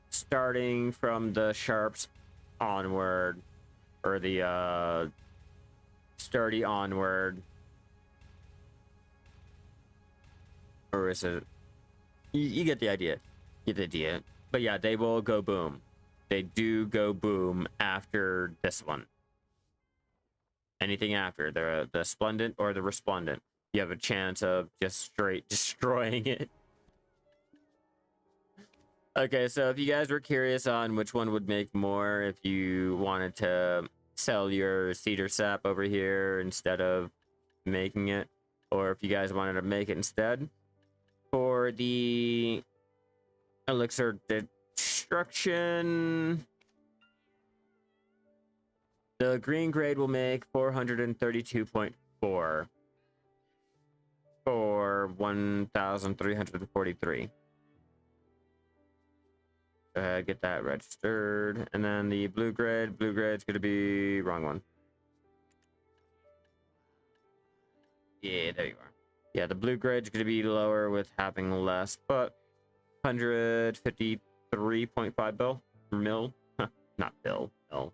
starting from the Sharps onward, or the Sturdy onward. Or is it? You get the idea. You get the idea. But yeah, they will go boom. They do go boom after this one. Anything after the Splendent or the Resplendent, you have a chance of just straight destroying it. Okay, so if you guys were curious on which one would make more, if you wanted to sell your cedar sap over here instead of making it, or if you guys wanted to make it instead, for the elixir destruction, the green grade will make 432.4 for 1,343. Go ahead, get that registered. And then the blue grade's gonna be wrong one. Yeah, there you are. Yeah, the blue grade's gonna be lower with having less, but 153.5 mil. Huh, not bill, mil.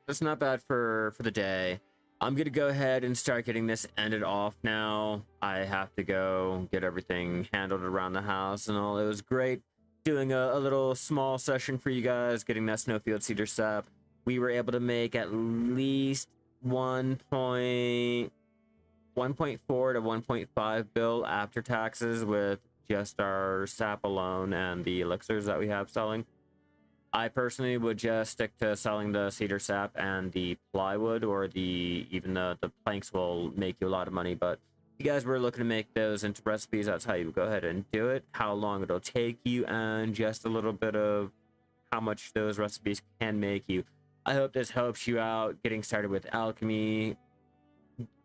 That's not bad for the day. I'm gonna go ahead and start getting this ended off now. I have to go get everything handled around the house and all. It was great doing a little small session for you guys, getting that Snowfield Cedar Sap. We were able to make at least 1.4 to 1.5 bill after taxes with just our sap alone and the elixirs that we have selling. I personally would just stick to selling the cedar sap and the plywood, or even the planks will make you a lot of money. But if you guys were looking to make those into recipes, that's how you go ahead and do it. How long it'll take you, and just a little bit of how much those recipes can make you. I hope this helps you out getting started with alchemy,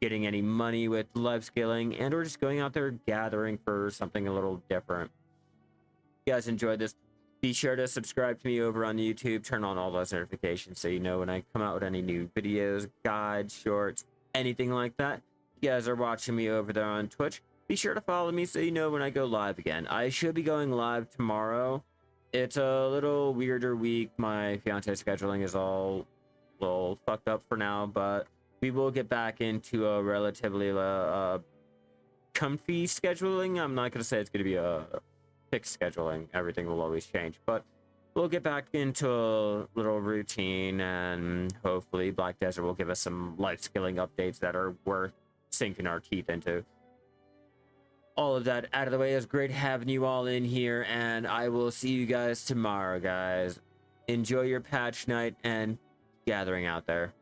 getting any money with life scaling, and or just going out there gathering for something a little different. If you guys enjoyed this, be sure to subscribe to me over on YouTube, turn on all those notifications so you know when I come out with any new videos, guides, shorts, anything like that. If you guys are watching me over there on Twitch, be sure to follow me so you know when I go live again. I should be going live tomorrow. It's a little weirder week. My fiance's scheduling is all a little fucked up for now, but we will get back into a relatively comfy scheduling. I'm not going to say it's going to be a fixed scheduling. Everything will always change, but we'll get back into a little routine, and hopefully Black Desert will give us some life skilling updates that are worth sinking our teeth into. All of that out of the way, is great having you all in here, and I will see you guys tomorrow, guys. Enjoy your patch night and gathering out there.